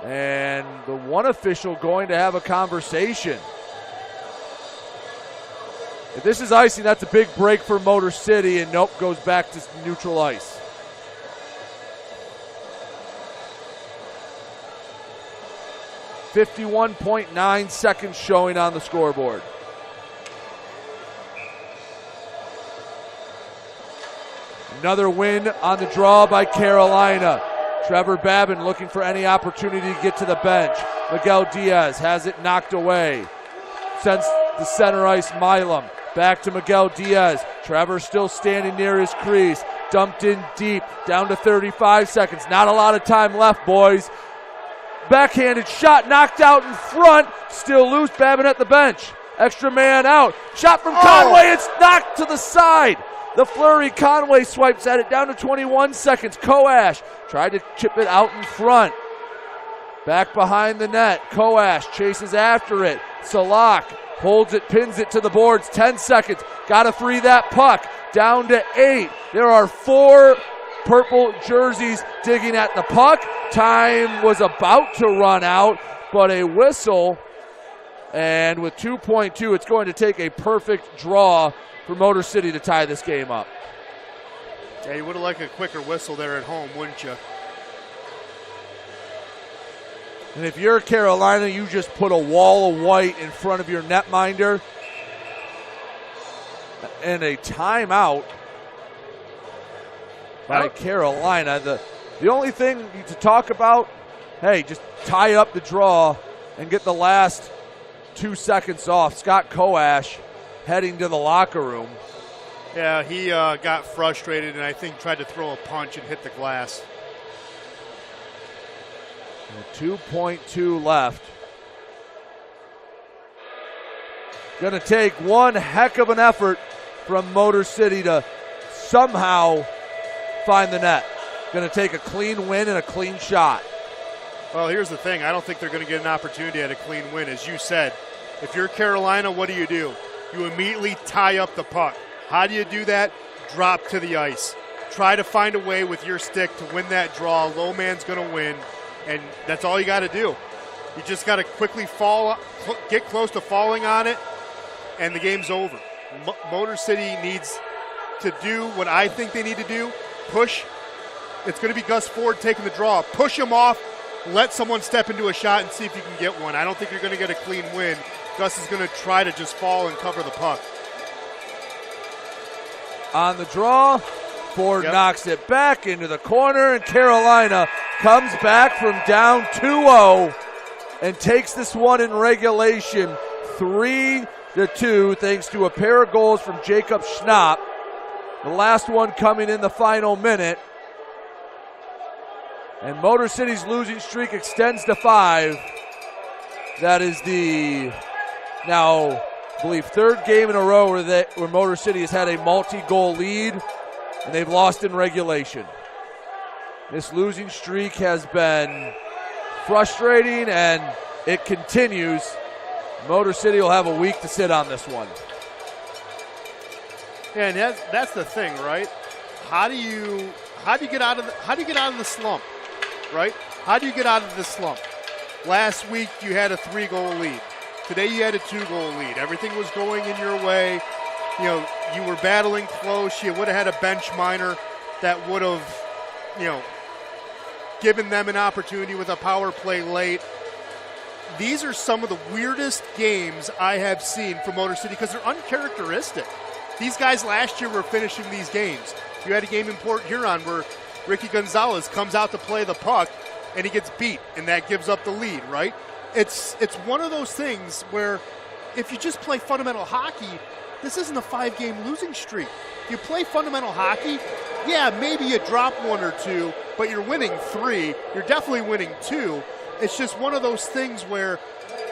And the one official going to have a conversation. If this is icing, that's a big break for Motor City, and nope, goes back to neutral ice. .9 seconds showing on the scoreboard. Another win on the draw by Carolina. Trevor Babin looking for any opportunity to get to the bench. Miguel Diaz has it knocked away. Sends the center ice Milam. Back to Miguel Diaz. Trevor still standing near his crease. dumped in deep, down to 35 seconds. Not a lot of time left, boys. Backhanded shot, knocked out in front, still loose. Babin at the bench. Extra man out. Shot from Conway, it's knocked to the side. The flurry, Conway swipes at it, down to 21 seconds. Koash tried to chip it out in front. Back behind the net, Koash chases after it. Salak holds it, pins it to the boards, 10 seconds. Got to free that puck, down to 8. There are 4 purple jerseys digging at the puck. Time was about to run out, but a whistle. And with 2.2, it's going to take a perfect draw for Motor City to tie this game up. Yeah, you would have liked a quicker whistle there at home, wouldn't you? And if you're Carolina, you just put a wall of white in front of your netminder. And a timeout by Carolina. The only thing to talk about, hey, just tie up the draw and get the last 2 seconds off. Scott Koash heading to the locker room. Yeah, he got frustrated and I think tried to throw a punch and hit the glass. 2.2 left. Going to take one heck of an effort from Motor City to somehow find the net. Going to take a clean win and a clean shot. Well, here's the thing. I don't think they're going to get an opportunity at a clean win. As you said, if you're Carolina, what do? You immediately tie up the puck. How do you do that? Drop to the ice. Try to find a way with your stick to win that draw. Low man's going to win, and that's all you got to do. You just got to quickly get close to falling on it, and the game's over. Motor City needs to do what I think they need to do. Push. It's going to be Gus Ford taking the draw. Push him off. Let someone step into a shot and see if you can get one. I don't think you're going to get a clean win. Gus is going to try to just fall and cover the puck. On the draw, Ford knocks it back into the corner, and Carolina comes back from down 2-0 and takes this one in regulation 3-2 thanks to a pair of goals from Jacob Schnapp. The last one coming in the final minute. And Motor City's losing streak extends to 5. That is the now, I believe, 3rd game in a row where Motor City has had a multi-goal lead, and they've lost in regulation. This losing streak has been frustrating, and it continues. Motor City will have a week to sit on this one. Yeah, and that's the thing, right? How do you get out of the slump, right? How do you get out of the slump? Last week you had a 3-goal lead. Today you had a 2-goal lead. Everything was going in your way. You know, you were battling close. You would have had a bench minor that would have, given them an opportunity with a power play late. These are some of the weirdest games I have seen from Motor City because they're uncharacteristic. These guys last year were finishing these games. You had a game in Port Huron where Ricky Gonzalez comes out to play the puck and he gets beat, and that gives up the lead, right? It's one of those things where if you just play fundamental hockey, this isn't a 5-game losing streak. You play fundamental hockey, yeah, maybe you drop 1 or 2, but you're winning 3. You're definitely winning 2. It's just one of those things where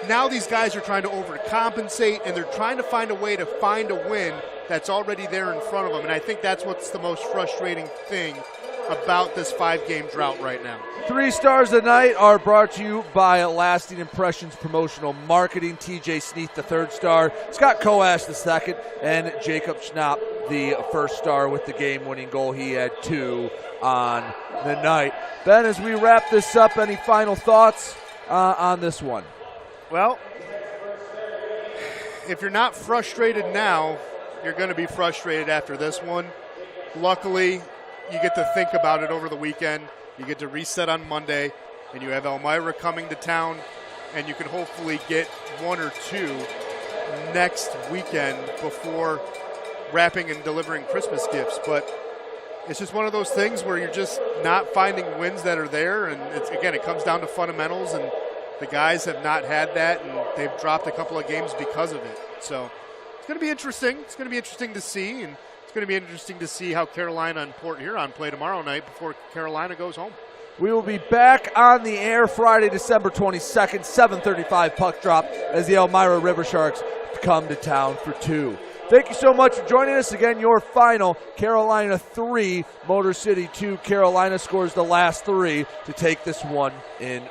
now these guys are trying to overcompensate, and they're trying to find a way to find a win that's already there in front of them. And I think that's what's the most frustrating thing about this 5-game drought right now. 3 stars tonight are brought to you by Lasting Impressions Promotional Marketing. TJ Sneath, the 3rd star, Scott Koash, the 2nd, and Jacob Schnapp, the 1st star with the game-winning goal. He had 2 on the night. Ben, as we wrap this up, any final thoughts on this one? Well, if you're not frustrated now, you're going to be frustrated after this one. Luckily, you get to think about it over the weekend. You get to reset on Monday, and you have Elmira coming to town, and you can hopefully get 1 or 2 next weekend before wrapping and delivering Christmas gifts. But it's just one of those things where you're just not finding wins that are there, and it comes down to fundamentals, and the guys have not had that, and they've dropped a couple of games because of it. So it's going to be interesting. It's going to be interesting to see and it's going to be interesting to see how Carolina and Port Huron play tomorrow night before Carolina goes home. We will be back on the air Friday, December 22nd, 7:35 puck drop as the Elmira River Sharks come to town for 2. Thank you so much for joining us. Again, your final, Carolina 3, Motor City 2. Carolina scores the last 3 to take this one in.